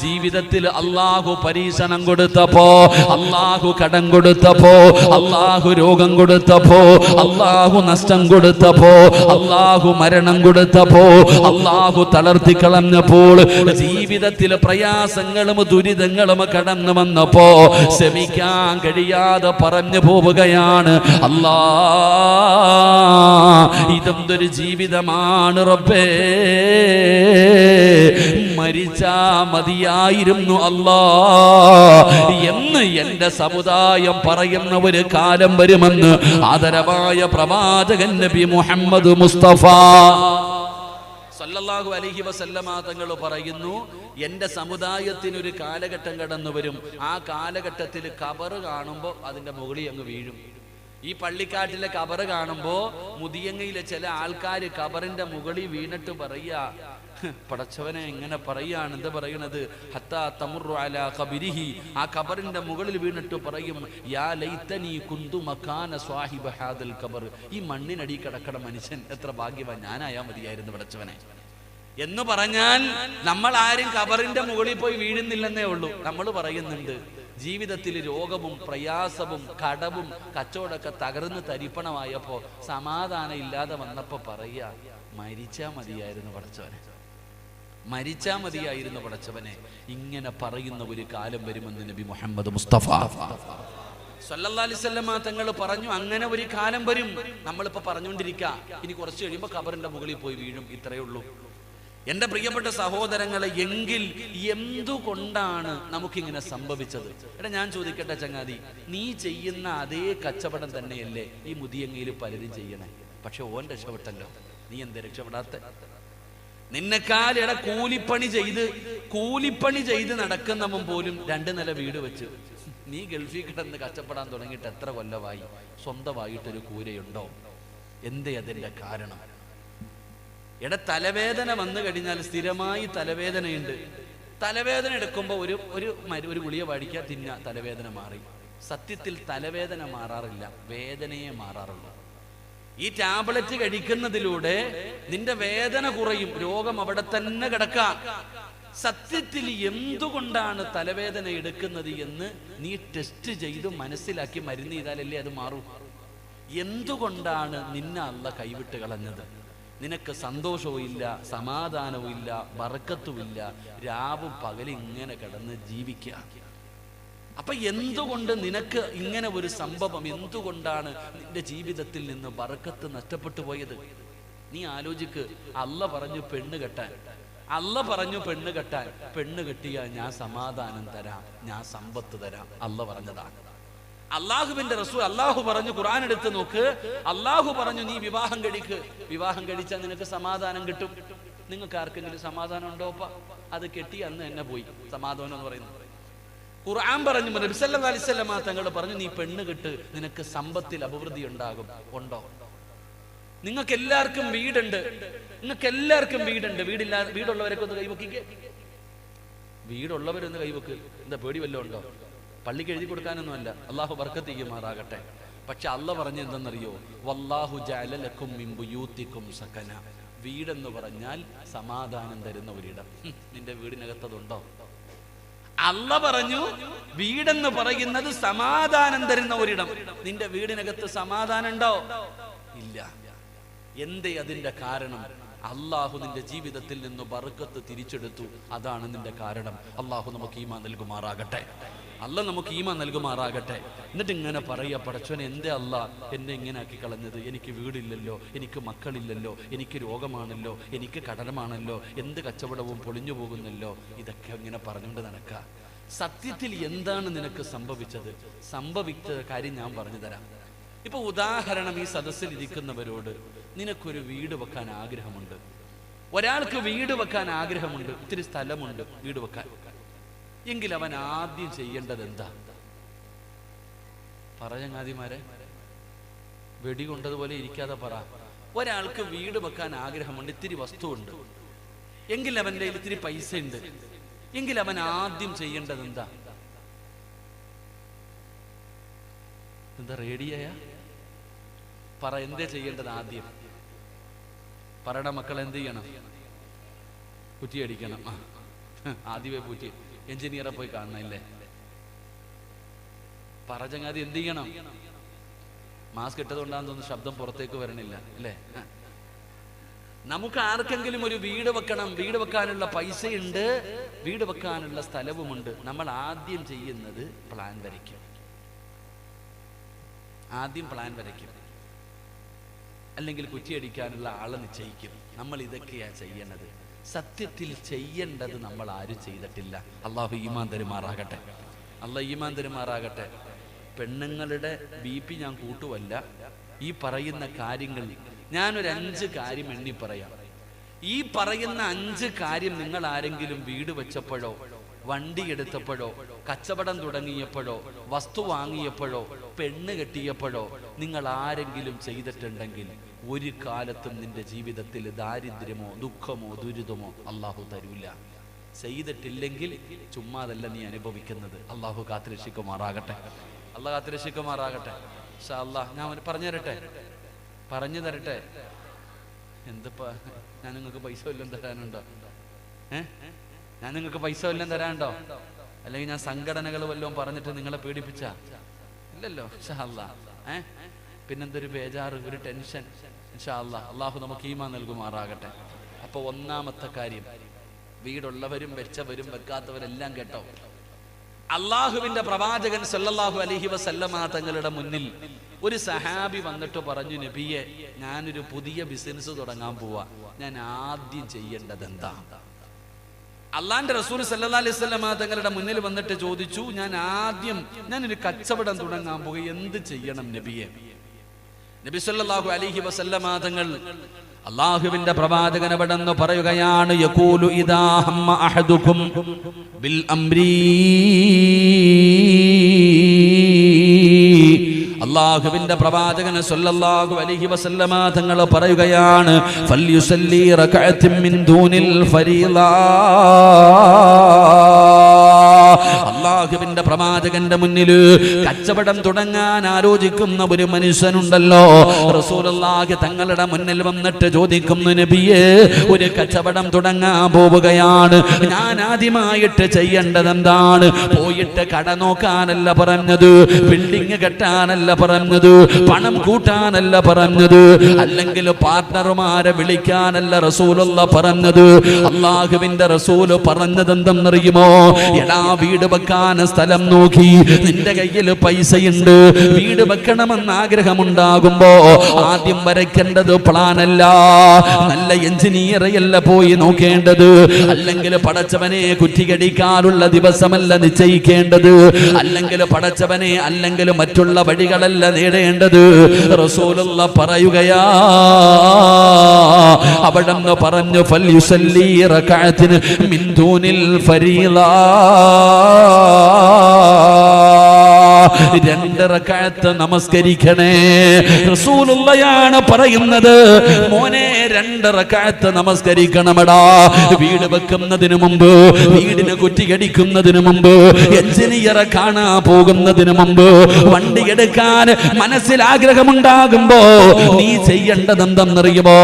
ജീവിതത്തിൽ അല്ലാഹു പരീക്ഷണം കൊടുത്തപ്പോ, അല്ലാഹു കടം കൊടുത്തപ്പോ, അല്ലാഹു രോഗം കൊടുത്തപ്പോ, അല്ലാഹു നഷ്ടം കൊടുത്തപ്പോ, അല്ലാഹു മരണം കൊടുത്തപ്പോ, അല്ലാഹു തളർത്തി കളഞ്ഞപ്പോൾ, ജീവിതത്തിൽ പ്രയാസങ്ങളും ദുരിതങ്ങളും കടന്നു വന്നപ്പോ ക്ഷമിക്കാൻ കഴിയാതെ പറഞ്ഞു പോവുകയാണ്, അല്ലാ ഇതെന്തൊരു ജീവിതമാണ് റബ്ബേ, മരിച്ചാ മതിയായിരുന്നു അല്ലാ എന്ന് എന്റെ സമുദായം പറയുന്ന ഒരു കാലം വരുമെന്ന് ആദരവായ പ്രവാചകൻ നബി മുഹമ്മദ് മുസ്തഫ സല്ലല്ലാഹു അലൈഹി വസല്ലമ തങ്ങൾ പറയുന്നു, എന്റെ സമുദായത്തിനൊരു കാലഘട്ടം കടന്നു വരും. ആ കാലഘട്ടത്തിൽ ഖബറ് കാണുമ്പോൾ അതിന്റെ മുകളിൽ അങ്ങ് വീഴും. ഈ പള്ളിക്കാട്ടിലെ ഖബറ് കാണുമ്പോ മുതിയങ്ങയിലെ ചില ആൾക്കാർ ഖബറിന്റെ മുകളിൽ വീണിട്ട് പറയാ, പടച്ചവനെ എങ്ങനെ പറയാണ്, എന്താ പറയണത്, ഹത്താ തമുറു അലാ ഖബരിഹി, ആ ഖബറിന്റെ മുകളിൽ വീണിട്ട് പറയും, യാ ലൈതനി കുന്തു മകാന സ്വാഹിബ ഹാദൽ ഖബർ, ഈ മണ്ണിനടി കിടക്കണ മനുഷ്യൻ എത്ര ഭാഗ്യവാൻ, ഞാനായാ മതിയായിരുന്നു പടച്ചവനെ എന്ന് പറഞ്ഞാൽ നമ്മൾ ആരും ഖബറിന്റെ മുകളിൽ പോയി വീഴുന്നില്ലെന്നേ ഉള്ളൂ. നമ്മൾ പറയുന്നുണ്ട് ജീവിതത്തിൽ രോഗവും പ്രയാസവും കടവും കച്ചവടമൊക്കെ തകർന്ന് തരിപ്പണമായപ്പോ സമാധാനം ഇല്ലാതെ വന്നപ്പോ പറയാ, മരിച്ചാ മതിയായിരുന്നു പടച്ചവനെ, മരിച്ചാ മതിയായിരുന്നു പടച്ചവനെ. ഇങ്ങനെ പറയുന്ന ഒരു കാലം വരുമെന്ന് നബി മുഹമ്മദ് മുസ്തഫ സല്ലല്ലാഹു അലൈഹി വസല്ലമ തങ്ങൾ പറഞ്ഞു, അങ്ങനെ ഒരു കാലം വരും. നമ്മളിപ്പോ പറഞ്ഞുകൊണ്ടിരിക്കുക, ഇനി കുറച്ച് കഴിയുമ്പോൾ ഖബറിന്റെ മുകളിൽ പോയി വീഴും, ഇത്രയേ ഉള്ളൂ. എന്റെ പ്രിയപ്പെട്ട സഹോദരങ്ങളെ, എങ്കിൽ എന്തുകൊണ്ടാണ് നമുക്കിങ്ങനെ സംഭവിച്ചത്? എടാ ഞാൻ ചോദിക്കട്ടെ ചങ്ങാതി, നീ ചെയ്യുന്ന അതേ കച്ചവടം തന്നെയല്ലേ ഈ മുതിയങ്ങയിൽ പലരും ചെയ്യണേ, പക്ഷെ ഓൻ രക്ഷപ്പെട്ടല്ലോ, നീ എന്താ രക്ഷപ്പെടാത്ത? നിന്നെക്കാലിട കൂലിപ്പണി ചെയ്ത് നടക്കുന്നവൻ പോലും 2 നില വീട് വെച്ച്, നീ ഗൾഫിൽ കിടന്ന് കഷ്ടപ്പെടാൻ തുടങ്ങിയിട്ട് എത്ര കൊല്ലമായി? സ്വന്തമായിട്ടൊരു കൂരയുണ്ടോ? എന്തേ അതിന്റെ കാരണം? തലവേദന വന്നു കഴിഞ്ഞാൽ സ്ഥിരമായി തലവേദനയുണ്ട്, തലവേദന എടുക്കുമ്പോൾ ഒരു ഗുളിക വാടിക്കുക, തിന്ന, തലവേദന മാറി. സത്യത്തിൽ തലവേദന മാറാറില്ല, വേദനയെ മാറാറുള്ളൂ. ഈ ടാബ്ലറ്റ് കഴിക്കുന്നതിലൂടെ നിന്റെ വേദന കുറയും, രോഗം അവിടെ തന്നെ കിടക്കാം. സത്യത്തിൽ എന്തുകൊണ്ടാണ് തലവേദന എടുക്കുന്നത് എന്ന് നീ ടെസ്റ്റ് ചെയ്ത് മനസ്സിലാക്കി മരുന്ന് ചെയ്താലല്ലേ അത് മാറൂ. എന്തുകൊണ്ടാണ് നിന്നെ അല്ലാഹ് കൈവിട്ട് കളഞ്ഞത്? നിനക്ക് സന്തോഷവും ഇല്ല, സമാധാനവും ഇല്ല, ബർക്കത്തുമില്ല, രാവും പകലും ഇങ്ങനെ കിടന്ന് ജീവിക്കുക. അപ്പൊ എന്തുകൊണ്ട് നിനക്ക് ഇങ്ങനെ ഒരു സംഭവം, എന്തുകൊണ്ടാണ് നിന്റെ ജീവിതത്തിൽ നിന്ന് ബർക്കത്ത് നഷ്ടപ്പെട്ടു പോയത്? നീ ആലോചിക്ക്. അല്ലാഹ് പറഞ്ഞു പെണ്ണ് കെട്ടാൻ, പെണ്ണ് കെട്ടിയാൽ ഞാൻ സമാധാനം തരാം, ഞാൻ സമ്പത്ത് തരാം, അല്ലാഹ് പറഞ്ഞതാണ്. അള്ളാഹുവിന്റെ റസൂൽ അള്ളാഹു പറഞ്ഞു, ഖുർആൻ എടുത്ത് നോക്ക്, അള്ളാഹു പറഞ്ഞു നീ വിവാഹം കഴിക്ക്, വിവാഹം കഴിച്ചാൽ നിനക്ക് സമാധാനം കിട്ടും. നിങ്ങൾക്ക് ആർക്കെങ്കിലും സമാധാനം ഉണ്ടോപ്പ? അത് കെട്ടി അന്ന് എന്നെ പോയി സമാധാനം എന്ന് പറയുന്നത്. ഖുർആൻ പറഞ്ഞു, നബി സല്ലല്ലാഹു അലൈഹി വസല്ലം തങ്ങൾ പറഞ്ഞു, നീ പെണ്ണ് കെട്ട്, നിനക്ക് സമ്പത്തിൽ അഭിവൃദ്ധി ഉണ്ടാകും. ഉണ്ടോ? നിങ്ങൾക്ക് എല്ലാവർക്കും വീടുണ്ട്, വീടുള്ളവരൊക്കെ ഒന്ന് കൈവക്കിക്കേ, വീടുള്ളവരൊന്ന് കൈവക്ക്. എന്താ പേടി വല്ലതും ഉണ്ടോ? പള്ളിക്ക് എഴുതി കൊടുക്കാനൊന്നും അല്ല, അള്ളാഹു ബർക്കത്ത് ചെയ്യുമാറാകട്ടെ. പക്ഷെ അള്ളാഹ് പറഞ്ഞ എന്തെന്നറിയോ? വല്ലാഹു ജഅല ലക്കും മിൻ ബുയൂതികും സകന, വീടെന്ന് പറഞ്ഞാൽ സമാധാനം തരുന്ന ഒരിടം. നിന്റെ വീടിനകത്തതുണ്ടോ? അള്ളാഹ് പറഞ്ഞു വീടെന്ന് പറയുന്നത് സമാധാനം തരുന്ന ഒരിടം. നിന്റെ വീടിനകത്ത് സമാധാനം ഉണ്ടോ? ഇല്ല. എന്തേ അതിന്റെ കാരണം? അള്ളാഹു നിന്റെ ജീവിതത്തിൽ നിന്ന് ബർക്കത്ത് തിരിച്ചെടുത്തു, അതാണ് നിന്റെ കാരണം. അള്ളാഹു നമുക്ക് ഈമാൻ നൽകുമാറാകട്ടെ, അല്ലാഹ് നമുക്ക് ഈമാൻ നൽകുമാറാകട്ടെ. എന്നിട്ട് ഇങ്ങനെ പറയാ, പടച്ചോനെ എന്തേ അല്ലാഹ് എന്നെ ഇങ്ങനെ ആക്കി കളഞ്ഞത്? എനിക്ക് വീടില്ലല്ലോ, എനിക്ക് മക്കളില്ലല്ലോ, എനിക്ക് രോഗമാണല്ലോ, എനിക്ക് കടമാണല്ലോ, എന്ത് കച്ചവടവും പൊളിഞ്ഞു പോകുന്നല്ലോ. ഇതൊക്കെ ഇങ്ങനെ പറഞ്ഞുകൊണ്ട് നടക്കുക. സത്യത്തിൽ എന്താണ് നിനക്ക് സംഭവിച്ചത്? സംഭവിച്ച കാര്യം ഞാൻ പറഞ്ഞു തരാം. ഇപ്പൊ ഉദാഹരണം, ഈ സദസ്സിൽ ഇരിക്കുന്നവരോട് നിനക്കൊരു വീട് വെക്കാൻ ആഗ്രഹമുണ്ട്. ഒരാൾക്ക് വീട് വെക്കാൻ ആഗ്രഹമുണ്ട്, ഇത്തിരി സ്ഥലമുണ്ട് വീട് വെക്കാൻ. എങ്കിൽ അവൻ ആദ്യം ചെയ്യേണ്ടത് എന്താ? ചങ്ങാതിമാരെ, വെടികൊണ്ടതുപോലെ ഇരിക്കാതെ പറ. ഒരാൾക്ക് വീട് വെക്കാൻ ആഗ്രഹമുണ്ട്, ഇത്തിരി വസ്തുവുണ്ട്, എങ്കിൽ അവൻ്റെ കയ്യിൽ ഇത്തിരി പൈസ ഉണ്ട്, എങ്കിൽ അവൻ ആദ്യം ചെയ്യേണ്ടത് എന്താ? റേഡിയാ പറ, എന്തേ ചെയ്യേണ്ടത് ആദ്യം? പറയണ മക്കൾ എന്ത് ചെയ്യണം? കുറ്റിയടിക്കണം. ആദ്യമേ പൂറ്റി എഞ്ചിനീയറെ പോയി കാണണല്ലേ? പറചങ്ങാതി എന്ത് ചെയ്യണം? മാസ്ക് ഇട്ടതുകൊണ്ടാന്ന് തോന്നുന്നു ശബ്ദം പുറത്തേക്ക് വരണില്ല അല്ലേ? നമുക്ക് ആർക്കെങ്കിലും ഒരു വീട് വെക്കണം, വീട് വെക്കാനുള്ള പൈസയുണ്ട്, വീട് വെക്കാനുള്ള സ്ഥലവുമുണ്ട്. നമ്മൾ ആദ്യം ചെയ്യുന്നത് പ്ലാൻ വരയ്ക്കും. ആദ്യം പ്ലാൻ വരയ്ക്കും, അല്ലെങ്കിൽ കുറ്റിയടിക്കാനുള്ള ആളെ നിശ്ചയിക്കും. നമ്മൾ ഇതൊക്കെയാ ചെയ്യണത്. സത്യത്തിൽ ചെയ്യേണ്ടത് നമ്മൾ ആരും ചെയ്തിട്ടില്ല. അള്ളാഹു ഈമാൻ തരുമാറാകട്ടെ, അള്ളാഹ് ഈമാൻ തരുമാറാകട്ടെ. പെണ്ണുങ്ങളുടെ BP ഞാൻ കൂട്ടുവല്ല. ഈ പറയുന്ന കാര്യങ്ങൾ ഞാനൊരു 5 കാര്യം എണ്ണി പറയാം. ഈ പറയുന്ന 5 കാര്യം നിങ്ങൾ ആരെങ്കിലും വീട് വെച്ചപ്പോഴോ, വണ്ടി എടുത്തപ്പോഴോ, കച്ചവടം തുടങ്ങിയപ്പോഴോ, വസ്തു വാങ്ങിയപ്പോഴോ, പെണ്ണ് കെട്ടിയപ്പോഴോ നിങ്ങൾ ആരെങ്കിലും ചെയ്തിട്ടുണ്ടെങ്കിൽ ഒരു കാലത്തും നിന്റെ ജീവിതത്തിൽ ദാരിദ്ര്യമോ ദുഃഖമോ ദുരിതമോ അള്ളാഹു തരൂല. ചെയ്തിട്ടില്ലെങ്കിൽ ചുമ്മാതല്ല നീ അനുഭവിക്കുന്നത്. അള്ളാഹു കാത്തുരക്ഷിക്കുമാറാകട്ടെ, അള്ളാഹ് കാത്തുരക്ഷിക്കുമാറാകട്ടെ. ഇൻഷാ അല്ലാഹ് ഞാൻ പറഞ്ഞു തരട്ടെ. എന്തിപ്പാ, ഞാൻ നിങ്ങൾക്ക് പൈസ വല്ലതും തരാനുണ്ടോ? ഞാൻ നിങ്ങൾക്ക് പൈസ വല്ലതും തരാനുണ്ടോ? അല്ലെങ്കിൽ ഞാൻ സംഘടനകൾ വല്ലതും പറഞ്ഞിട്ട് നിങ്ങളെ പേടിപ്പിച്ച? ഇല്ലല്ലോ. ഇൻഷാ അല്ലാഹ്. പിന്നെന്തൊരു ബേജാറ്, ഒരു ടെൻഷൻ. ഇൻഷാ അല്ലാഹ് അള്ളാഹു നമുക്ക് ഈമാൻ നൽകുമാറാകട്ടെ. അപ്പോൾ ഒന്നാമത്തെ കാര്യം, വീടുള്ളവരും വെച്ചവരും വെക്കാത്തവരെല്ലാം കേട്ടോ, അള്ളാഹുവിന്റെ പ്രവാചകൻ സല്ലല്ലാഹു അലൈഹി വസല്ലമ തങ്ങളുടെ മുന്നിൽ ഒരു സഹാബി വന്നിട്ട് പറഞ്ഞു, നബിയെ, ഞാനൊരു പുതിയ ബിസിനസ് തുടങ്ങാൻ പോവാ, ഞാൻ ആദ്യം ചെയ്യേണ്ടത് എന്താ? അള്ളാന്റെ റസൂൽ സല്ലല്ലാഹു അലൈഹി വസല്ലമ തങ്ങളുടെ മുന്നിൽ വന്നിട്ട് ചോദിച്ചു, ഞാനൊരു കച്ചവടം തുടങ്ങാൻ പോവുക, എന്ത് ചെയ്യണം നബിയെ? നബി സല്ലല്ലാഹു അലൈഹി വസല്ലമ തങ്ങൾ അല്ലാഹുവിന്റെ പ്രവാചകൻ അവിടെന്ന് പറയുകയാണ്, യഖൂലു ഇദാ ഹമ്മ അഹദുകും ബിൽ അംരി, അല്ലാഹുവിന്റെ പ്രവാചകൻ സല്ലല്ലാഹു അലൈഹി വസല്ലമ തങ്ങൾ പറയുകയാണ്, ഫൽയുസല്ലി റകഅത്തിൻ മിൻ ദൂനിൽ ഫരീള. അല്ലാഹുവിന്റെ പ്രവാചകന്റെ മുന്നിൽ കച്ചവടം തുടങ്ങാൻ ആലോചിക്കുന്ന ഒരു മനുഷ്യനുണ്ടല്ലോ, റസൂലുള്ളാഹി തങ്ങളുടെ മുന്നിൽ വന്നിട്ട് ചോദിക്കുന്നു, നബിയേ, ഒരു കച്ചവടം തുടങ്ങാൻ പോവുകയാണ്, ഞാൻ ആദ്യമായിട്ട് ചെയ്യേണ്ടത് എന്താണ്? പോയിട്ട് കട നോക്കാനല്ല പറഞ്ഞത്, ബിൽഡിംഗ് കെട്ടാനല്ല പറഞ്ഞത്, പണം കൂട്ടാനല്ല പറഞ്ഞത്, അല്ലെങ്കിൽ പാർട്ണർമാരെ വിളിക്കാനല്ല റസൂലുള്ളാഹി പറഞ്ഞത്. അല്ലാഹുവിന്റെ റസൂൽ പറഞ്ഞത് എന്തെന്നറിയുമോ? എടാ, വീട് വെക്കാൻ സ്ഥലം നോക്കി, നിന്റെ കയ്യിൽ പൈസയുണ്ട്, വീട് വെക്കണമെന്ന് ആഗ്രഹമുണ്ടാകുമ്പോ ആദ്യം വരയ്ക്കേണ്ടത് പ്ലാനല്ല, നല്ല എഞ്ചിനീയറെയല്ല പോയി നോക്കേണ്ടത്, അല്ലെങ്കിൽ പടച്ചവനെ കുറ്റികടിക്കാനുള്ള ദിവസമല്ല നിശ്ചയിക്കേണ്ടത്, അല്ലെങ്കിൽ പടച്ചവനെ അല്ലെങ്കിൽ മറ്റുള്ള വഴികളല്ല നേടേണ്ടത്. റസൂലുള്ളാഹി പറയുകയാ, അവിടെന്ന് പറഞ്ഞു, ഫൽയുസല്ലി റകഅത്തിൻ മിൻ ദൂനിൽ ഫരീള, 2 റകഅത്ത് നമസ്കരിക്കണേ. റസൂലുള്ളാഹിയാണ് പറയുന്നത്, മോനെ 2 റകഅത്ത് നമസ്കരിക്കണമെടാ. വീട് വെക്കുന്നതിന് മുമ്പ്, വീടിന് കുറ്റിയടിക്കുന്നതിന് മുമ്പ്, എഞ്ചിനീയറെ കാണാൻ പോകുന്നതിന് മുമ്പ്, വണ്ടി എടുക്കാൻ മനസ്സിൽ ആഗ്രഹമുണ്ടാകുമ്പോ നീ ചെയ്യേണ്ടത് എന്തെന്നറിയുമോ?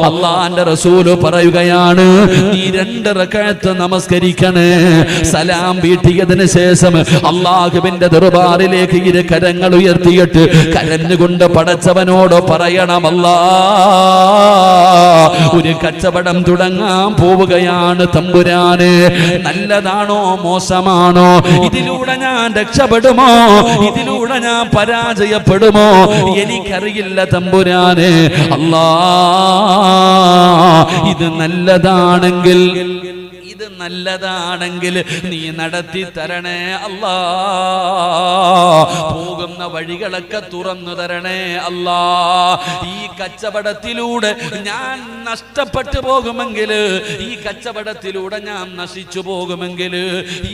അള്ളാന്റെ റസൂല് പറയുകയാണ്, നീ 2 റകഅത്ത് നമസ്കരിക്കണേ. സലാം വീട്ടിയതിന് ശേഷം അള്ളാഹുവിന്റെ ദർബാറിലേക്ക് 2 കരങ്ങൾ ഉയർത്തിയിട്ട് കരഞ്ഞുകൊണ്ട് പടച്ചവനോട് പറയണം, അല്ലാ, ഒരു കച്ചവടം തുടങ്ങാൻ പോവുകയാണ് തമ്പുരാനെ, നല്ലതാണോ മോശമാണോ? ഇതിലൂടെ ഞാൻ രക്ഷപ്പെടുമോ? ഇതിലൂടെ ഞാൻ പരാജയപ്പെടുമോ? എനിക്കറിയില്ല തമ്പുരാനെ. അല്ലാ, ഇത് നല്ലതാണെങ്കിൽ നീ നടത്തി തരണേ അല്ലാ. പോകുന്ന വഴികളൊക്കെ തുറന്നു തരണേ അല്ലാ. ഈ കച്ചവടത്തിലൂടെ ഞാൻ നഷ്ടപ്പെട്ടു പോകുമെങ്കിൽ, ഈ കച്ചവടത്തിലൂടെ ഞാൻ നശിച്ചു പോകുമെങ്കിൽ,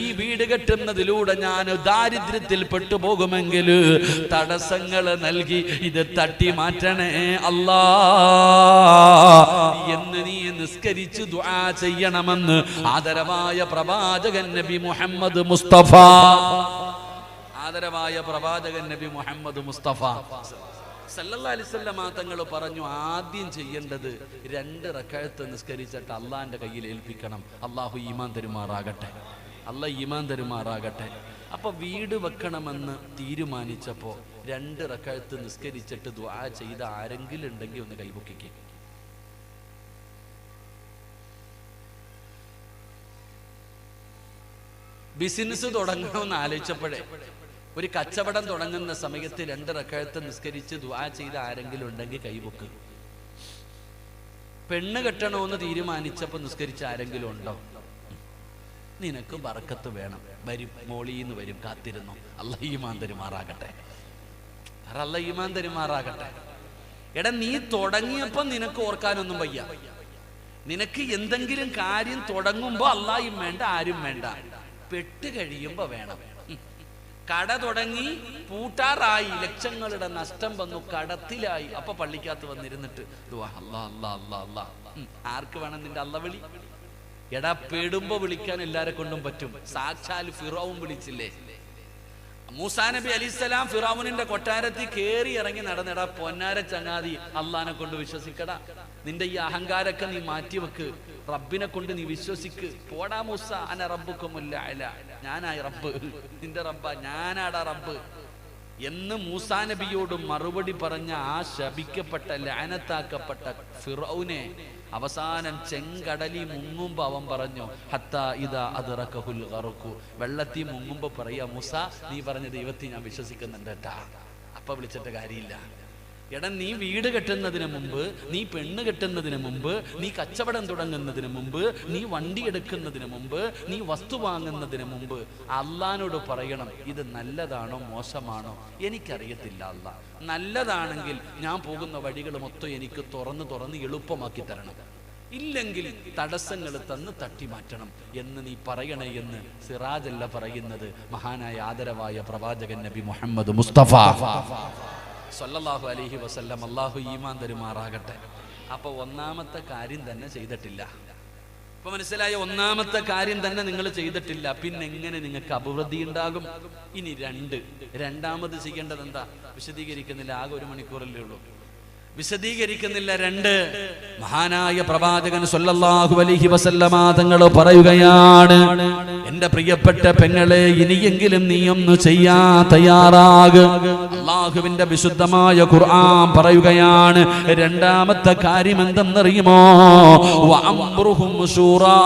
ഈ വീട് കെട്ടുന്നതിലൂടെ ഞാൻ ദാരിദ്ര്യത്തിൽ പെട്ടുപോകുമെങ്കിൽ തടസ്സങ്ങൾ നൽകി ഇത് തട്ടി മാറ്റണേ അല്ലാ എന്ന് നീ നിസ്കരിച്ച് ദുആ ചെയ്യണമെന്ന് ആദരവായ പ്രവാചകൻ നബി മുഹമ്മദ് മുസ്തഫ, ആദരവായ പ്രവാചകൻ നബി മുഹമ്മദ് മുസ്തഫ സല്ലല്ലാഹു അലൈഹി വസല്ലം തങ്ങൾ പറഞ്ഞു, ആദ്യം ചെയ്യേണ്ടത് 2 റകഅത്ത് നിസ്കരിച്ചിട്ട് അള്ളാന്റെ കയ്യിൽ ഏൽപ്പിക്കണം. അള്ളാഹു ഈമാൻ തരുമാറാകട്ടെ, അല്ലാഹ് ഈമാൻ തരുമാറാകട്ടെ. അപ്പൊ വീട് വെക്കണമെന്ന് തീരുമാനിച്ചപ്പോ 2 റക്അത്ത് നിസ്കരിച്ചിട്ട് ദുആ ചെയ്ത ആരെങ്കിലും ഉണ്ടെങ്കിൽ ഒന്ന് കൈപൊക്കിക്കേ. ബിസിനസ് തുടങ്ങണമെന്ന് ആലോചിച്ചപ്പോഴേ, ഒരു കച്ചവടം തുടങ്ങുന്ന സമയത്ത് 2 റക്അത്ത് നിസ്കരിച്ച് ദുആ ചെയ്ത ആരെങ്കിലും ഉണ്ടെങ്കിൽ കൈപൊക്ക്. പെണ്ണ് കെട്ടണമെന്ന് തീരുമാനിച്ചപ്പോ നിസ്കരിച്ച ആരെങ്കിലും ഉണ്ടോ? നിനക്ക് ബർക്കത്ത് വേണം, വരും, മോളീന്ന് വരും, കാത്തിരുന്നു. അല്ലാഹ് ഈമാൻ തരുമാറാകട്ടെ. അല്ലാഹ് ഈമാൻ തരുമാറാകട്ടെ. എടാ, നീ തുടങ്ങിയപ്പോ നിനക്ക് ഓർക്കാനൊന്നും വയ്യ. നിനക്ക് എന്തെങ്കിലും കാര്യം തുടങ്ങുമ്പോ അല്ലാഹും വേണ്ട, ആരും വേണ്ട. പെട്ട് കഴിയുമ്പോ വേണം. കട തുടങ്ങി പൂട്ടാറായി, ലക്ഷങ്ങളുടെ നഷ്ടം വന്നു, കടത്തിലായി. അപ്പൊ പള്ളിക്കകത്ത് വന്നിരുന്നിട്ട് അല്ലാ അല്ലാ അല്ലാ അല്ലാ. ആർക്ക് വേണം നിന്റെ അല്ല വിളി? എടാ, പെടുമ്പോ വിളിക്കാൻ എല്ലാരെ കൊണ്ടും പറ്റും. സാക്ഷാൽ ഫിറഔൻ വിളിച്ചില്ലേ? മൂസാ നബി അലൈഹിസ്സലാം ഫിറഔനിന്റെ കൊട്ടാരത്തിൽ കേറി ഇറങ്ങി നടന്നെടാ പൊന്നാര ചങ്ങാതി, അള്ളാനെ കൊണ്ട് വിശ്വസിക്കടാ. നിന്റെ ഈ അഹങ്കാരൊക്കെ നീ മാറ്റിവെക്ക്, റബ്ബിനെ കൊണ്ട് നീ വിശ്വസിക്ക്. പോടാ മൂസ, അന റബ്ബുക്കുമുൽ അഅല, ഞാനായി റബ്ബ്, നിന്റെ റബ്ബ, ഞാനാടാ റബ്ബ് എന്ന് മൂസാ നബിയോട് മറുപടി പറഞ്ഞ ആ ശപിക്കപ്പെട്ട ലഅനത്താക്കപ്പെട്ട ഫിറഔനെ അവസാനം ചെങ്കടലി മുങ്ങുമ്പോ അവൻ പറഞ്ഞു, ഹത്താ ഇദാ അദ്റകഹുൽ ഗർഖു, വെള്ളത്തിൽ മുങ്ങുമ്പോ പറയാ, മൂസ നീ പറഞ്ഞ ദൈവത്തെ ഞാൻ വിശ്വസിക്കുന്നുണ്ട് കേട്ടാ. അപ്പൊ വിളിച്ചിട്ട് കാര്യമില്ല. എടാ, നീ വീട് കെട്ടുന്നതിന് മുമ്പ്, നീ പെണ്ണ് കെട്ടുന്നതിന് മുമ്പ്, നീ കച്ചവടം തുടങ്ങുന്നതിന് മുമ്പ്, നീ വണ്ടി എടുക്കുന്നതിന് മുമ്പ്, നീ വസ്തു വാങ്ങുന്നതിന് മുമ്പ് അള്ളാനോട് പറയണം, ഇത് നല്ലതാണോ മോശമാണോ എനിക്കറിയത്തില്ല അല്ലാ. നല്ലതാണെങ്കിൽ ഞാൻ പോകുന്ന വഴികൾ മൊത്തം എനിക്ക് തുറന്ന് എളുപ്പമാക്കി തരണം, ഇല്ലെങ്കിൽ തടസ്സങ്ങൾ തന്ന് തട്ടി മാറ്റണം എന്ന് നീ പറയണേ എന്ന് സിറാജല്ല പറയുന്നത്, മഹാനായ ആദരവായ പ്രവാചകൻ നബി മുഹമ്മദ് മുസ്തഫ സല്ലല്ലാഹു അലൈഹി വസല്ലം. അല്ലാഹു ഈമാൻ തരുമാറാകട്ടെ. അപ്പൊ ഒന്നാമത്തെ കാര്യം തന്നെ ചെയ്തിട്ടില്ല. ഇപ്പൊ മനസ്സിലായ? ഒന്നാമത്തെ കാര്യം തന്നെ നിങ്ങൾ ചെയ്തിട്ടില്ല. പിന്നെ എങ്ങനെ നിങ്ങൾക്ക് അഭിവൃദ്ധി ഉണ്ടാകും? ഇനി രണ്ടാമത് ചെയ്യേണ്ടത് എന്താ? വിശദീകരിക്കുന്നില്ല, ആകെ 1 മണിക്കൂറല്ലേ ഉള്ളൂ. വിശദീകരിക്കുന്നില്ല. 2, മഹാനായ പ്രവാചകൻ സല്ലല്ലാഹു അലൈഹി വസല്ലമ തങ്ങൾ പറയുകയാണ്, എന്റെ പ്രിയപ്പെട്ട പെങ്ങളെ, ഇനിയെങ്കിലും നീ ഒന്ന് ചെയ്യാൻ തയ്യാറാകുക. അല്ലാഹുവിന്റെ വിശുദ്ധമായ ഖുർആൻ പറയുകയാണ്, രണ്ടാമത്തെ കാര്യം എന്തെന്നറിയുമോ? വഅംറുഹും ശൂറാ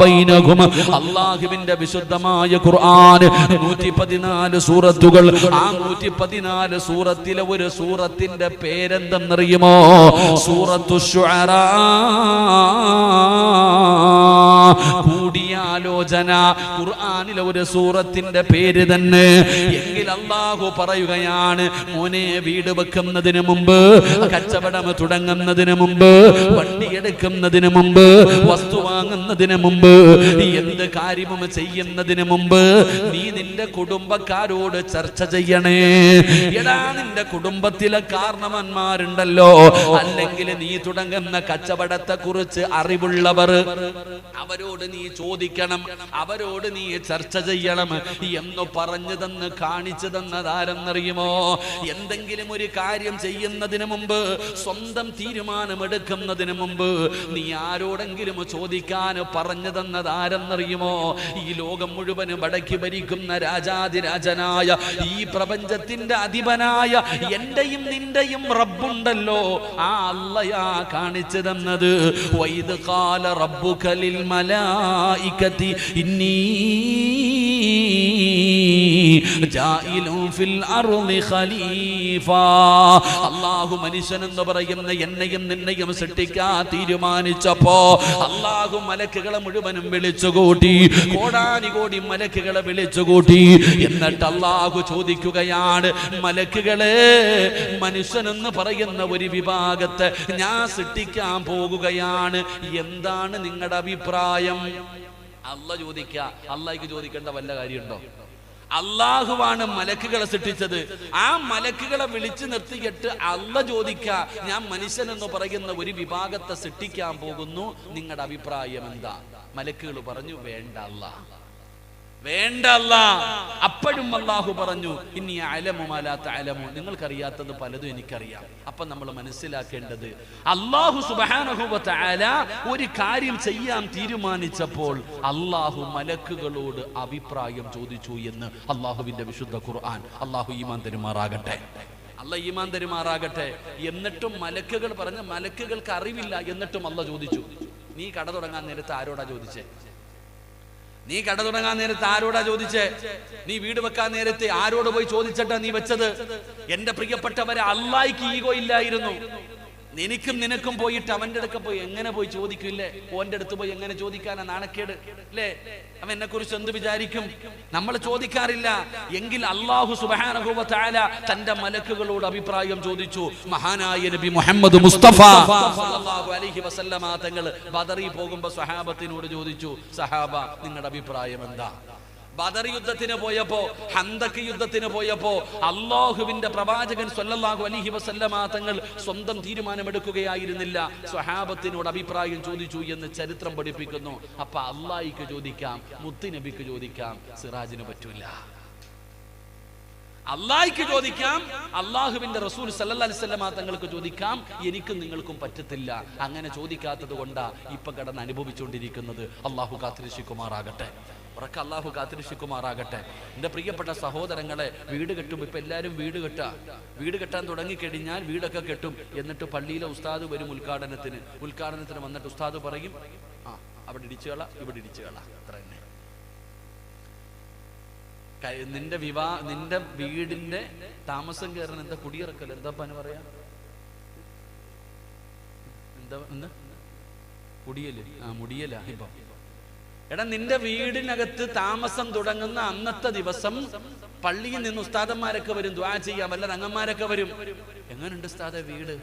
ബൈനഹും. അല്ലാഹുവിന്റെ വിശുദ്ധമായ ഖുർആൻ 114 സൂറത്തുകൾ. ആ 114 സൂറത്തിലെ ഒരു സൂറത്തിന്റെ പേരെന്തെന്നറിയുമോ? സൂറത്തു ശുഅറാ, കൂടിയാലോചന. ഖുർആനിലെ ഒരു സൂറത്തിന്റെ പേര് തന്നെ. എങ്കിൽ അല്ലാഹു പറയുകയാണ്, മോനെ, വീട് വെക്കുന്നതിന് മുമ്പ്, കച്ചവടം തുടങ്ങുന്നതിന് മുമ്പ്, വണ്ടി എടുക്കുന്നതിന് മുമ്പ്, വസ്തു വാങ്ങുന്നതിന് മുമ്പ്, എന്ത് കാര്യവും ചെയ്യുന്നതിന് മുമ്പ് നീ നിന്റെ കുടുംബക്കാരോട് ചർച്ച ചെയ്യണേ. എടാ, നിന്റെ കുടുംബത്തിലെ കാരണവന്മാരുണ്ടല്ലോ, അല്ലെങ്കിൽ നീ തുടങ്ങുന്ന കച്ചവടത്തെ കുറിച്ച് അറിവുള്ളവർ, അവരോട് നീ ചോദിക്കണം, അവരോട് നീ ചർച്ച ചെയ്യണം എന്ന് പറഞ്ഞു തന്ന് കാണിച്ചു തന്നതാരെന്നറിയുമോ? എന്തെങ്കിലും ഒരു കാര്യം ചെയ്യുന്നതിന് മുമ്പ്, സ്വന്തം തീരുമാനമെടുക്കുന്നതിന് മുമ്പ് നീ ആരോടെങ്കിലും ചോദിക്കാൻ പറഞ്ഞു തന്നതാരെന്നറിയുമോ? ഈ ലോകം മുഴുവനും അടക്കി ഭരിക്കുന്ന രാജാതിരാജനായ, ഈ പ്രപഞ്ചത്തിന്റെ അധിപനായ എന്റെയും നിന്റെയും റബ്ബുണ്ടല്ലോ, ആ അല്ലാഹയാ കാണിച്ചു തന്നത്. വൈദ് ഖാല റബ്ബുക ലിൽ മലായികതി ഇന്നി ജാഇലു ഫിൽ അർളി ഖലീഫ. അല്ലാഹു മനുഷ്യനെന്ന് പറയുന്ന എന്നെയും നിന്നെയും സൃഷ്ടിക്കാൻ തീരുമാനിച്ചപ്പോ അല്ലാഹു മലക്കുകളെ മുഴുവനും വിളിച്ചുകൂട്ടി, കോടാനുകോടി മലക്കുകളെ വിളിച്ചുകൂട്ടി. എന്നിട്ട് അല്ലാഹു ചോദിക്കുകയാണ്, മലക്കുകളെ, മനുഷ്യനെന്ന് പറയുന്ന ഒരു വിഭാഗത്തെ ഞാൻ സൃഷ്ടിക്കാൻ പോകുകയാണ്, എന്താണ് നിങ്ങളുടെ അഭിപ്രായം? അല്ലാഹു ചോദിക്കുക. അല്ലാഹുക്ക് ചോദിക്കേണ്ട വല്ല കാര്യമുണ്ടോ? അല്ലാഹുവാണ് മലക്കുകളെ സൃഷ്ടിച്ചത്. ആ മലക്കുകളെ വിളിച്ചു നിർത്തിയിട്ട് അല്ലാഹു ചോദിക്ക, ഞാൻ മനുഷ്യൻ എന്ന് പറയുന്ന ഒരു വിഭാഗത്തെ സൃഷ്ടിക്കാൻ പോകുന്നു, നിങ്ങളുടെ അഭിപ്രായം എന്താ? മലക്കുകൾ പറഞ്ഞു, വേണ്ട അല്ലാഹ്, വേണ്ട അല്ലാ. അപ്പോഴും അല്ലാഹു പറഞ്ഞു ഇന്നി അഅലമു മാ ലാ തഅലമൂൻ, നിങ്ങൾക്കറിയാത്തത് പലതും എനിക്കറിയാം. അപ്പൊ നമ്മൾ മനസ്സിലാക്കേണ്ടത് അല്ലാഹു സുബ്ഹാനഹു വ തആല ഒരു കാര്യം ചെയ്യാൻ തീരുമാനിച്ചപ്പോൾ അല്ലാഹു മലക്കുകളോട് അഭിപ്രായം ചോദിച്ചു എന്ന് അല്ലാഹുവിന്റെ വിശുദ്ധ ഖുർആൻ. അല്ലാഹു ഈമാൻ തരുമാറാകട്ടെ, അല്ലാഹ് ഈമാൻ തരുമാറാകട്ടെ. എന്നിട്ടും മലക്കുകൾ പറഞ്ഞ മലക്കുകൾക്ക് അറിവില്ല. എന്നിട്ടും അല്ലാഹ് ചോദിച്ചു. നീ കട തുടങ്ങാൻ നേരത്ത് ആരോടാ ചോദിച്ചേ? നീ കട തുടങ്ങാൻ നേരത്ത് ആരോടാ ചോദിച്ചേ? നീ വീട് വെക്കാൻ നേരത്തെ ആരോട് പോയി ചോദിച്ചിട്ടാ നീ വെച്ചത്? എന്റെ പ്രിയപ്പെട്ടവരെ, അല്ലാഹ്ക്ക് ഈഗോ ഇല്ലായിരുന്നു. എനിക്കും നിനക്കും പോയിട്ട് അവന്റെ അടുക്ക പോയി എങ്ങനെ പോയി ചോദിക്കില്ലേ? ഓന്റെ അടുത്ത് പോയി എങ്ങനെ ചോദിക്കാനാ? നാണക്കേട് അല്ലേ? അവൻ എന്നെ കുറിച്ച് എന്ത് വിചാരിക്കും? നമ്മൾ ചോദിക്കാറില്ല. എങ്കിൽ അല്ലാഹു സുബ്ഹാനഹു വ തആല തന്റെ മലക്കുകളോട് അഭിപ്രായം ചോദിച്ചു. മഹാനായ നബി മുഹമ്മദ് മുസ്തഫ സല്ലല്ലാഹു അലൈഹി വസല്ലമ തങ്ങൾ ബദറിൽ പോകുമ്പോൾ സ്വഹാബത്തിനോട് ചോദിച്ചു, സഹാബ നിങ്ങളുടെ അഭിപ്രായം എന്താ? ബദർ യുദ്ധത്തിന് പോയപ്പോ, ഹന്തക്ക് യുദ്ധത്തിന് പോയപ്പോ അല്ലാഹുവിന്റെ പ്രവാചകൻ സ്വല്ലല്ലാഹു അലൈഹി വസല്ലമ തങ്ങൾ സ്വന്തം തീരുമാനമെടുക്കുകയായിരുന്നില്ല, സ്വഹാബത്തിനോട് അഭിപ്രായം ചോദിച്ചു എന്ന് ചരിത്രം പഠിപ്പിക്കുന്നു. അപ്പൊ അല്ലാഹ്ക്ക് ചോദിക്കാം, മുത്തുനബിക്ക് ചോദിക്കാം, സിറാജിന് പറ്റൂല. അല്ലാഹ്ക്ക് ചോദിക്കാം, അല്ലാഹുവിന്റെ റസൂൽ സല്ലല്ലാഹു അലൈഹി വസല്ലമ തങ്ങൾക്ക് ചോദിക്കാം, എനിക്കും നിങ്ങൾക്കും പറ്റത്തില്ല. അങ്ങനെ ചോദിക്കാത്തത് കൊണ്ടാ ഇപ്പൊ കടന്ന് അനുഭവിച്ചുകൊണ്ടിരിക്കുന്നത്. അല്ലാഹു കാത്തിരക്ഷിക്കുമാറാകട്ടെ, ഉറക്ക അല്ലാഹു കാത്തിരക്ഷിക്കുമാറാകട്ടെ. എൻ്റെ പ്രിയപ്പെട്ട സഹോദരങ്ങളെ, വീട് കെട്ടും. ഇപ്പൊ എല്ലാവരും വീട് കെട്ടാൻ തുടങ്ങിക്കഴിഞ്ഞാൽ വീടൊക്കെ കെട്ടും. എന്നിട്ട് പള്ളിയിലെ ഉസ്താദ് വരും ഉദ്ഘാടനത്തിന് വന്നിട്ട് ഉസ്താദ് പറയും, അവിടെ ഇടിച്ചുകള, ഇവിടെ ഇടിച്ചുകള, അത്ര തന്നെ. നിന്റെ വീടിന്റെ താമസം കയറുന്ന എന്താ കുടിയിറക്കൽ, എന്താ പന പറയാ, എന്താ കുടിയല്? മുടിയല. ഇപ്പൊ എടാ, നിന്റെ വീടിനകത്ത് താമസം തുടങ്ങുന്ന അന്നത്തെ ദിവസം പള്ളിയിൽ നിന്ന് ഉസ്താദന്മാരൊക്കെ വരും, ദുആ ചെയ്യാൻ വല്ല രംഗന്മാരൊക്കെ വരും. എങ്ങനെയുണ്ട് ഉസ്താദെ വീട്?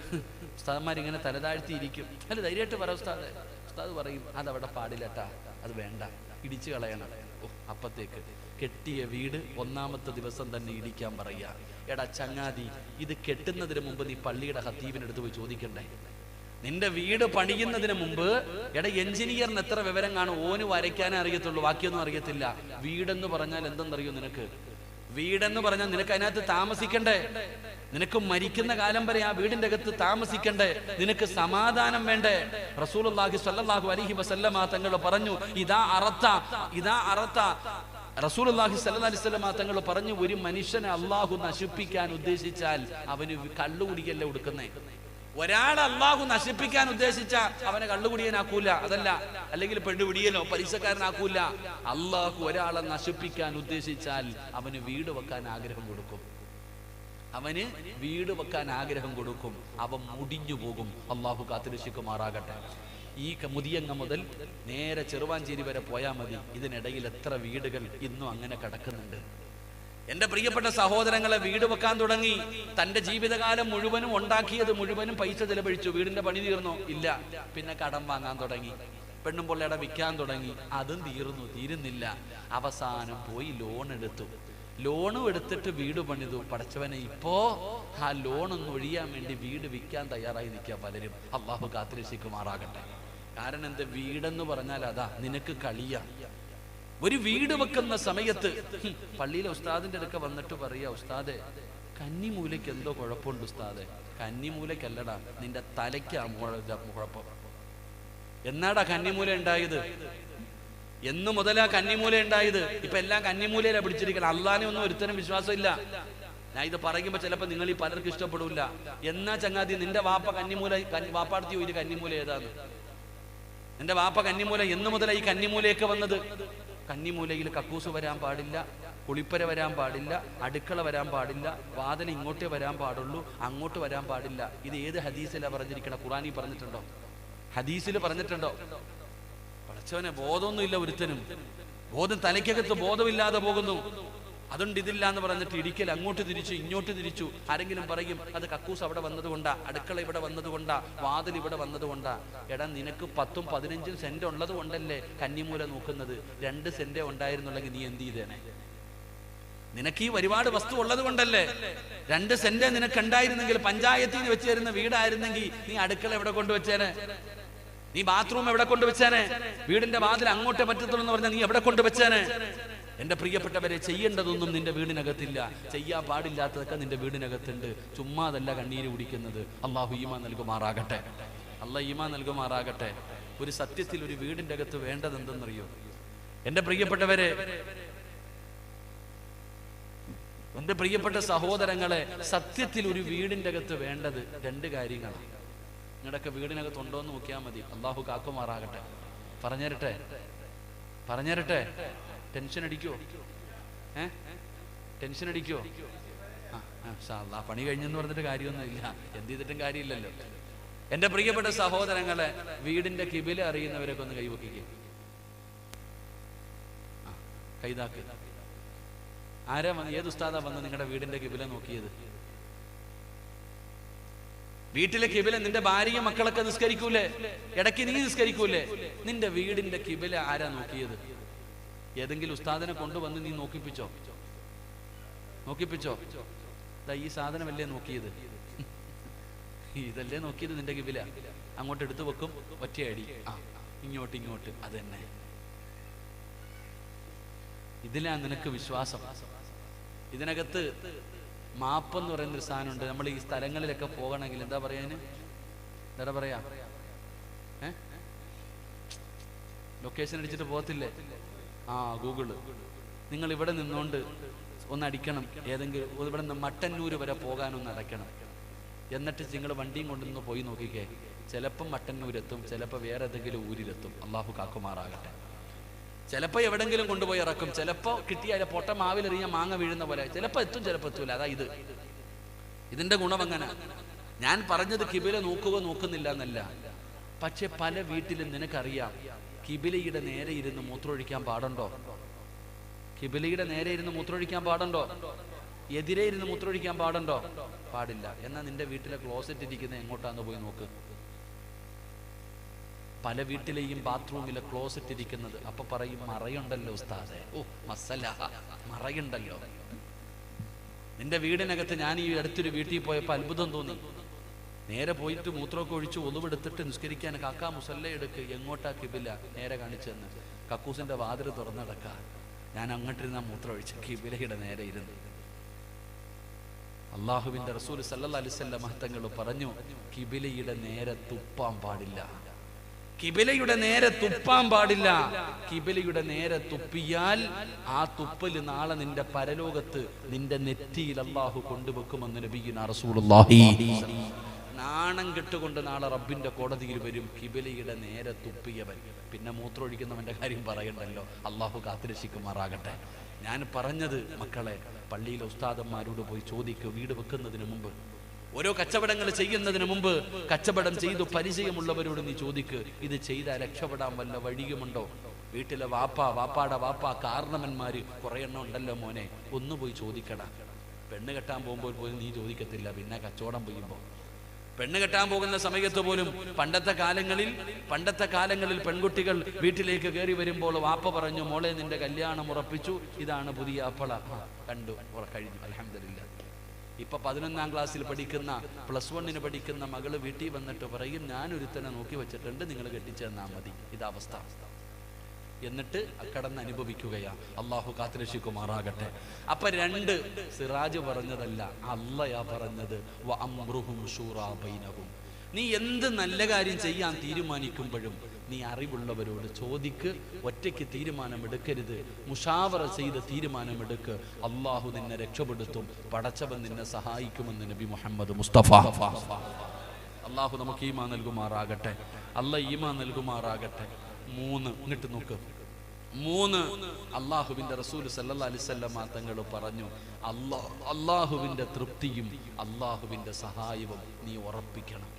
ഉസ്താദന്മാരിങ്ങനെ തലതാഴ്ത്തിയിരിക്കും. അല്ല, ധൈര്യമായിട്ട് പറ ഉസ്താദെ. ഉസ്താദ് പറയും, അതവിടെ പാടില്ലട്ടാ, അത് വേണ്ട, ഇടിച്ചു കളയണം. അപ്പത്തേക്ക് കെട്ടിയ വീട് ഒന്നാമത്തെ ദിവസം തന്നെ ഇടിക്കാൻ പറയാ. എടാ ചങ്ങാതി, ഇത് കെട്ടുന്നതിന് മുമ്പ് നീ പള്ളിയുടെ ഖത്തീബിനെടുത്ത് പോയി ചോദിക്കണ്ടേ? നിന്റെ വീട് പണിയുന്നതിന് മുമ്പ് എടാ, എഞ്ചിനീയറിന് എത്ര വിവരം കാണും? ഓന് വരയ്ക്കാനേ അറിയത്തുള്ളൂ, ബാക്കിയൊന്നും അറിയത്തില്ല. വീടെന്ന് പറഞ്ഞാൽ എന്തെന്നറിയോ നിനക്ക്? വീടെന്ന് പറഞ്ഞാൽ നിനക്ക് അതിനകത്ത് താമസിക്കണ്ടേ? നിനക്ക് മരിക്കുന്ന കാലം വരെ ആ വീടിന്റെ അകത്ത് താമസിക്കണ്ടേ? നിനക്ക് സമാധാനം വേണ്ടേ? റസൂലുള്ളാഹി സ്വല്ലല്ലാഹു അലൈഹി വസല്ലമ തങ്ങൾ പറഞ്ഞു, ഇദാ അറത്ത റസൂലുള്ളാഹി സ്വല്ലല്ലാഹു അലൈഹി വസല്ലമ തങ്ങൾ പറഞ്ഞു, ഒരു മനുഷ്യനെ അല്ലാഹു നശിപ്പിക്കാൻ ഉദ്ദേശിച്ചാൽ അവന് കള്ളുകുടിയല്ല കൊടുക്കുന്നേ. ഒരാളെ അല്ലാഹു നശിപ്പിക്കാൻ ഉദ്ദേശിച്ച അവനെ കള്ളുകുടിയനാക്കൂല, അതല്ല, അല്ലെങ്കിൽ പെണ്ണുപിടിയനോ പലിശക്കാരനാക്കൂല. അല്ലാഹു ഒരാളെ നശിപ്പിക്കാൻ ഉദ്ദേശിച്ചാൽ അവന് വീട് വെക്കാൻ ആഗ്രഹം കൊടുക്കും. അവൻ മുടിഞ്ഞു പോകും. അല്ലാഹു കാത്തിരക്ഷിക്കുമാറാകട്ടെ. ഈ മുതിയങ്ങ മുതൽ നേരെ ചെറുവാഞ്ചേരി വരെ പോയാൽ മതി. ഇതിനിടയിൽ എത്ര വീടുകൾ ഇന്നും അങ്ങനെ കിടക്കുന്നുണ്ട്. എന്റെ പ്രിയപ്പെട്ട സഹോദരങ്ങളെ, വീട് വെക്കാൻ തുടങ്ങി. തന്റെ ജീവിതകാലം മുഴുവനും ഉണ്ടാക്കിയത് മുഴുവനും പൈസ ചെലവഴിച്ചു. വീടിന്റെ പണി തീർന്നോ? ഇല്ല. പിന്നെ കടം വാങ്ങാൻ തുടങ്ങി, പെണ്ണും പൊള്ളയുടെ വിൽക്കാൻ തുടങ്ങി. അതും തീരുന്നില്ല. അവസാനം പോയി ലോണും എടുത്തിട്ട് വീട് പണിതു. പടച്ചവനെ, ഇപ്പോ ആ ലോണൊന്ന് ഒഴിയാൻ വേണ്ടി വീട് വിൽക്കാൻ തയ്യാറായി നിൽക്കുക പലരും. അല്ലാഹു കാത്തിരക്ഷിക്കുമാറാകട്ടെ. കാരണം എന്താ? വീടെന്ന് പറഞ്ഞാൽ അതാ, നിനക്ക് കളിയാ. ഒരു വീട് വെക്കുന്ന സമയത്ത് പള്ളിയിലെ ഉസ്താദിന്റെ അടുക്ക വന്നിട്ട് പറയാ, ഉസ്താദെ കന്നിമൂലയ്ക്ക് എന്തോ കുഴപ്പമുണ്ട് ഉസ്താദെ. കന്നിമൂലയ്ക്കല്ലടാ, നിന്റെ തലയ്ക്കാ കുഴപ്പം. എന്നാടാ കന്നിമൂല ഉണ്ടായത്? എന്ന് മുതലാ കന്നിമൂല ഉണ്ടായത്? ഇപ്പൊ എല്ലാം കന്നിമൂലയിലാ പിടിച്ചിരിക്കണം. അള്ളാനെ ഒന്നും ഒരുത്തരം വിശ്വാസമില്ല. ഞാൻ ഇത് പറയുമ്പോ ചിലപ്പോ നിങ്ങൾ ഈ പലർക്കും ഇഷ്ടപ്പെടില്ല. എന്നാ ചങ്ങാതി, നിന്റെ വാപ്പ കന്നിമൂല, വാപ്പാടത്തി പോയി കന്നിമൂല ഏതാന്ന്? എന്റെ വാപ്പ കന്നിമൂല എന്ന് മുതലാ ഈ കന്നിമൂലയൊക്കെ വന്നത്? കന്നിമൂലയിൽ കക്കൂസ് വരാൻ പാടില്ല, കുളിപ്പര വരാൻ പാടില്ല, അടുക്കള വരാൻ പാടില്ല, വാതിൽ ഇങ്ങോട്ടേ വരാൻ പാടുള്ളൂ, അങ്ങോട്ട് വരാൻ പാടില്ല. ഇത് ഏത് ഹദീസിലാണ് പറഞ്ഞിരിക്കണം? ഖുറാനിൽ പറഞ്ഞിട്ടുണ്ടോ? ഹദീസിൽ പറഞ്ഞിട്ടുണ്ടോ? പടച്ചവനെ, ബോധമൊന്നുമില്ല ഒരുത്തനും. ബോധം തലയ്ക്കകത്ത് ബോധമില്ലാതെ പോകുന്നു. അതുകൊണ്ട് ഇതില്ല എന്ന് പറഞ്ഞിട്ട് ഇടിക്കൽ അങ്ങോട്ട് തിരിച്ചു ഇങ്ങോട്ട് തിരിച്ചു. ആരെങ്കിലും പറയും അത് കക്കൂസ് അവിടെ വന്നതുകൊണ്ടാ, അടുക്കള ഇവിടെ വന്നതുകൊണ്ടാ, വാതിൽ ഇവിടെ വന്നതുകൊണ്ടാ. എടാ, നിനക്ക് 10ഉം 15ഉം സെന്റ് ഉള്ളത് കൊണ്ടല്ലേ കന്നിമൂല നോക്കുന്നത്. 2 സെന്റേ ഉണ്ടായിരുന്നുള്ളെങ്കിൽ നീ എന്ത് ചെയ്തേനെ? നിനക്ക് ഈ ഒരുപാട് വസ്തു ഉള്ളത് കൊണ്ടല്ലേ. 2 സെന്റ് നിനക്ക് ഉണ്ടായിരുന്നെങ്കിൽ, പഞ്ചായത്തിൽ നിന്ന് വെച്ച് തരുന്ന വീടായിരുന്നെങ്കിൽ നീ അടുക്കള എവിടെ കൊണ്ടുവച്ചേനെ? നീ ബാത്റൂം എവിടെ കൊണ്ടുവച്ചേനെ? വീടിന്റെ വാതിൽ അങ്ങോട്ടേ പറ്റത്തുള്ളൂ എന്ന് പറഞ്ഞാൽ നീ എവിടെ കൊണ്ടുവച്ചേനെ? എൻ്റെ പ്രിയപ്പെട്ടവരെ, ചെയ്യേണ്ടതൊന്നും നിന്റെ വീടിനകത്തില്ല, ചെയ്യാൻ പാടില്ലാത്തതൊക്കെ നിന്റെ വീടിനകത്തുണ്ട്. ചുമ്മാതല്ല കണ്ണീര് കുടിക്കുന്നത്. അള്ളാഹു ഈമാൻ നൽകുമാറാകട്ടെ. അള്ളാഹ് ഈമാൻ നൽകുമാറാകട്ടെ. ഒരു സത്യത്തിൽ ഒരു വീടിൻ്റെ അകത്ത് വേണ്ടത് എന്തെന്നറിയോ എൻ്റെ പ്രിയപ്പെട്ടവരെ, എൻ്റെ പ്രിയപ്പെട്ട സഹോദരങ്ങളെ? സത്യത്തിൽ ഒരു വീടിൻ്റെ അകത്ത് വേണ്ടത് രണ്ട് കാര്യങ്ങളാണ്. നിങ്ങളുടെയൊക്കെ വീടിനകത്തുണ്ടോ എന്ന് നോക്കിയാൽ മതി. അള്ളാഹു കാക്കുമാറാകട്ടെ. പറഞ്ഞുതരട്ടെ. ടെൻഷൻ അടിക്കോ? ടെൻഷൻ അടിക്കോ? പണി കഴിഞ്ഞെന്ന് പറഞ്ഞിട്ട് കാര്യമൊന്നുമില്ല, എന്ത് ചെയ്തിട്ടും കാര്യമില്ലല്ലോ. എൻ്റെ പ്രിയപ്പെട്ട സഹോദരങ്ങളെ, വീടിന്റെ കിബില അറിയുന്നവരൊക്കെ ഒന്ന് കൈവക്കിക്കേ. കൈതാക്ക്. ആരാ വന്ന്, ഏത് ഉസ്താദാ വന്ന് നിങ്ങളുടെ വീടിന്റെ കിബില നോക്കിയത്? വീട്ടിലെ കിബില നിന്റെ ഭാര്യയും മക്കളൊക്കെ നിസ്കരിക്കൂലേ? ഇടയ്ക്ക് നീ നിസ്കരിക്കൂലേ? നിന്റെ വീടിന്റെ കിബില ആരാ നോക്കിയത്? ഏതെങ്കിലും ഉസ്താദിനെ കൊണ്ടുവന്ന് നീ നോക്കിപ്പിച്ചോ? ഈ സാധനമല്ലേ നോക്കിയത്? ഇതല്ലേ നോക്കിയത് നിന്റെ കിബില? അങ്ങോട്ട് എടുത്തു വെക്കും, ഒറ്റയടി, ഇങ്ങോട്ട്. അത് തന്നെ. ഇതിലാ നിനക്ക് വിശ്വാസം. ഇതിനകത്ത് മാപ്പെന്ന് പറയുന്നൊരു സാധനമുണ്ട്. നമ്മൾ ഈ സ്ഥലങ്ങളിലൊക്കെ പോകണമെങ്കിൽ എന്താ പറയാ? ലൊക്കേഷൻ അടിച്ചിട്ട് പോകത്തില്ലേ? ഗൂഗിള്. നിങ്ങൾ ഇവിടെ നിന്നുകൊണ്ട് ഒന്ന് അടിക്കണം, ഏതെങ്കിലും ഇവിടെ നിന്ന് മട്ടന്നൂർ വരെ പോകാനൊന്ന് അടയ്ക്കണം. എന്നിട്ട് നിങ്ങൾ വണ്ടിയും കൊണ്ടൊന്ന് പോയി നോക്കിക്കേ. ചിലപ്പം മട്ടന്നൂരെത്തും, ചിലപ്പോൾ വേറെ ഏതെങ്കിലും ഊരിലെത്തും. അള്ളാഹു കാക്കുമാറാകട്ടെ. ചിലപ്പോൾ എവിടെങ്കിലും കൊണ്ടുപോയി ഇറക്കും. ചിലപ്പോൾ കിട്ടിയാൽ പൊട്ട മാവിലെറിഞ്ഞ മാങ്ങ വീഴുന്ന പോലെ ചിലപ്പോൾ എത്തും, ചിലപ്പോൾ എത്തൂല. അതാ ഇതിന്റെ ഗുണം അങ്ങനെ. ഞാൻ പറഞ്ഞത് കിബില നോക്കുന്നില്ല എന്നല്ല. പക്ഷെ പല വീട്ടിലും നിനക്കറിയാം, കിബിലയുടെ നേരെ ഇരുന്ന് മൂത്രമൊഴിക്കാൻ പാടുണ്ടോ? എതിരെ ഇരുന്ന് മൂത്രമൊഴിക്കാൻ പാടുണ്ടോ? പാടില്ല. എന്നാൽ നിന്റെ വീട്ടിലെ ക്ലോസറ്റ് ഇരിക്കുന്നത് എങ്ങോട്ടാന്ന് പോയി നോക്ക്. പല വീട്ടിലെയും ബാത്റൂമിലെ ക്ലോസറ്റ് ഇരിക്കുന്നത്. അപ്പൊ പറയും, മറയുണ്ടല്ലോ ഉസ്താദേ. മസല, മറയുണ്ടല്ലോ. നിന്റെ വീടിനകത്ത് ഞാൻ ഈ അടുത്തൊരു വീട്ടിൽ പോയപ്പോൾ അത്ഭുതം തോന്നി. നേരെ പോയിട്ട് മൂത്രമൊക്കെ ഒഴിച്ച് ഒളിവെടുത്തിട്ട് നിസ്കരിക്കാൻ കാക്കാ മുസല്ല എടുക്ക്. എങ്ങോട്ടാ കിബില? നേരെ കാണിച്ചെന്ന്. കക്കൂസിന്റെ വാതിൽ തുറന്നടക്ക. ഞാൻ അങ്ങോട്ടിരുന്ന മൂത്രം ഒഴിച്ച് കിബിലയുടെ നേരെ ഇരുന്ന്. അള്ളാഹുവിന്റെ റസൂൽ സല്ലല്ലാഹു അലൈഹി വസല്ലം മഹത്തങ്ങൾ പറഞ്ഞു, കിബിലയുടെ നേരെ തുപ്പാൻ പാടില്ല. കിബിലയുടെ നേരെ തുപ്പിയാൽ ആ തുപ്പല് നാളെ നിന്റെ പരലോകത്ത് നിന്റെ നെറ്റിയിൽ അള്ളാഹു കൊണ്ടുവെക്കുമെന്ന് നബിയുനാ റസൂലുള്ളാഹി. നാണം കെട്ടുകൊണ്ട് നാളെ റബ്ബിന്റെ കോടതിയിൽ വരും കിബിലയുടെ നേരെ തുപ്പിയവൻ. പിന്നെ മൂത്രമൊഴിക്കുന്നവന്റെ കാര്യം പറയണ്ടല്ലോ. അള്ളാഹു കാത്തുരക്ഷിക്കുമാറാകട്ടെ. ഞാൻ പറഞ്ഞത്, മക്കളെ, പള്ളിയിലെ ഉസ്താദന്മാരോട് പോയി ചോദിക്കുക. വീട് വെക്കുന്നതിന് മുമ്പ്, ഓരോ കച്ചവടങ്ങൾ ചെയ്യുന്നതിന് മുമ്പ്, കച്ചവടം ചെയ്തു പരിചയമുള്ളവരോട് നീ ചോദിക്ക്, ഇത് ചെയ്താൽ രക്ഷപ്പെടാൻ വല്ല വഴിയുമുണ്ടോ? വീട്ടിലെ വാപ്പാടെ വാപ്പ കാരണവന്മാര് കുറെ എണ്ണം ഉണ്ടല്ലോ മോനെ, ഒന്ന് പോയി ചോദിക്കടാ. പെണ്ണ് കെട്ടാൻ പോകുമ്പോൾ പോലും നീ ചോദിക്കത്തില്ല, പിന്നെ കച്ചവടം ചെയ്യുമ്പോൾ. പെണ്ണ് കെട്ടാൻ പോകുന്ന സമയത്ത് പോലും പണ്ടത്തെ കാലങ്ങളിൽ പെൺകുട്ടികൾ വീട്ടിലേക്ക് കയറി വരുമ്പോൾ വാപ്പ പറഞ്ഞു, മോളെ നിന്റെ കല്യാണം ഉറപ്പിച്ചു, ഇതാണ് പുതിയ അപ്പള. കണ്ടു, കഴിഞ്ഞു, അൽഹംദുലില്ലാ. ഇപ്പൊ 11ാം ക്ലാസ്സിൽ പഠിക്കുന്ന, +1 പഠിക്കുന്ന മകള് വീട്ടിൽ വന്നിട്ട് പറയും, ഞാനൊരുത്തനെ നോക്കി വെച്ചിട്ടുണ്ട്, നിങ്ങൾ കെട്ടിച്ചെന്നാ മതി. ഇതവസ്ഥ. എന്നിട്ട് കടന്ന് അനുഭവിക്കുകയാ. അള്ളാഹു കാത്തുരക്ഷിക്കുമാറാകട്ടെ. അപ്പൊ 2 സിറാജ് പറഞ്ഞതല്ല, അള്ളയാ പറഞ്ഞത്. വഅംറുഹും ശൂറാ ബൈനഹും. നീ എന്ത് നല്ല കാര്യം ചെയ്യാൻ തീരുമാനിക്കുമ്പോഴും നീ അറിവുള്ളവരോട് ചോദിക്ക്. ഒറ്റയ്ക്ക് തീരുമാനമെടുക്കരുത്. മുഷാവറ ചെയ്ത് തീരുമാനമെടുക്ക്. അള്ളാഹു നിന്നെ രക്ഷപ്പെടുത്തും, പടച്ചവൻ നിന്നെ സഹായിക്കുമെന്ന് നബി മുഹമ്മദ് മുസ്തഫ. അള്ളാഹു നമുക്ക് ഈമാൻ നൽകുമാറാകട്ടെ. ഈമാൻ നൽകുമാറാകട്ടെ. 3 ഇങ്ങോട്ട് നോക്ക്. 3 അള്ളാഹുവിന്റെ റസൂൽ സല്ലല്ലാഹു അലൈഹി വസല്ലം തങ്ങൾ പറഞ്ഞു, അള്ളാഹുവിന്റെ തൃപ്തിയും അള്ളാഹുവിന്റെ സഹായവും നീ ഉറപ്പിക്കണം.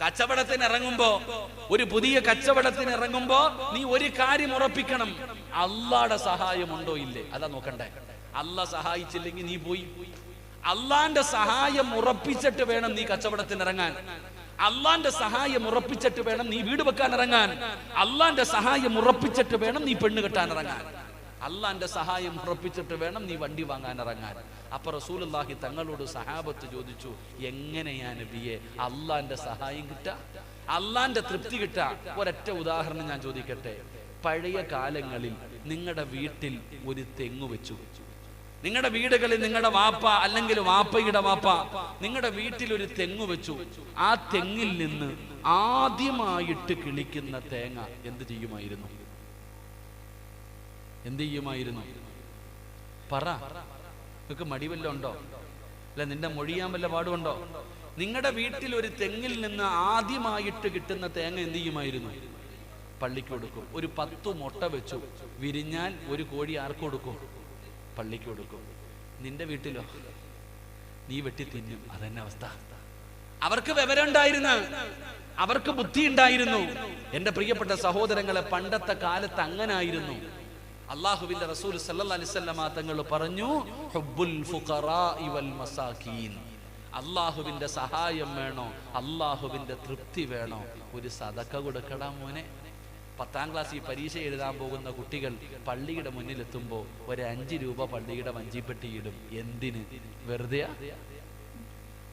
കച്ചവടത്തിന് ഇറങ്ങുമ്പോ, ഒരു പുതിയ കച്ചവടത്തിന് ഇറങ്ങുമ്പോ നീ ഒരു കാര്യം ഉറപ്പിക്കണം, അള്ളാഹുടെ സഹായം ഉണ്ടോ ഇല്ലേ. അതാ നോക്കണ്ടേ. അള്ളാഹ് സഹായിച്ചില്ലെങ്കിൽ നീ പോയി. അള്ളാന്റെ സഹായം ഉറപ്പിച്ചിട്ട് വേണം നീ കച്ചവടത്തിന് ഇറങ്ങാൻ. അള്ളാന്റെ സഹായം ഉറപ്പിച്ചിട്ട് വേണം നീ വീട് വെക്കാൻ ഇറങ്ങാൻ. അള്ളാന്റെ സഹായം ഉറപ്പിച്ചിട്ട് വേണം നീ പെണ്ണ് കെട്ടാൻ ഇറങ്ങാൻ. അള്ളാന്റെ സഹായം ഉറപ്പിച്ചിട്ട് വേണം നീ വണ്ടി വാങ്ങാൻ ഇറങ്ങാൻ. അപ്പൊ റസൂലുള്ളാഹി തങ്ങളോട് സഹാബത്ത് ചോദിച്ചു, എങ്ങനെയാ നബിയെ അള്ളാന്റെ സഹായം കിട്ടാ, അള്ളാന്റെ തൃപ്തി കിട്ടാ? ഒരൊറ്റ ഉദാഹരണം ഞാൻ ചോദിക്കട്ടെ. പഴയ കാലങ്ങളിൽ നിങ്ങളുടെ വീട്ടിൽ ഒരു തെങ്ങ് വെച്ചു. നിങ്ങളുടെ വീടുകളിൽ നിങ്ങളുടെ വാപ്പ അല്ലെങ്കിൽ വാപ്പയുടെ വാപ്പ നിങ്ങളുടെ വീട്ടിൽ ഒരു തെങ്ങ് വെച്ചു. ആ തെങ്ങിൽ നിന്ന് ആദ്യമായിട്ട് കിളിക്കുന്ന തേങ്ങ എന്ത് ചെയ്യുമായിരുന്നു? എന്ത് ചെയ്യുമായിരുന്നു? പറ. നിങ്ങൾക്ക് മടിവല്ലോ ഉണ്ടോ? അല്ല, നിന്റെ മൊഴിയാൻ വല്ല പാടുണ്ടോ? നിങ്ങളുടെ വീട്ടിൽ ഒരു തെങ്ങിൽ നിന്ന് ആദ്യമായിട്ട് കിട്ടുന്ന തേങ്ങ എന്ത് ചെയ്യുമായിരുന്നു? പള്ളിക്ക് കൊടുക്കും. ഒരു 10 മുട്ട വെച്ചു, വിരിഞ്ഞാൽ ഒരു കോഴി ആർക്ക് കൊടുക്കും? പള്ളിക്ക് കൊടുക്കും. നിന്റെ വീട്ടിലോ? നീ വെട്ടി തിന്നും. അതന്നെ അവസ്ഥ. അവർക്ക് വിവരം ഉണ്ടായിരുന്നു, അവർക്ക് ബുദ്ധി ഉണ്ടായിരുന്നു. എന്റെ പ്രിയപ്പെട്ട സഹോദരങ്ങളെ, പണ്ടത്തെ കാലത്ത് അങ്ങനായിരുന്നു. അല്ലാഹുവിന്റെ റസൂൽ സല്ലല്ലാഹു അലൈഹി വസല്ലമ തങ്ങൾ പറഞ്ഞു, ഹുബ്ബുൽ ഫുഖറാഇ വൽ മസാകീൻ. അല്ലാഹുവിന്റെ സഹായം വേണോ, അല്ലാഹുവിന്റെ തൃപ്തി വേണോ, ഒരു സദഖ കൊടുക്കടാ മോനെ. 10ാം ക്ലാസ്സിൽ പരീക്ഷ എഴുതാൻ പോകുന്ന കുട്ടികൾ പള്ളിയുടെ മുന്നിലെത്തുമ്പോൾ ഒരു 5 രൂപ പള്ളിയുടെ വഞ്ചിപ്പെട്ടിയിടും. എന്തിന്? വെറുതെ.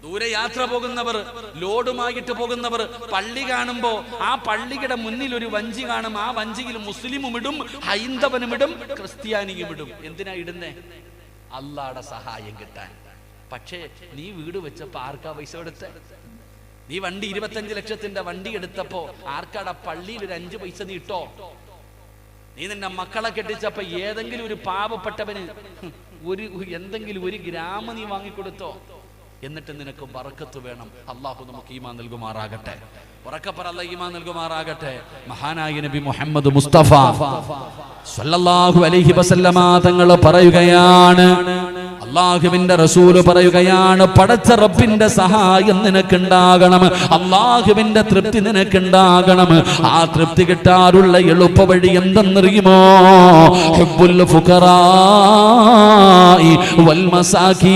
ദൂരെ യാത്ര പോകുന്നവർ, ലോഡുമായിട്ട് പോകുന്നവർ പള്ളി കാണുമ്പോ ആ പള്ളിയുടെ മുന്നിൽ ഒരു വഞ്ചി കാണും. ആ വഞ്ചിയിൽ മുസ്ലിമും ഇടും, ഹൈന്ദവനും ഇടും, ക്രിസ്ത്യാനിയും ഇടും. എന്തിനാ ഇടുന്നേ? അള്ളാടെ സഹായം കിട്ടാൻ. പക്ഷേ നീ വീട് വെച്ചപ്പോ ആർക്കാ പൈസ കൊടുത്തേ? നീ വണ്ടി 25 ലക്ഷത്തിന്റെ വണ്ടി എടുത്തപ്പോ ആർക്കാടാ പള്ളിയിൽ ഒരു 5 പൈസ നീ ഇട്ടോ? നീ നിന്റെ മക്കളെ കെട്ടിച്ചപ്പോ ഏതെങ്കിലും ഒരു പാവപ്പെട്ടവന് എന്തെങ്കിലും 1 ഗ്രാം നീ വാങ്ങിക്കൊടുത്തോ? എന്നിട്ട് നിനക്ക് ബറക്കത്ത് വേണം. അള്ളാഹു നമുക്ക് ഈമാൻ നൽകുമാറാകട്ടെ. ഉറക്കപ്പറ, അല്ലാഹു ഈമാൻ നൽകുമാറാകട്ടെ. മഹാനായ നബി മുഹമ്മദ് മുസ്തഫ സ്വല്ലല്ലാഹു അലൈഹി വസല്ലമ തങ്ങൾ പറയുകയാണ്, അല്ലാഹുവിന്റെ റസൂല് പറയുകയാണ്, പടച്ച റബ്ബിന്റെ സഹായം നിനക്കുണ്ടാകണം, അല്ലാഹുവിന്റെ തൃപ്തി നിനക്കുണ്ടാകണം. ആ തൃപ്തി കിട്ടാറുള്ള എളുപ്പ വഴി എന്തെന്നറിയുമോ? ഹുബ്ബുൽ ഫുഖറാഇ വൽ മസാകീൻ.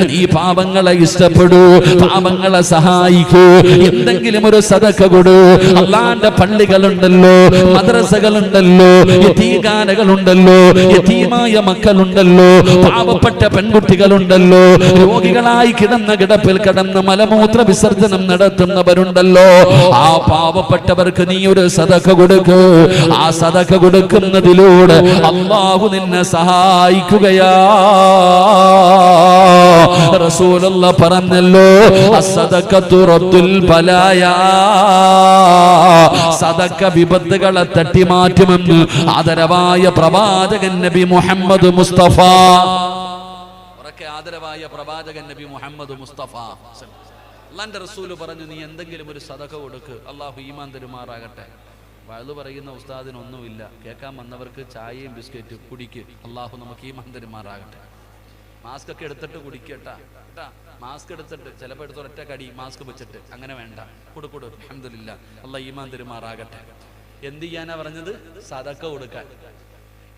നീ പാപങ്ങളെ ഇഷ്ടപ്പെടൂ, പാപങ്ങളെ സഹായിക്കൂ, എന്തെങ്കിലും ഒരു സദഖ കൊടു. അല്ലാഹുവിന്റെ പള്ളികളുണ്ടല്ലോ, മദ്രസകളുണ്ടല്ലോ, യതീഖാനകളുണ്ടല്ലോ, യതീമായ മക്കളുണ്ടല്ലോ, പാവപ്പെട്ട പെൺകുട്ടികളുണ്ടല്ലോ, രോഗികളായി കിടന്ന കിടപ്പിൽ കിടന്ന് മലമൂത്ര വിസർജനം നടത്തുന്നവരുണ്ടല്ലോ, ആ പാവപ്പെട്ടവർക്ക് നീ ഒരു സദഖ കൊടുക്ക്. ആ സദഖ കൊടുക്കുന്നതിലൂടെ അല്ലാഹു നിന്നെ സഹായിക്കുകയാ. റസൂലുള്ളാഹി പറഞ്ഞല്ലോ, അസ്സദഖത്തു റദ്ദുൽ ബലായാ. സദഖ വിപത്തുകളെ തട്ടിമാറ്റുമെന്ന് ആദരവായ പ്രവാചകൻ നബി മുഹമ്മദ് മുസ്തഫ. ആദരവായ പ്രവാചകൻ നബി മുഹമ്മദ് മുസ്തഫ അല്ലാഹുവിന്റെ റസൂല് പറഞ്ഞു, നീ എന്തെങ്കിലും ഒരു സദഖ കൊടുക്ക്, അല്ലാഹു ഈമാൻ തരുമാറാകട്ടെ. വഅദ് പറയുന്ന ഉസ്താദിനൊന്നുമില്ല, കേൾക്കാൻ വന്നവർക്ക് ചായയും ബിസ്ക്കറ്റും കുടിക്ക്. അല്ലാഹു നമുക്ക് ഈമാൻ തരുമാറാകട്ടെ. മാസ്ക് ഒക്കെ എടുത്തിട്ട് കുടിക്കട്ടാ കേട്ടാ. മാസ്ക് എടുത്തിട്ട് ചിലപ്പോൾ എടുത്ത് ഒരൊറ്റ കടി മാസ്ക് വെച്ചിട്ട് അങ്ങനെ വേണ്ട. കൊടുക്കൊടു. അൽഹംദുലില്ലാ, അല്ലാഹു ഈമാൻ തരുമാറാകട്ടെ. എന്ത് ചെയ്യാനാ പറഞ്ഞത്? സദഖ കൊടുക്കാൻ.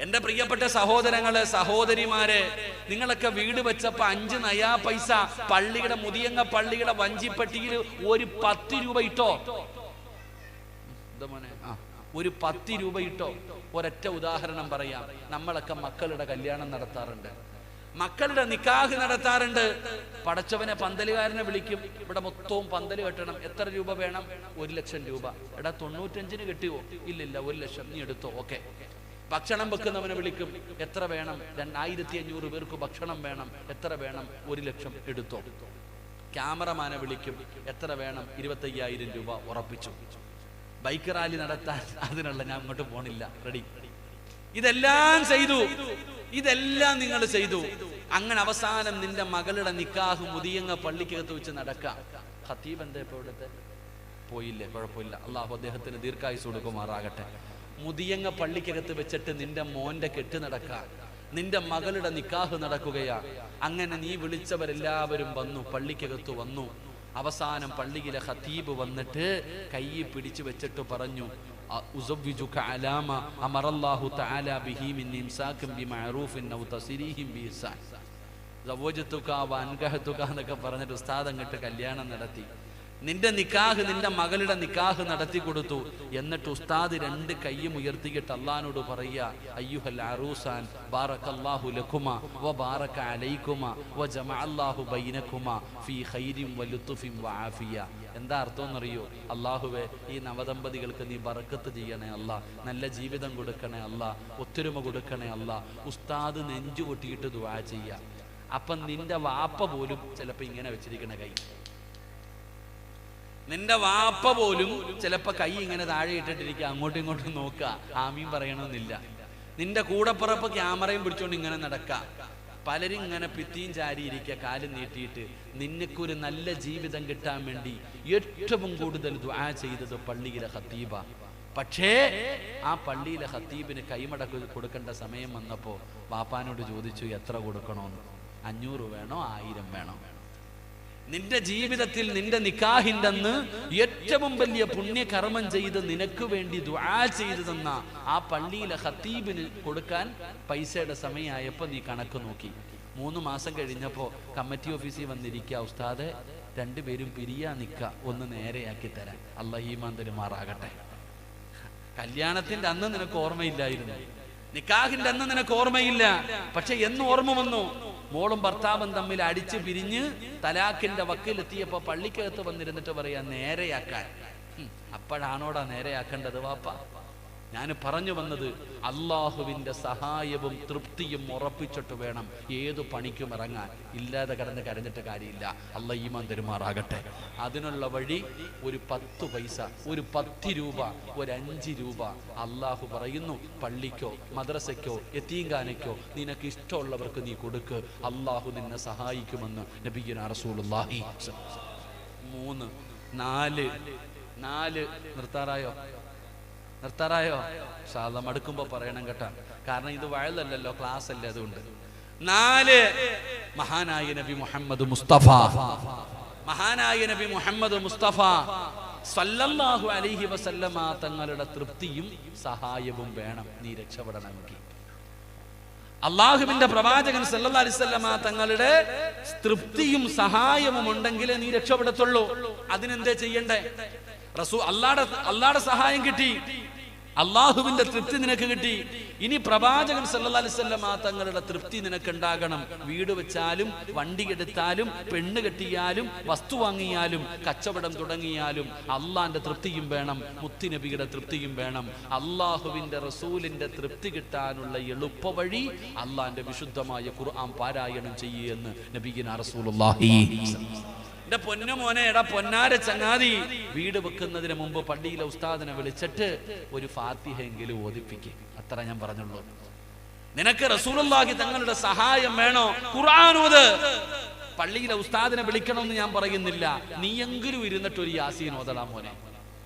എന്റെ പ്രിയപ്പെട്ട സഹോദരങ്ങളെ, സഹോദരിമാരെ, നിങ്ങളൊക്കെ വീട് വെച്ചപ്പോ 5 നയാ പൈസ പള്ളിയുടെ മുതിയങ്ങ പള്ളിയുടെ വഞ്ചിപ്പെട്ടിയിൽ ഒരു 10 രൂപ ഇട്ടോ? ഒരു 10 രൂപ ഇട്ടോ? ഒരൊറ്റ ഉദാഹരണം പറയാം. നമ്മളൊക്കെ മക്കളുടെ കല്യാണം നടത്താറുണ്ട്, മക്കളുടെ നിക്കാഹ് നടത്താറുണ്ട്. പടച്ചവനെ പന്തലുകാരനെ വിളിക്കും, ഇവിടെ മൊത്തവും പന്തല് കെട്ടണം, എത്ര രൂപ വേണം? 1 ലക്ഷം രൂപ. എടാ 95-ന് കെട്ടിയോ? ഇല്ലില്ല, 1 ലക്ഷം. നീ എടുത്തോ, ഓക്കെ. ഭക്ഷണം വെക്കുന്നവനെ വിളിക്കും, എത്ര വേണം? 2500 പേർക്ക് ഭക്ഷണം വേണം, എത്ര വേണം? 1 ലക്ഷം. എടുത്തോ. ക്യാമറമാനെ വിളിക്കും, എത്ര വേണം? 25,000 രൂപ. ഉറപ്പിച്ചു. ബൈക്ക് റാലി നടത്താൻ അതിനുള്ള ഞാൻ അങ്ങോട്ട് പോണില്ല, റെഡി. ഇതെല്ലാം ചെയ്തു, ഇതെല്ലാം നിങ്ങൾ ചെയ്തു. അങ്ങനെ അവസാനം നിന്റെ മകളുടെ നിക്കാഹ് മുതിയങ്ങ പള്ളിക്കകത്ത് വെച്ച് നടക്കാം. ഖത്തീബ് എന്താ ഇപ്പൊ ഇവിടുത്തെ? പോയില്ലേ? കുഴപ്പമില്ല, അള്ളാഹു അദ്ദേഹത്തിന് ദീർഘായുസ് കൊടുക്കുമാറാകട്ടെ. മുതിയങ്ങ പള്ളിക്കകത്ത് വെച്ചിട്ട് നിന്റെ മോന്റെ കെട്ട് നടക്കാം, നിന്റെ മകളുടെ നിക്കാഹ് നടക്കുകയാ. അങ്ങനെ നീ വിളിച്ചവരെല്ലാവരും വന്നു, പള്ളിക്കകത്ത് വന്നു. അവസാനം പള്ളിയിലെ ഖത്തീബ് വന്നിട്ട് കൈ പിടിച്ചു വെച്ചിട്ട് പറഞ്ഞു, ഉസവ്വിജുക അലാമ അമറല്ലാഹു തആല ബിഹി മിൻ ഇംസാകിൻ ബിമഅറൂഫിൻ ഔ തസ്രീഹിൻ ബിഇഹ്സാൻ. സവ്വജതുക വൻകഹതുക എന്നൊക്കെ പറഞ്ഞിട്ട് ഉസ്താദ് അങ്ങോട്ട് കല്യാണം നടത്തി. നിന്റെ നിക്കാഹ്, നിന്റെ മകളുടെ നിക്കാഹ് നടത്തി കൊടുത്തു. എന്നിട്ട് ഉസ്താദ് 2 കൈയും ഉയർത്തിയിട്ട് അല്ലാഹുവോട് പറയുക, അയ്യുഹൽ അറൂസാൻ ബാറകല്ലാഹു ലകുമാ വ ബാറക അലൈകുമാ വ ജമഅല്ലാഹു ബൈനകുമാ ഫീ ഖൈരിൻ വ ലുത്ഫിൻ വ ആഫിയ. എന്താ അർത്ഥം എന്നറിയോ? അള്ളാഹുവേ, ഈ നവദമ്പതികൾക്ക് നീ ബറക്കത്ത് ചെയ്യണേ അല്ലാ, നല്ല ജീവിതം കൊടുക്കണേ അല്ലാ, ഒത്തൊരുമ കൊടുക്കണേ അല്ലാ. ഉസ്താദ് നെഞ്ചു പൊട്ടിയിട്ട് ദുആ ചെയ്യാ. അപ്പം നിന്റെ വാപ്പ പോലും ചിലപ്പോൾ ഇങ്ങനെ വെച്ചിരിക്കണ കൈ, നിന്റെ വാപ്പ പോലും ചിലപ്പോ കൈ ഇങ്ങനെ താഴെ ഇട്ടിട്ടിരിക്കുക, അങ്ങോട്ടും ഇങ്ങോട്ടും നോക്കുക, ആമീൻ പറയണമെന്നില്ല. നിന്റെ കൂടപ്പുറപ്പ് ക്യാമറയും പിടിച്ചോണ്ട് ഇങ്ങനെ നടക്കുക. പലരും ഇങ്ങനെ ഭിത്തിയും ചാരിയിരിക്കുക, കാലും നീട്ടിയിട്ട്. നിനക്കൊരു നല്ല ജീവിതം കിട്ടാൻ വേണ്ടി ഏറ്റവും കൂടുതൽ ദുആ ചെയ്തത് പള്ളിയിലെ ഖത്തീബ. പക്ഷേ ആ പള്ളിയിലെ ഖത്തീബിന് കൈമടക്ക് കൊടുക്കേണ്ട സമയം വന്നപ്പോൾ വാപ്പാനോട് ചോദിച്ചു, എത്ര കൊടുക്കണമെന്ന്. 500 വേണോ 1000 വേണോ? നിന്റെ ജീവിതത്തിൽ നിന്റെ നിക്കാഹിന്റെ അന്ന് ഏറ്റവും വലിയ പുണ്യകർമ്മം ചെയ്ത് നിനക്ക് വേണ്ടി ദുആ ചെയ്തു തന്ന ആ പള്ളിയിലെ ഖത്തീബിന് കൊടുക്കാൻ പൈസയുടെ സമയമായപ്പോൾ നീ കണക്ക് നോക്കി. 3 മാസം കഴിഞ്ഞപ്പോൾ കമ്മിറ്റി ഓഫീസിൽ വന്നിരിക്കുക, ഉസ്താദെ രണ്ടുപേരും പിരിയാ നിക്ക, ഒന്ന് നേരെയാക്കി തരാൻ. അല്ലാഹ് ഈമാൻ തരുമാറാകട്ടെ. കല്യാണത്തിന്റെ അന്ന് നിനക്ക് ഓർമ്മയില്ലായിരുന്നു, നിക്കാഹിന്റെ അന്ന് നിനക്ക് ഓർമ്മയില്ല. പക്ഷെ എന്ന് ഓർമ്മ വന്നു? മോളും ഭർത്താവും തമ്മിൽ അടിച്ച് പിരിഞ്ഞ് തലാഖിന്റെ വക്കിലെത്തിയപ്പോ പള്ളിക്കകത്ത് വന്നിരുന്നിട്ട് പറയാ നേരെയാക്കാൻ. അപ്പോഴാണോടാ നേരെയാക്കേണ്ടത് വാപ്പ? ഞാൻ പറഞ്ഞു വന്നത്, അള്ളാഹുവിന്റെ സഹായവും തൃപ്തിയും ഉറപ്പിച്ചിട്ട് വേണം ഏതു പണിക്കും ഇറങ്ങാൻ. ഇല്ലാതെ കിടന്ന് കരഞ്ഞിട്ട് കാര്യമില്ല. അല്ലാഹ് ഈമാൻ തരുമാറാകട്ടെ. അതിനുള്ള വഴി ഒരു 10 പൈസ, ഒരു 10 രൂപ, ഒരു 5 രൂപ അള്ളാഹു പറയുന്നു, പള്ളിക്കോ മദ്രസയ്ക്കോ യതീംഖാനയ്ക്കോ നിനക്ക് ഇഷ്ടമുള്ളവർക്ക് നീ കൊടുക്ക്, അള്ളാഹു നിന്നെ സഹായിക്കുമെന്ന് നബിയുനാ റസൂലുള്ളാഹി. 3 4 നിർത്താറായോ? സാധാ മടുക്കുമ്പോ പറയണം കേട്ടാ, കാരണം ഇത് വയലല്ലല്ലോ, ക്ലാസ് അല്ലേ. അതുകൊണ്ട് 4 മഹാനായ നബി മുഹമ്മദ് മുസ്തഫ, മഹാനായ നബി മുഹമ്മദ് മുസ്തഫ സല്ലല്ലാഹു അലൈഹി വസല്ലമ തങ്ങളുടെ തൃപ്തിയും സഹായവും വേണം നീ രക്ഷപ്പെടണമെങ്കിൽ. അള്ളാഹുവിന്റെ പ്രവാചകൻ സല്ലല്ലാഹു അലൈഹി വസല്ലമ തങ്ങളുടെ തൃപ്തിയും സഹായവും ഉണ്ടെങ്കിലേ നീ രക്ഷപ്പെടത്തുള്ളൂ. അതിനെന്തേ ചെയ്യണ്ടേ? അള്ളാഹുടെ സഹായം കിട്ടി, അള്ളാഹുവിന്റെ തൃപ്തി നിനക്ക് കിട്ടി. ഇനി പ്രവാചകൻ സല്ലല്ലാഹു അലൈഹി വസല്ലമ തങ്ങളുടെ തൃപ്തി നിനക്ക് ഉണ്ടാകണം. വീട് വെച്ചാലും, വണ്ടി എടുത്താലും, പെണ്ണ് കെട്ടിയാലും, വസ്തു വാങ്ങിയാലും, കച്ചവടം തുടങ്ങിയാലും അള്ളാന്റെ തൃപ്തിയും വേണം, മുത്തുനബിയുടെ തൃപ്തിയും വേണം. അള്ളാഹുവിന്റെ റസൂലിന്റെ തൃപ്തി കിട്ടാനുള്ള എളുപ്പ വഴി അള്ളാന്റെ വിശുദ്ധമായ ഖുർആൻ പാരായണം ചെയ്യുമെന്ന് നബിയുനാ റസൂലുള്ളാഹി. എന്റെ പൊന്നുമോനെ, എടാ പൊന്നാര ചങ്ങാതി, വീട് വെക്കുന്നതിന് മുമ്പ് പള്ളിയിലെ ഉസ്താദിനെ വിളിച്ചിട്ട് ഒരു ഫാത്തിഹ എങ്കിലും ഓതിപ്പിക്കുക. അത്ര ഞാൻ പറഞ്ഞുള്ളൂ. നിനക്ക് റസൂലുള്ളാഹി തങ്ങളുടെ സഹായം വേണോ? ഖുർആൻ ഓത്. പള്ളിയിലെ ഉസ്താദിനെ വിളിക്കണമെന്ന് ഞാൻ പറയുന്നില്ല. നീയെങ്കിലും ഇരുന്നിട്ട് ഒരു യാസീൻ ഓതടാ മോനെ.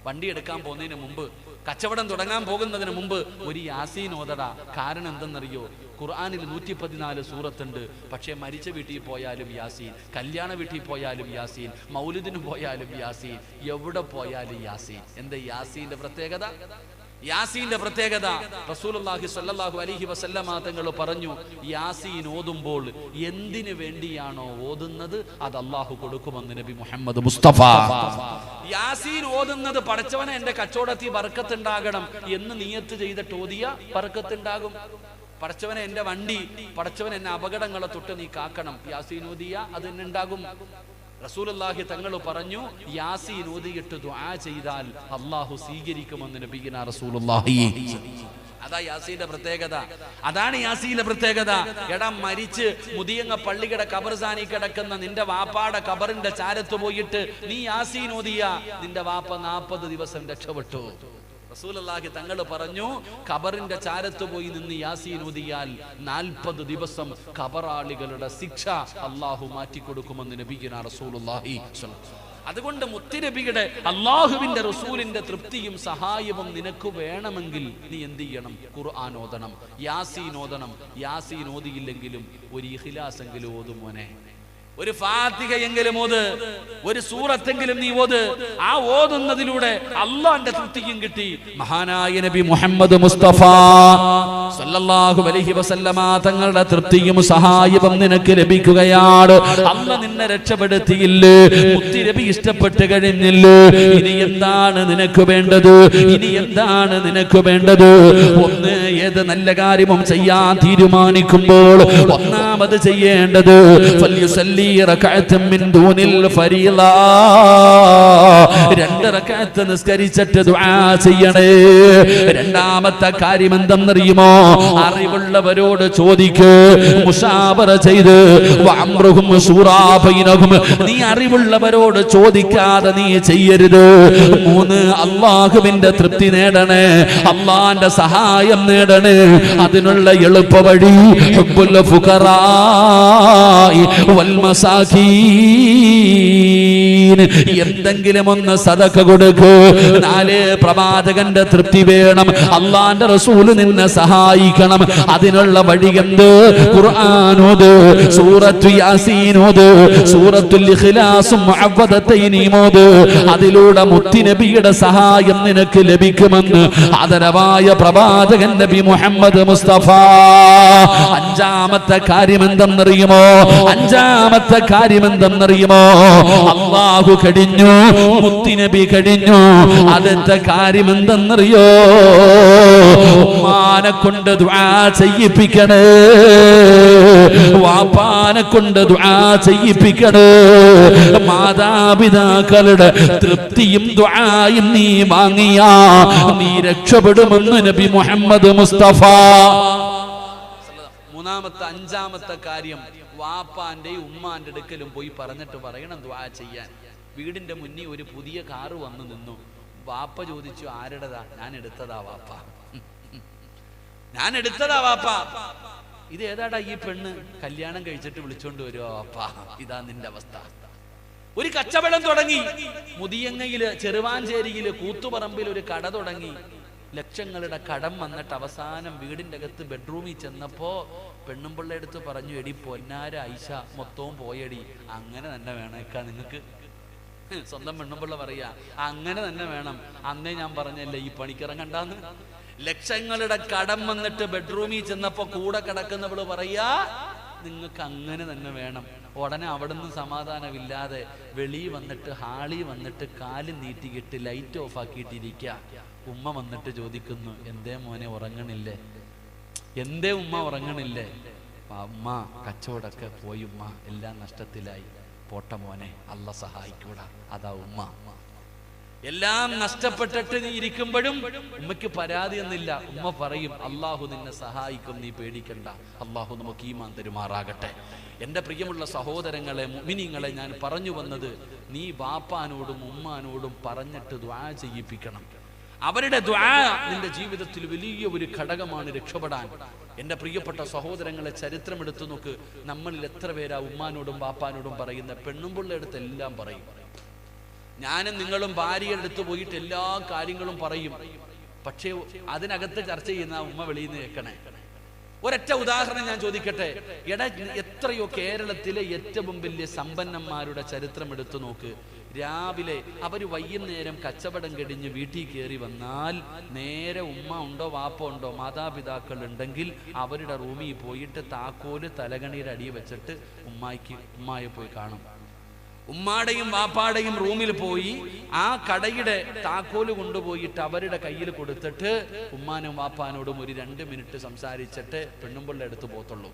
വണ്ടി എടുക്കാൻ പോകുന്നതിന് മുമ്പ്, കച്ചവടം തുടങ്ങാൻ പോകുന്നതിന് മുമ്പ് ഒരു യാസീൻ ഓതടാ. കാരണം എന്തെന്നറിയോ? ഖുർആനിൽ 114 സൂറത്തുണ്ട്. പക്ഷേ മരിച്ച വീട്ടിൽ പോയാലും യാസീൻ, കല്യാണ വീട്ടിൽ പോയാലും യാസീൻ, മൗലിദിന് പോയാലും യാസീൻ, എവിടെ പോയാലും യാസീൻ. എന്താ യാസീന്റെ പ്രത്യേകത? യാസീന്റെ പ്രത്യേകത റസൂലുള്ളാഹി സ്വല്ലല്ലാഹു അലൈഹി വസല്ലമ തങ്ങൾ പറഞ്ഞു, യാസീൻ ഓതുമ്പോൾ എന്തിനു വേണ്ടിയാണോ ഓതുന്നത് അത് അല്ലാഹു കൊടുക്കുമെന്ന് നബി മുഹമ്മദ് മുസ്തഫ. യാസീൻ ഓതുന്നത് പടച്ചവനെ എന്റെ കച്ചവടത്തിൽ ബർക്കത്തുണ്ടാകണം എന്ന് നിയത്ത് ചെയ്തിട്ട് ഓതിയ ബർക്കത്തുണ്ടാകും. പടച്ചവനെ എന്റെ വണ്ടി, പടച്ചവൻ എന്നെ അപകടങ്ങളെ തൊട്ട് നീ കാക്കണം, യാസീൻ ഓതിയ അത് തന്നെ ഉണ്ടാകും. റസൂലുള്ളാഹി തങ്ങൾ പറഞ്ഞു, യാസീൻ ഓതിയിട്ട് ദുആ ചെയ്താൽ അല്ലാഹു സ്വീകരിക്കുമെന്ന് നബിയുനാ റസൂലുള്ളാഹി. അതാ യാസീന്റെ പ്രത്യേകത, അതാണ് യാസീന്റെ പ്രത്യേകത. എടാ, മരിച്ച് മുതിയങ്ങ പള്ളിയുടെ ഖബർസാനി കിടക്കുന്ന നിന്റെ വാപ്പാടെ ഖബറിന്റെ ചാരത്ത് പോയിട്ട് നീ യാസീൻ ഓതിയ നിന്റെ വാപ്പ 40 ദിവസം രക്ഷപ്പെട്ടു. റസൂലുള്ളാഹി തങ്ങൾ പറഞ്ഞു, ഖബറിന്റെ ചാരത്ത് പോയി നിന്ന് യാസീൻ ഓതിയാൽ 40 ദിവസം ഖബറാളികളുടെ ശിക്ഷ അല്ലാഹു മാറ്റിക്കൊടുക്കുമെന്ന് നബിയുനാ റസൂലുള്ളാഹി. അതുകൊണ്ട് മുത്തുനബിയുടെ, അല്ലാഹുവിന്റെ റസൂലിന്റെ തൃപ്തിയും സഹായവും നിനക്ക് വേണമെങ്കിൽ നീ എന്ത് ചെയ്യണം? ഖുർആൻ ഓതണം, യാസീൻ ഓതണം. യാസീൻ ഓതിയില്ലെങ്കിലും ഒരു ഇഖ്ലാസ് എങ്കിലും ഓതും മോനെ. ഒരു ഫാത്തിഹ എങ്കിലും ഓത്, ഒരു സൂറത്തെങ്കിലും നീ ഓത്. ആ ഓതുന്നതിലൂടെ അല്ലാഹുവിന്റെ തൃപ്തിയും കിട്ടി. മഹാനായ നബി മുഹമ്മദ് മുസ്തഫ സല്ലല്ലാഹു അലൈഹി വസല്ലമ തങ്ങളുടെ തൃപ്തിയും സഹായവും നിനക്ക് ലഭിക്കുകയാണ്. അല്ലാഹ് നിന്നെ രക്ഷപ്പെടുത്തിയില്ലേ, മുത്തി നബി ഇഷ്ടപ്പെട്ട് കഴിഞ്ഞില്ലേ, ഇനി എന്താണ് നിനക്ക് വേണ്ടത്? ഇനി എന്താണ് നിനക്ക് വേണ്ടത്? ഒന്ന്, ഏത് നല്ല കാര്യവും ചെയ്യാൻ തീരുമാനിക്കുമ്പോൾ ഒന്നാമത് ചെയ്യേണ്ടത് ഫൽയുസല്ലി റകഅതൻ മിൻ ദൂനിൽ ഫരീള, 2 റകഅത്ത് നിസ്കരിച്ചിട്ട് ദുആ ചെയ്യണേ. രണ്ടാമത്തെ കാര്യം എന്തെന്നറിയുമോ? അറിവുള്ളവരോട് ചോദിക്ക്, മുശാവറ ചെയ്ത് വഅംറുഹും ശൂറാ ബൈനഹും, നീ അറിവുള്ളവരോട് ചോദിക്കാതെ നീ ചെയ്യരുത്. 3, അല്ലാഹുവിന്റെ തൃപ്തി നേടണേ, അല്ലാഹുവിന്റെ സഹായം നേടണേ. അതിനുള്ള എളുപ്പ വഴി ഹുബ്ബുൽ ഫുഖറാഇ വൽ മസാകീൻ, എന്തെങ്കിലും ഒന്ന് സദഖ കൊടുക്കൂ. 4, പ്രവാചകന്റെ തൃപ്തി വേണം, അല്ലാഹുവിന്റെ റസൂൽ നിന്നെ സഹായിക്കണം. അതിനുള്ള വഴി എന്ത്? ഖുർആൻ ഓത്, സൂറത്തു യാസീൻ ഓത്, സൂറത്തുൽ ഇഖ്ലാസ് മുഅവ്വദതൈനി ഓത്. അതിലൂടെ മുത്തി നബിയുടെ സഹായം നിനക്ക് ലഭിക്കുമെന്ന് ആദരവായ പ്രവാചകൻ നബി മുഹമ്മദ് മുസ്തഫ. 5-മത്തെ കാര്യം എന്തെന്നറിയുമോ? 5-മത്തെ കാര്യം എന്തെന്നറിയുമോ? അല്ലാഹു കഴിഞ്ഞു, മുത്തി നബി കഴിഞ്ഞു. അടുത്ത കാര്യം എന്തെന്നറിയോ? ഉമ്മാനെ കൊണ്ട് ദുആ ചെയ്യിപ്പിക്കണേ, വാപ്പാനെ കൊണ്ട് ദുആ ചെയ്യിപ്പിക്കണേ. മാതാപിതാക്കളുടെ തൃപ്തിയും ദുആയും നീ വാങ്ങിയാ നീ രക്ഷപ്പെടുമെന്ന് നബി മുഹമ്മദ് മുസ്തഫ. 5-മത്തെ കാര്യം വാപ്പാന്റെയും ഉമ്മാന്റെ അടുക്കലും പോയി പറഞ്ഞിട്ട് പറയണം ദുആ ചെയ്യാൻ. വീടിന്റെ മുന്നിൽ ഒരു പുതിയ കാറ് വന്നു നിന്നു. വാപ്പ ചോദിച്ചു, ആരുടേതാ? ഞാൻ എടുത്തതാ വാപ്പ, ഞാൻ എടുത്തതാ വാപ്പ. ഇത് ഏതാടാ ഈ പെണ്ണ്? കല്യാണം കഴിച്ചിട്ട് വിളിച്ചോണ്ട് വരുവോ വാപ്പ? ഇതാ നിന്റെ അവസ്ഥ. ഒരു കച്ചവടം തുടങ്ങി, മുതിയങ്ങയില് ചെറുവാഞ്ചേരിയില് കൂത്തുപറമ്പിൽ ഒരു കട തുടങ്ങി. ലക്ഷങ്ങളുടെ കടം വന്നിട്ട് അവസാനം വീടിന്റെ അകത്ത് ബെഡ്റൂമിൽ ചെന്നപ്പോ പെണ്ണുമ്പിള്ള എടുത്ത് പറഞ്ഞു, എടി പൊന്നാര ഐഷ മൊത്തവും പോയടി. അങ്ങനെ തന്നെ വേണേക്കാ നിങ്ങൾക്ക്. സ്വന്തം പെണ്ണുമ്പിള്ള പറയാ, അങ്ങനെ തന്നെ വേണം. അന്നേ ഞാൻ പറഞ്ഞല്ലേ ഈ പണിക്കിറങ്ങണ്ടാന്ന്. ലക്ഷങ്ങളുടെ കടം വന്നിട്ട് ബെഡ്റൂമിൽ ചെന്നപ്പോ കൂടെ കിടക്കുന്നവള് പറയാ, നിങ്ങൾക്ക് അങ്ങനെ തന്നെ വേണം. ഉടനെ അവിടെ നിന്ന് സമാധാനമില്ലാതെ വെളിയിൽ വന്നിട്ട് ഹാളിൽ വന്നിട്ട് കാല് നീട്ടിക്കിട്ട് ലൈറ്റ് ഓഫ് ആക്കിയിട്ടിരിക്കുക. ഉമ്മ വന്നിട്ട് ചോദിക്കുന്നു, എന്തേ മോനെ ഉറങ്ങണില്ലേ? എന്തേ ഉമ്മ ഉറങ്ങണില്ലേ? ഉമ്മ കച്ചവടമൊക്കെ പോയി ഉമ്മ, എല്ലാം നഷ്ടത്തിലായി. പോട്ട മോനെ, അല്ല സഹായിക്കൂടാ. അതാ ഉമ്മ. എല്ലാം നഷ്ടപ്പെട്ടിട്ട് നീ ഇരിക്കുമ്പോഴും ഉമ്മയ്ക്ക് പരാതിയൊന്നുമില്ല. ഉമ്മ പറയും, അള്ളാഹു നിന്നെ സഹായിക്കും, നീ പേടിക്കണ്ട. അള്ളാഹു നമുക്ക് ഈമാൻ തരുമാറാകട്ടെ. എൻ്റെ പ്രിയമുള്ള സഹോദരങ്ങളെ, മുഅ്മിനീങ്ങളെ, ഞാൻ പറഞ്ഞു വന്നത്, നീ വാപ്പാനോടും ഉമ്മാനോടും പറഞ്ഞിട്ട് ദുആ ചെയ്യിപ്പിക്കണം. അവരുടെ ദുആ നിന്റെ ജീവിതത്തിൽ വലിയ ഒരു ഘടകമാണ് രക്ഷപ്പെടാൻ. എൻ്റെ പ്രിയപ്പെട്ട സഹോദരങ്ങളെ, ചരിത്രം എടുത്തു നോക്ക്. നമ്മളിൽ എത്ര പേരാ ഉമ്മാനോടും വാപ്പാനോടും പറയുന്ന? പെണ്ണുമ്പിള്ള അടുത്ത് എല്ലാം പറയും. ഞാനും നിങ്ങളും ഭാര്യയുടെ അടുത്ത് പോയിട്ട് എല്ലാ കാര്യങ്ങളും പറയും. പക്ഷേ അതിനകത്ത് ചർച്ച ചെയ്യുന്ന ഉമ്മ വെളിയിൽ നിന്ന് കേൾക്കണേ. ഒരൊറ്റ ഉദാഹരണം ഞാൻ ചോദിക്കട്ടെ. എത്രയോ കേരളത്തിലെ ഏറ്റവും വലിയ സമ്പന്നന്മാരുടെ ചരിത്രം എടുത്തു നോക്ക്. രാവിലെ അവർ വൈകുന്നേരം കച്ചവടം കഴിഞ്ഞ് വീട്ടിൽ കയറി വന്നാൽ നേരെ ഉമ്മ ഉണ്ടോ വാപ്പ ഉണ്ടോ മാതാപിതാക്കൾ ഉണ്ടെങ്കിൽ അവരുടെ റൂമിൽ പോയിട്ട് താക്കോല് തലകണിയുടെ അടിയിൽ വെച്ചിട്ട് ഉമ്മായെ പോയി കാണും. ഉമ്മാടെയും വാപ്പാടെയും റൂമിൽ പോയി ആ കടയുടെ താക്കോല് കൊണ്ടുപോയിട്ട് അവരുടെ കയ്യിൽ കൊടുത്തിട്ട് ഉമ്മാനും വാപ്പാനോടും ഒരു 2 മിനിറ്റ് സംസാരിച്ചിട്ട് പെണ്ണുമ്പിള്ള എടുത്ത് പോത്തുള്ളൂ.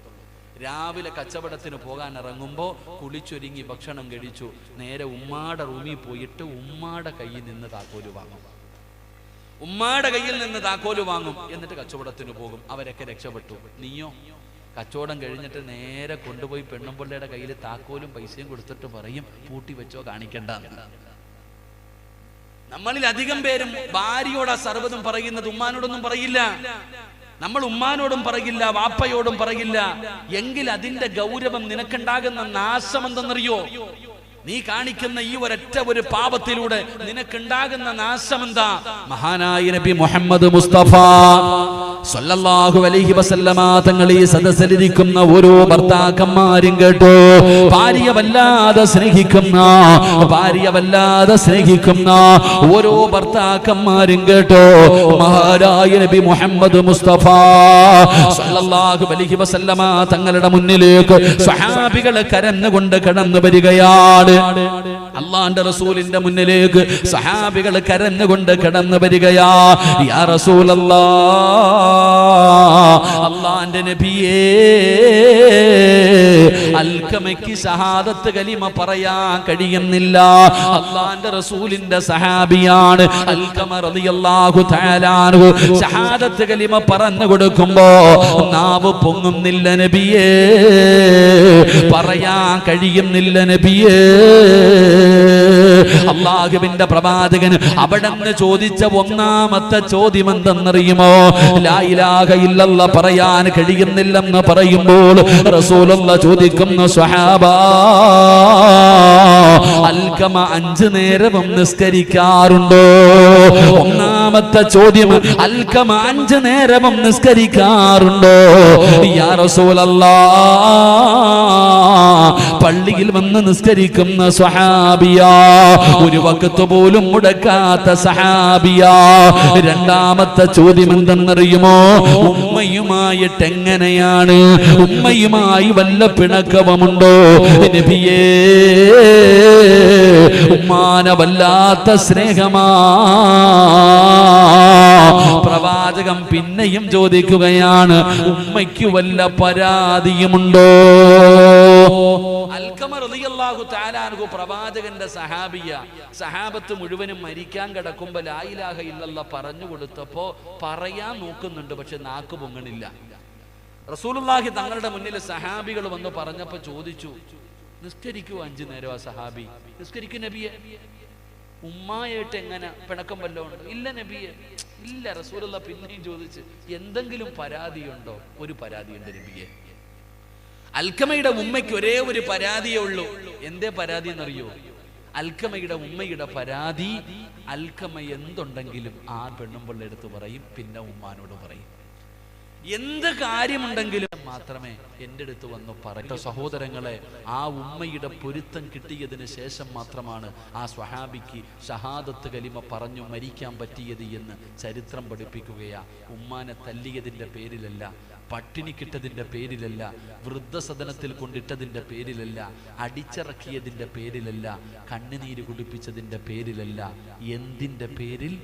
രാവിലെ കച്ചവടത്തിന് പോകാൻ ഇറങ്ങുമ്പോൾ കുളിച്ചൊരുങ്ങി ഭക്ഷണം കഴിച്ചു നേരെ ഉമ്മാടെ റൂമിൽ പോയിട്ട് ഉമ്മാടെ കയ്യിൽ നിന്ന് താക്കോല് വാങ്ങും. ഉമ്മാടെ കയ്യിൽ നിന്ന് താക്കോല് വാങ്ങും, എന്നിട്ട് കച്ചവടത്തിന് പോകും. അവരൊക്കെ രക്ഷപ്പെട്ടു. നീയോ? കച്ചവടം കഴിഞ്ഞിട്ട് നേരെ കൊണ്ടുപോയി പെണ്ണുമ്പിള്ളയുടെ കയ്യിൽ താക്കോലും പൈസയും കൊടുത്തിട്ട് പറയും, പൂട്ടി വെച്ചോ, കാണിക്കണ്ട. നമ്മളിൽ അധികം പേരും ഭാര്യയോടാ സർവ്വതും പറയുന്നത്, ഉമ്മാനോടൊന്നും പറയില്ല. നമ്മൾ ഉമ്മാനോടും പറയില്ല, വാപ്പയോടും പറയില്ല. എങ്കിൽ അതിന്റെ ഗൗരവം നിനക്കുണ്ടാകുന്ന നാശം എന്തെന്നറിയോ? നീ കാണിക്കുന്ന ഈ ഒരൊറ്റ ഒരു പാപത്തിലൂടെ നിനക്കുണ്ടാകുന്ന നാശം എന്താ? മഹാനായ നബി മുഹമ്മദ് മുസ്തഫ സല്ലല്ലാഹു അലൈഹി വസല്ലമ തങ്ങൾ ഈ സദസ്സിലിരിക്കുന്ന ഓരോ ഭർത്താക്കന്മാരും കേട്ടോ, ഭാര്യ വല്ലാതെ സ്നേഹിക്കുന്ന ഓരോ ഭർത്താക്കന്മാരും കേട്ടോ, മഹാനായ നബി മുഹമ്മദ് മുസ്തഫ സല്ലല്ലാഹു അലൈഹി വസല്ലമ തങ്ങളുടെ മുന്നിലേക്ക് സ്വഹാബികൾ കരഞ്ഞുകൊണ്ട് കടന്നു വരികയാണ്. അല്ലാഹുവിന്റെ റസൂലിന്റെ മുന്നിലേക്ക് സ്വഹാബികൾ കരഞ്ഞുകൊണ്ട് കടന്നു വരികയാ. യാ റസൂലല്ലാഹ്, അല്ലാഹുവിന്റെ നബിയേ, അൽകമയ്ക്ക് ഷഹാദത്ത് കലിമ പറയാൻ കഴിയുന്നില്ല. അല്ലാഹുവിന്റെ റസൂലിന്റെ സഹാബിയാണ് അൽകമ റളിയല്ലാഹു തആല അൻഹു. ഷഹാദത്ത് കലിമ പറഞ്ഞു കൊടുക്കുമ്പോ നാവ് പൊങ്ങുന്നില്ല നബിയേ, പറയാൻ കഴിയുന്നില്ല നബിയേ. അല്ലാഹുവിന്റെ പ്രവാചകൻ അവിടുന്ന് ചോദിച്ച ഒന്നാമത്തെ ചോദ്യം എന്തെന്നറിയുമോ? ലാ ഇലാഹ ഇല്ലല്ലാഹ് പറയാൻ കഴിയുന്നില്ലെന്ന് പറയുമ്പോൾ റസൂലുള്ളാഹി ചോദിക്കുന്നു, സ്വഹാബാ, അൽകമ 5 നേരവും നിസ്കരിക്കാറുണ്ടോ? ഒന്നാമത്തെ ചോദ്യം, അൽകമ 5 നേരവും നിസ്കരിക്കാറുണ്ടോ? യാ റസൂലല്ലാഹ്, പള്ളിയിൽ വന്ന് നിസ്കരിക്കുന്ന സ്വഹാബിയാ, ഒരു വഖത്ത് പോലും മുടക്കാത്ത സഹാബിയാ. രണ്ടാമത്തെ ചോദ്യം എന്തെന്നറിയുമോ? ഉമ്മയുമായിട്ട് എങ്ങനെയാണ്? ഉമ്മയുമായി വല്ല പിണക്കവുമുണ്ടോ നബിയേ? ഉമ്മാന വല്ലാത്ത സ്നേഹമാ. പ്രവാചകൻ പിന്നെയും ചോദിക്കുകയാണ്, ഉമ്മയ്ക്ക് വല്ല പരാതിയുമുണ്ടോ? അൽകമ റളിയല്ലാഹു തആല അൻഹു പ്രവാചകന്റെ സഹാബിയ. സഹാബത്ത് മുഴുവനും മരിക്കാൻ കിടക്കുമ്പോ ലാ ഇലാഹ ഇല്ലല്ലാഹ് പറഞ്ഞു കൊടുത്തപ്പോ പറയാൻ നോക്കുന്നുണ്ട്, പക്ഷെ നാക്ക് പൊങ്ങണില്ല. റസൂലുള്ളാഹി തങ്ങളുടെ മുന്നിൽ സഹാബികൾ വന്ന് പറഞ്ഞപ്പോ ചോദിച്ചു, നിസ്കരിക്കൂ 5 നേരം? ആ സഹാബി, നിസ്കരിക്കൂ നബിയെ. ഉമ്മായിട്ട് എങ്ങനെ പിണക്കം വല്ലതും ഉണ്ടോ? ഇല്ല നബിയെ. ഇല്ല. റസൂലുള്ളാഹി പിന്നെയും ചോദിച്ചു, എന്തെങ്കിലും പരാതിയുണ്ടോ? ഒരു പരാതിയുണ്ട് നബിയെ. അൽകമയുടെ ഉമ്മയ്ക്ക് ഒരേ ഒരു പരാതിയേ ഉള്ളൂ. എന്തേ പരാതി എന്നറിയോ? അൽകമയുടെ ഉമ്മയുടെ പരാതി, അൽകമ എന്തുണ്ടെങ്കിലും ആ പെണ്ണുമ്പിള്ള എടുത്ത് പറയും, പിന്നെ ഉമ്മാനോട് പറയും. എന്ത് കാര്യമുണ്ടെങ്കിലും മാത്രമേ എൻ്റെ അടുത്ത് വന്ന് പറയട്ടെ. സഹോദരങ്ങളെ, ആ ഉമ്മയുടെ പൊരുത്തം കിട്ടിയതിന് ശേഷം മാത്രമാണ് ആ സ്വഹാബിക്ക് ഷഹാദത്ത് കലിമ പറഞ്ഞു മരിക്കാൻ പറ്റിയത് എന്ന് ചരിത്രം പഠിപ്പിക്കുകയാ. ഉമ്മാനെ തല്ലിയതിൻ്റെ പേരിലല്ല, പട്ടിണിക്കിട്ടതിൻ്റെ പേരിലല്ല, വൃദ്ധസദനത്തിൽ കൊണ്ടിട്ടതിൻ്റെ പേരിലല്ല, അടിച്ചിറക്കിയതിൻ്റെ പേരിലല്ല, കണ്ണുനീര് കുടിപ്പിച്ചതിൻ്റെ പേരിലല്ല. എന്തിൻ്റെ പേരിൽ?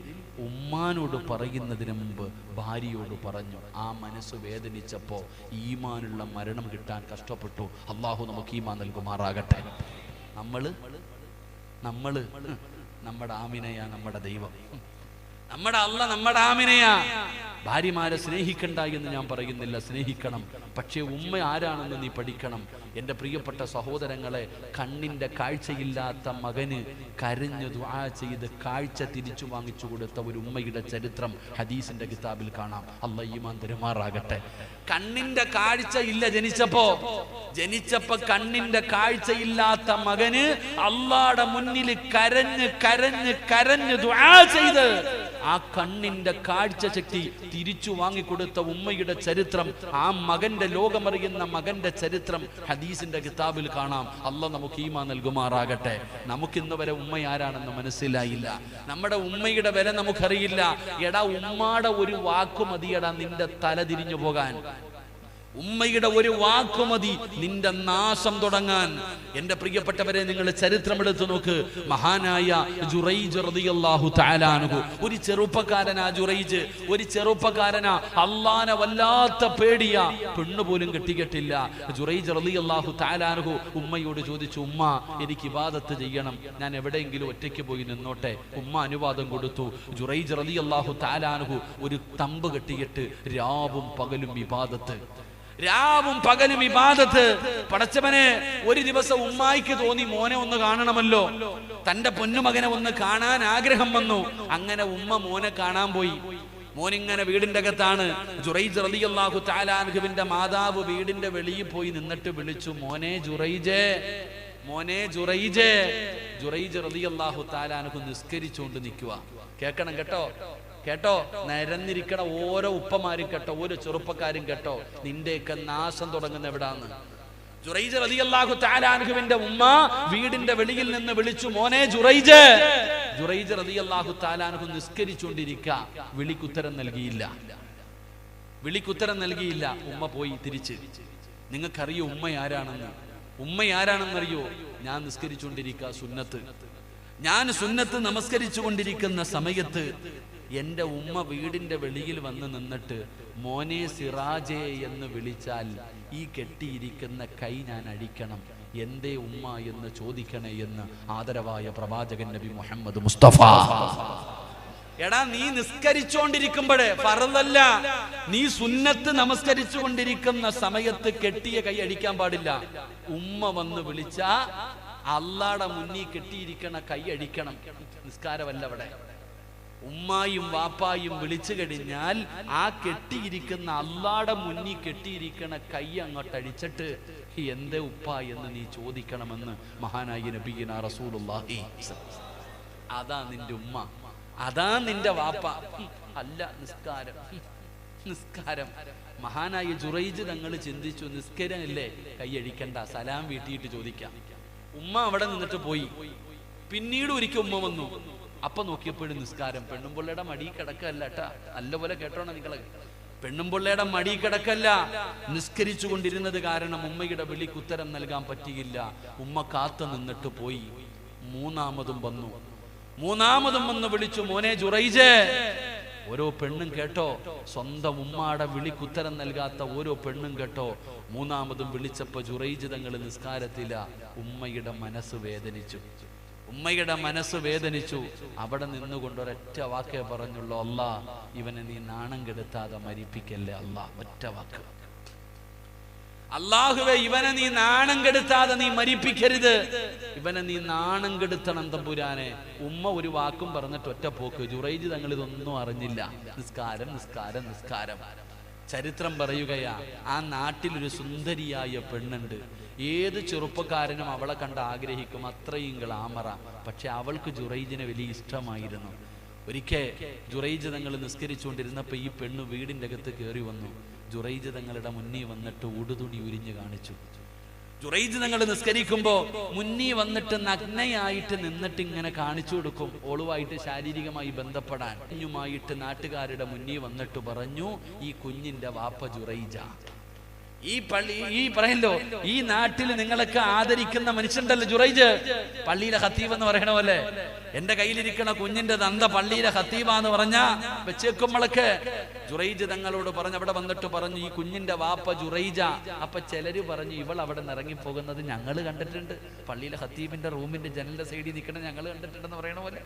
ഉമ്മാനോട് പറയുന്നതിന് മുമ്പ് ഭാര്യയോട് പറഞ്ഞു. ആ മനസ്സ് വേദനിച്ചപ്പോ ഈമാനുള്ള മരണം കിട്ടാൻ കഷ്ടപ്പെട്ടു. അള്ളാഹു നമുക്ക് ഈമാൻ നൽകുമാറാകട്ടെ. നമ്മള് നമ്മുടെ ആമിനയാ നമ്മുടെ ദൈവം, നമ്മുടെ അല്ല നമ്മുടെ ആമിനയാ. ഭാര്യമാരെ സ്നേഹിക്കണ്ട എന്ന് ഞാൻ പറയുന്നില്ല, സ്നേഹിക്കണം. പക്ഷേ ഉമ്മ ആരാണെന്ന് നീ പഠിക്കണം. എൻ്റെ പ്രിയപ്പെട്ട സഹോദരങ്ങളെ, കണ്ണിൻ്റെ കാഴ്ചയില്ലാത്ത മകന് കരഞ്ഞു ദുആ ചെയ്ത് കാഴ്ച തിരിച്ചു വാങ്ങിച്ചു കൊടുത്ത ഒരു ഉമ്മയുടെ ചരിത്രം ഹദീസിന്റെ കിതാബിൽ കാണാം. അല്ലാഹ് ഈമാൻ തരുമാറാകട്ടെ. കണ്ണിന്റെ കാഴ്ച ഇല്ല ജനിച്ചപ്പോ കണ്ണിന്റെ കാഴ്ചയില്ലാത്ത മകന് അല്ലാഹുടെ മുന്നിൽ കരഞ്ഞ് ദുആ ചെയ്ത് ആ കണ്ണിന്റെ കാഴ്ച ശക്തി തിരിച്ചു വാങ്ങിക്കൊടുത്ത ഉമ്മയുടെ ചരിത്രം, ആ മകന്റെ ലോകമറിയുന്ന മകന്റെ ചരിത്രം ഹദീസിന്റെ കിതാബിൽ കാണാം. അല്ലാഹ് നമുക്ക് ഈമാൻ നൽകുമാറാകട്ടെ. നമുക്കിന്ന് വരെ ഉമ്മ ആരാണെന്ന് മനസ്സിലായില്ല. നമ്മുടെ ഉമ്മയുടെ വില നമുക്കറിയില്ല. എടാ, ഉമ്മാടെ ഒരു വാക്കു മതിയടാ നിന്റെ തല തിരിഞ്ഞു പോകാൻ. ഉമ്മയുടെ ഒരു വാക്കുമതി നിന്റെ നാശം തുടങ്ങാൻ. എന്റെ പ്രിയപ്പെട്ടവരെ, നിങ്ങൾ ചരിത്രം എടുത്തു നോക്ക്. മഹാനായ ജുറൈജ് റളിയല്ലാഹു തആല അൻഹു, ഒരു ചെറുപ്പക്കാരനാ ജുറൈജ്. ഒരു ചെറുപ്പക്കാരനാ, അല്ലാഹനെ വല്ലാത്ത പേടിയാ, പെണ്ണു പോലും കെട്ടിയിട്ടില്ല. ജുറൈജ് റളിയല്ലാഹു തആല അൻഹു ഉമ്മയോട് ചോദിച്ചു, ഉമ്മ എനിക്ക് ഇബാദത്ത് ചെയ്യണം, ഞാൻ എവിടെയെങ്കിലും ഒറ്റയ്ക്ക് പോയി നിന്നോട്ടെ. ഉമ്മ അനുവാദം കൊടുത്തു. ജുറൈജ് റളിയല്ലാഹു തആല അൻഹു ഒരു തമ്പ് കെട്ടിയിട്ട് രാവും പകലും ഇബാദത്ത്. പടച്ചവനെ, ഒരു ദിവസം ഉമ്മായിക്ക് തോന്നി മോനെ ഒന്ന് കാണണമല്ലോ, തന്റെ പൊന്നുമകനെ ഒന്ന് കാണാൻ ആഗ്രഹം വന്നു. അങ്ങനെ ഉമ്മ മോനെ കാണാൻ പോയി. മോനിങ്ങനെ വീടിന്റെ അകത്താണ്. ജുറൈജ് റളിയല്ലാഹു തആല അൻഹുവിന്റെ മാതാവ് വീടിന്റെ വെളിയിൽ പോയി നിന്നിട്ട് വിളിച്ചു, മോനെ ജുറൈജേ. ജുറൈജ് റളിയല്ലാഹു തആല അൻഹു നിസ്കരിച്ചുകൊണ്ട് നിൽക്കുക. കേൾക്കണം കേട്ടോ. കേട്ടോ, നിരന്നിരിക്കണ ഓരോ ഉപ്പമാരും കേട്ടോ, ഓരോ ചെറുപ്പക്കാരും കേട്ടോ, നിന്റെയൊക്കെ നാശം തുടങ്ങുന്ന എവിടാന്ന്. ജുറൈജ് റളിയല്ലാഹു തആല അൻഹുവിന്റെ ഉമ്മ വീടിന്റെ വെളിയിൽ നിന്ന് വിളിച്ചു, മോനെ ജുറൈജ്. ജുറൈജ് റളിയല്ലാഹു തആല അൻഹു നിസ്കരിച്ചുകൊണ്ടിരിക്കുക, വിളിക്കുത്തരം നൽകിയില്ല. ഉമ്മ പോയി തിരിച്ച്. നിങ്ങൾക്കറിയോ ഉമ്മ ആരാണെന്നറിയോ? ഞാൻ നിസ്കരിച്ചുകൊണ്ടിരിക്കുക, ഞാൻ സുന്നത്ത് നമസ്കരിച്ചു കൊണ്ടിരിക്കുന്ന സമയത്ത് എന്റെ ഉമ്മ വീടിന്റെ വെളിയിൽ വന്ന് നിന്നിട്ട് മോനെ സിറാജേ എന്ന് വിളിച്ചാൽ ഈ കെട്ടിയിരിക്കുന്ന കൈ ഞാൻ അഴിക്കണം, എന്തേ ഉമ്മ എന്ന് ചോദിക്കണേ എന്ന് ആദരവായ പ്രവാചകൻ നബി മുഹമ്മദ് മുസ്തഫ. എടാ, നീ നിസ്കരിച്ചോണ്ടിരിക്കുമ്പോഴേ ഫർളല്ല, നീ സുന്നത്ത് നമസ്കരിച്ചു കൊണ്ടിരിക്കുന്ന സമയത്ത് കെട്ടിയ കൈ അടിക്കാൻ പാടില്ല. ഉമ്മ വന്ന് വിളിച്ച അള്ളാടെ മുന്നിൽ കെട്ടിയിരിക്കണ കൈ അടിക്കണം. നിസ്കാരമല്ല അവിടെ. ഉമ്മായും വാപ്പായും വിളിച്ചു കഴിഞ്ഞാൽ ആ കെട്ടിയിരിക്കുന്ന അള്ളാടെ മുന്നിൽ കെട്ടിയിരിക്കണ കൈ അങ്ങോട്ട് അടിച്ചിട്ട് എന്തേ ഉപ്പ എന്ന് നീ ചോദിക്കണമെന്ന് മഹാനായ നബിയിന റസൂലുള്ളാഹി. അതാ നിന്റെ ഉമ്മ, അതാ നിന്റെ വാപ്പ. അല്ല നിസ്കാരം. മഹാനായ ജുറൈജ് തങ്ങൾ ചിന്തിച്ചു, നിസ്കാരമില്ലേ, കൈ അടിക്കണ്ട, സലാം വീട്ടിയിട്ട് ചോദിക്കാം. ഉമ്മ അവിടെ നിന്നിട്ട് പോയി. പിന്നീട് ഒരിക്കൽ ഉമ്മ വന്നു. അപ്പൊ നോക്കിയപ്പോഴും നിസ്കാരം. പെണ്ണുമ്പിള്ളയുടെ മടി കിടക്കല്ല കേട്ടാ, നല്ലപോലെ കേട്ടോണം നിങ്ങള്. പെണ്ണുമ്പിള്ളയുടെ മടി കിടക്കല്ല, നിസ്കരിച്ചു കൊണ്ടിരുന്നത് കാരണം ഉമ്മയുടെ വിളിക്ക് ഉത്തരം നൽകാൻ പറ്റിയില്ല. ഉമ്മ കാത്തു നിന്നിട്ട് പോയി. മൂന്നാമതും വന്ന് വിളിച്ചു, മോനെ ജുറൈജ്. ഓരോ പെണ്ണും കേട്ടോ, സ്വന്തം ഉമ്മാടെ വിളിക്കുത്തരം നൽകാത്ത ഓരോ പെണ്ണും കേട്ടോ. മൂന്നാമതും വിളിച്ചപ്പോ ജുറൈജ് തങ്ങൾ നിസ്കാരത്തില. ഉമ്മയുടെ മനസ്സ് വേദനിച്ചു. അവിടെ നിന്നുകൊണ്ട് ഒരൊറ്റ വാക്കേ പറഞ്ഞുള്ളൂ, അല്ലാ ഇവനെ നീ നാണം കെടുത്താതെ മരിപ്പിക്കല്ലേ അല്ലാ. ഒറ്റ വാക്ക്, അല്ലാഹുവേ ഇവനെ നീ നാണം കെടുത്താതെ നീ മരിപ്പിക്കരുത്, ഇവനെ നീ നാണം കെടുത്തണം തമ്പുരാനെ. ഉമ്മ ഒരു വാക്കും പറഞ്ഞിട്ട് ഒറ്റ പോക്ക്. ജുറൈജ് തങ്ങൾ ഇതൊന്നും അറിഞ്ഞില്ല. നിസ്കാരം. ചരിത്രം പറയുകയാ, ആ നാട്ടിലൊരു സുന്ദരിയായ പെണ്ണുണ്ട്. ഏത് ചെറുപ്പക്കാരനും അവളെ കണ്ട് ആഗ്രഹിക്കും, അത്രയും ഗ്ലാമറ. പക്ഷെ അവൾക്ക് ജുറൈജിനെ വലിയ ഇഷ്ടമായിരുന്നു. ഒരിക്കൽ ജുറൈജ് തങ്ങൾ നിസ്കരിച്ചുകൊണ്ടിരുന്നപ്പോ ഈ പെണ്ണ് വീടിന്റെ അകത്ത് കയറി വന്നു. ജുറൈജ് തങ്ങളുടെ മുന്നിൽ വന്നിട്ട് ഉടുതുണി ഉരിഞ്ഞു കാണിച്ചു. ജുറൈജ് തങ്ങൾ നിസ്കരിക്കുമ്പോ മുന്നിൽ വന്നിട്ട് നഗ്നയായിട്ട് നിന്നിട്ട് ഇങ്ങനെ കാണിച്ചു കൊടുക്കും, ഓളുമായിട്ട് ശാരീരികമായി ബന്ധപ്പെടാൻ. കുഞ്ഞുമായിട്ട് നാട്ടുകാരുടെ മുന്നിൽ വന്നിട്ട് പറഞ്ഞു, ഈ കുഞ്ഞിന്റെ വാപ്പ ജുറൈജ. ഈ പറയല്ലോ, ഈ നാട്ടിൽ നിങ്ങളൊക്കെ ആദരിക്കുന്ന മനുഷ്യണ്ടല്ലോ ജുറൈജ്, പള്ളിയിലെ ഖത്തീബ് എന്ന് പറയണ പോലെ. എന്റെ കയ്യിലിരിക്കണ കുഞ്ഞിന്റെ തന്ത പള്ളിയിലെ ഖത്തീബാന്ന് പറഞ്ഞ വെച്ചേക്കുമ്പോഴൊക്കെ ജുറൈജ് തങ്ങളോട് പറഞ്ഞു, അവിടെ വന്നിട്ട് പറഞ്ഞു, ഈ കുഞ്ഞിന്റെ വാപ്പ ജുറൈജ. അപ്പൊ ചിലര് പറഞ്ഞു, ഇവൾ അവിടെ നിന്ന് ഇറങ്ങിപ്പോകുന്നത് ഞങ്ങൾ കണ്ടിട്ടുണ്ട്, പള്ളിയിലെ ഖത്തീബിന്റെ റൂമിന്റെ ജനലിന്റെ സൈഡിൽ നിൽക്കണം ഞങ്ങൾ കണ്ടിട്ടുണ്ടെന്ന് പറയണ പോലെ.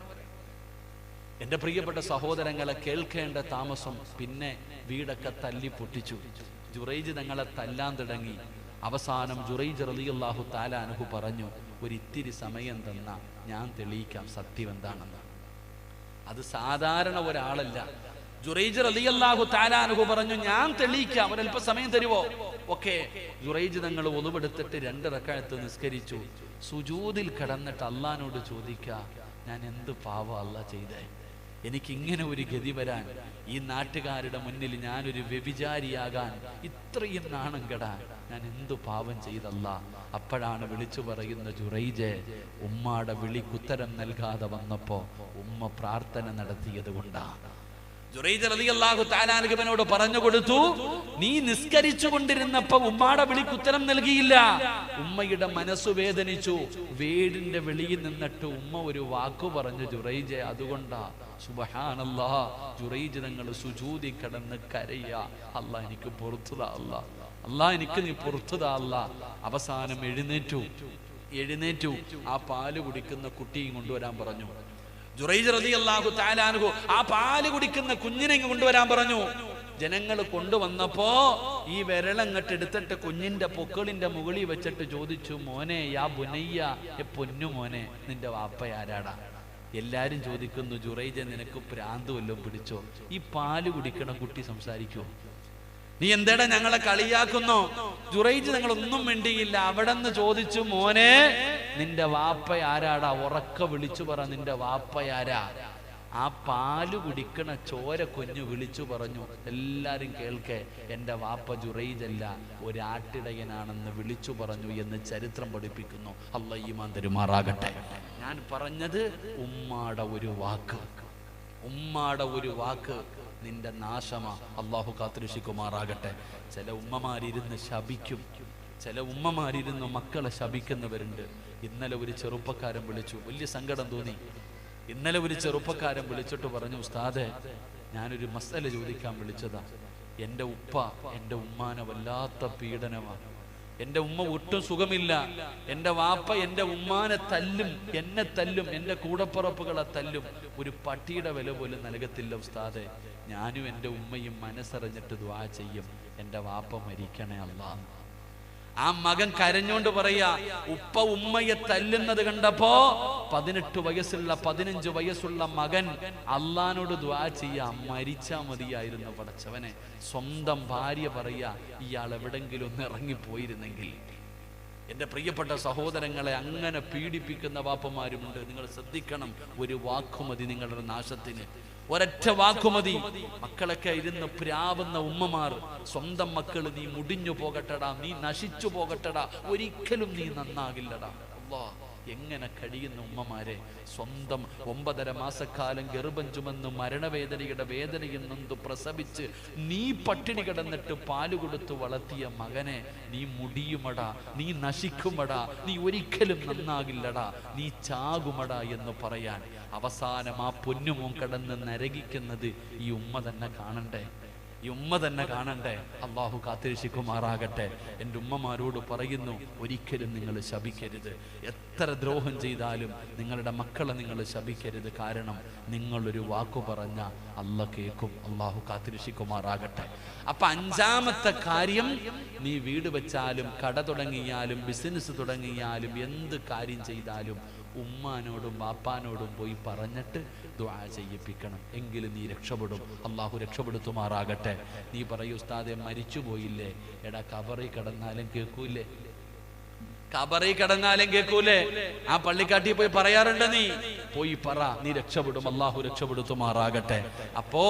എന്റെ പ്രിയപ്പെട്ട സഹോദരങ്ങളെ, കേൾക്കേണ്ട താമസം. പിന്നെ വീടൊക്കെ തല്ലി പൊട്ടിച്ചു. ജുറൈജ് തങ്ങളെ തല്ലാൻ തുടങ്ങി. അവസാനം ജുറൈജ് റളിയല്ലാഹു തആല അൻഹു പറഞ്ഞു, ഒരിത്തിരി സമയം തന്ന ഞാൻ തെളിയിക്കാം സത്യം എന്താണെന്ന്. അത് സാധാരണ ഒരാളല്ല. ജുറൈജ് റളിയല്ലാഹു തആല അൻഹു പറഞ്ഞു, ഞാൻ തെളിയിക്കാം, ഒരല്പ സമയം തരുവോ? ഓക്കെ. ജുറൈജ് തങ്ങൾ ഒളുവെടുത്തിട്ട് 2 റക്അത്ത് നിസ്കരിച്ചു. സുജൂദിൽ കിടന്നിട്ട് അള്ളാനോട് ചോദിക്കുക, ഞാൻ എന്ത് പാവം അല്ലാഹ് ചെയ്തേ, എനിക്ക് ഇങ്ങനെ ഒരു ഗതി വരാൻ, ഈ നാട്ടുകാരുടെ മുന്നിൽ ഞാനൊരു വ്യഭിചാരിയാകാൻ, ഇത്രയും നാണം കെടാൻ ഞാൻ എന്തു പാവം ചെയ്തല്ല. അപ്പോഴാണ് വിളിച്ചു പറയുന്ന ജുറൈജ്, ഉമ്മാടെ വിളിക്കുത്തരം നൽകാതെ വന്നപ്പോ ഉമ്മ പ്രാർത്ഥന നടത്തിയത് കൊണ്ടാണ്. ജുറൈജ് റളിയല്ലാഹു തആല അൻഹുവിനോട് പറഞ്ഞു കൊടുത്തു, നീ നിസ്കരിച്ചു കൊണ്ടിരുന്നപ്പോ ഉമ്മാടെ വിളിക്കുത്തരം നൽകിയില്ല. ഉമ്മയുടെ മനസ്സു വേദനിച്ചു. വീടിന്റെ വെളിയിൽ നിന്നിട്ട് ഉമ്മ ഒരു വാക്കു പറഞ്ഞു, ജുറൈജ് അതുകൊണ്ടാ. സുബ്ഹാനല്ലാഹ്. ജുറൈജ് തങ്ങൾ സുജൂദി കിടന്ന് കരയാ, അല്ലാഹ് എനിക്ക് പുറത്തുതാ, അല്ലാഹ് എനിക്ക് നീ പുറത്തുതാ അല്ലാ. അവസാനം എഴുന്നേറ്റു ആ പാല് കുടിക്കുന്ന കുട്ടിയും കൊണ്ടുവരാൻ പറഞ്ഞു. ജുറൈജ് റളിയല്ലാഹു തആല അൻഹു ആ പാല് കുടിക്കുന്ന കുഞ്ഞിനെ കൊണ്ടുവരാൻ പറഞ്ഞു. ജനങ്ങൾ കൊണ്ടുവന്നപ്പോ ഈ വിരലങ്ങട്ട് എടുത്തിട്ട് കുഞ്ഞിന്റെ പൊക്കിളിന്റെ മുകളിൽ വെച്ചിട്ട് ചോദിച്ചു, മോനെ യാ ബുനയ്യ, പൊന്നു മോനെ, നിന്റെ വാപ്പയാരാടാ? എല്ലാരും ചോദിക്കുന്നു, ജുറൈജ് നിനക്ക് ഭ്രാന്ത് വല്ലതും പിടിച്ചോ? ഈ പാല് കുടിക്കണ കുട്ടി സംസാരിക്കുമോ? നീ എന്തേടാ ഞങ്ങളെ കളിയാക്കുന്നോ? ജുറൈജ് ഞങ്ങളൊന്നും മിണ്ടിയില്ല. അവിടെ നിന്ന് ചോദിച്ചു, മോനെ നിന്റെ വാപ്പയാരാടാ? ഉറക്ക വിളിച്ചു പറ, നിന്റെ വാപ്പയാരാ? ആ പാല് കുടിക്കണ ചോര കുഞ്ഞു വിളിച്ചു പറഞ്ഞു, എല്ലാരും കേൾക്കെ, എൻ്റെ വാപ്പ ജുറൈജല്ല, ഒരാട്ടിടയനാണെന്ന് വിളിച്ചു പറഞ്ഞു എന്ന് ചരിത്രം പഠിപ്പിക്കുന്നു. അല്ലാഹു ഈമാൻ തരുമാറാകട്ടെ. ഞാൻ പറഞ്ഞത് ഉമ്മാടെ ഒരു വാക്ക്, ഉമ്മാടെ ഒരു വാക്ക് നിന്റെ നാശമാ. അള്ളാഹു കാത്തുരക്ഷിക്കുമാറാകട്ടെ. ചില ഉമ്മമാരിരുന്ന് ശപിക്കും, ചില ഉമ്മമാരിരുന്ന് മക്കളെ ശപിക്കുന്നവരുണ്ട്. ഇന്നലെ ഒരു ചെറുപ്പക്കാരൻ വിളിച്ചു, വലിയ സങ്കടം തോന്നി. ഇന്നലെ ഒരു ചെറുപ്പക്കാരൻ വിളിച്ചിട്ട് പറഞ്ഞു, ഉസ്താദേ, ഞാനൊരു മസല ചോദിക്കാൻ വിളിച്ചതാ. എൻ്റെ ഉപ്പ എൻ്റെ ഉമ്മാനെ വല്ലാത്ത പീഡനമാണ്. എൻ്റെ ഉമ്മ ഒട്ടും സുഖമില്ല. എൻ്റെ വാപ്പ എൻ്റെ ഉമ്മാനെ തല്ലും, എന്നെ തല്ലും, എൻ്റെ കൂടപ്പുറപ്പുകളെ തല്ലും. ഒരു പട്ടിയുടെ വില പോലും നൽകത്തില്ല ഉസ്താദേ. ഞാനും എൻ്റെ ഉമ്മയും മനസ്സറിഞ്ഞിട്ട് ദുആ ചെയ്യും, എൻ്റെ വാപ്പ മരിക്കണേ അല്ലാഹ്. ആ മകൻ കരഞ്ഞോണ്ട് പറയാ, ഉപ്പ ഉമ്മയെ തല്ലുന്നത് കണ്ടപ്പോ 18 വയസ്സുള്ള 15 വയസ്സുള്ള മകൻ അള്ളാനോട് ദുആ ചെയ്യാ, മരിച്ചാ മതിയായിരുന്നു പടച്ചവനെ. സ്വന്തം ഭാര്യ പറയാ, ഇയാൾ എവിടെങ്കിലും ഒന്ന് ഇറങ്ങിപ്പോയിരുന്നെങ്കിൽ. എൻ്റെ പ്രിയപ്പെട്ട സഹോദരങ്ങളെ, അങ്ങനെ പീഡിപ്പിക്കുന്ന വാപ്പമാരുമുണ്ട്. നിങ്ങൾ ശ്രദ്ധിക്കണം. ഒരു വാക്കുമതി നിങ്ങളുടെ നാശത്തിന്, ഒരൊറ്റ വാക്കുമതി. മക്കളൊക്കെ ഇരുന്ന് പ്രാവുന്ന ഉമ്മമാർ, സ്വന്തം മക്കൾ നീ മുടിഞ്ഞു പോകട്ടടാ, നീ നശിച്ചു പോകട്ടടാ, ഒരിക്കലും നീ നന്നാകില്ലടാ. അല്ലാഹ്, എങ്ങനെ കഴിയുന്ന ഉമ്മമാരെ, സ്വന്തം 9.5 മാസക്കാലം ഗർഭം ചുമന്ന് മരണവേദനയുടെ വേദനയിൽ നൊന്ത് പ്രസവിച്ച് നീ പട്ടിണി കിടന്നിട്ട് പാല് കൊടുത്തു വളർത്തിയ മകനെ നീ മുടിയുമടാ, നീ നശിക്കുമടാ, നീ ഒരിക്കലും നന്നാകില്ലടാ, നീ ചാകുമടാ എന്ന് പറയാൻ അവസാനം ആ പൊന്നുമോൻ കിടന്ന് നരകിക്കുന്നത് ഈ ഉമ്മ തന്നെ കാണണ്ടേ, ഈ ഉമ്മ തന്നെ കാണണ്ടേ. അള്ളാഹു കാത്തിരക്ഷിക്കുമാറാകട്ടെ. എൻ്റെ ഉമ്മമാരോട് പറയുന്നു, ഒരിക്കലും നിങ്ങൾ ശപിക്കരുത്. എത്ര ദ്രോഹം ചെയ്താലും നിങ്ങളുടെ മക്കളെ നിങ്ങൾ ശപിക്കരുത്. കാരണം നിങ്ങളൊരു വാക്കു പറഞ്ഞ അല്ലാഹ് കേൾക്കും. അള്ളാഹു കാത്തിരക്ഷിക്കുമാറാകട്ടെ. അപ്പൊ 5ാമത്തെ കാര്യം, നീ വീട് വെച്ചാലും കട തുടങ്ങിയാലും ബിസിനസ് തുടങ്ങിയാലും എന്ത് കാര്യം ചെയ്താലും ഉമ്മാനോടും ബാപ്പാനോടും പോയി പറഞ്ഞിട്ട് ദുആ ചെയ്യിപ്പിക്കണം. എങ്കിലും നീ രക്ഷപ്പെടും. അള്ളാഹു രക്ഷപ്പെടുത്തുമാറാകട്ടെ. നീ പറയൂ, ഉസ്താദെ മരിച്ചു പോയില്ലേ? എടാ, കബറിൽ കിടന്നാലും കേൾക്കൂലേ? കബറിൽ കിടന്നാലും കേൾക്കൂലേ? ആ പള്ളിക്കാട്ടിൽ പോയി പറയാറുണ്ട്, നീ പോയി പറ, നീ രക്ഷപ്പെടും. അള്ളാഹു രക്ഷപ്പെടുത്തുമാറാകട്ടെ. അപ്പോ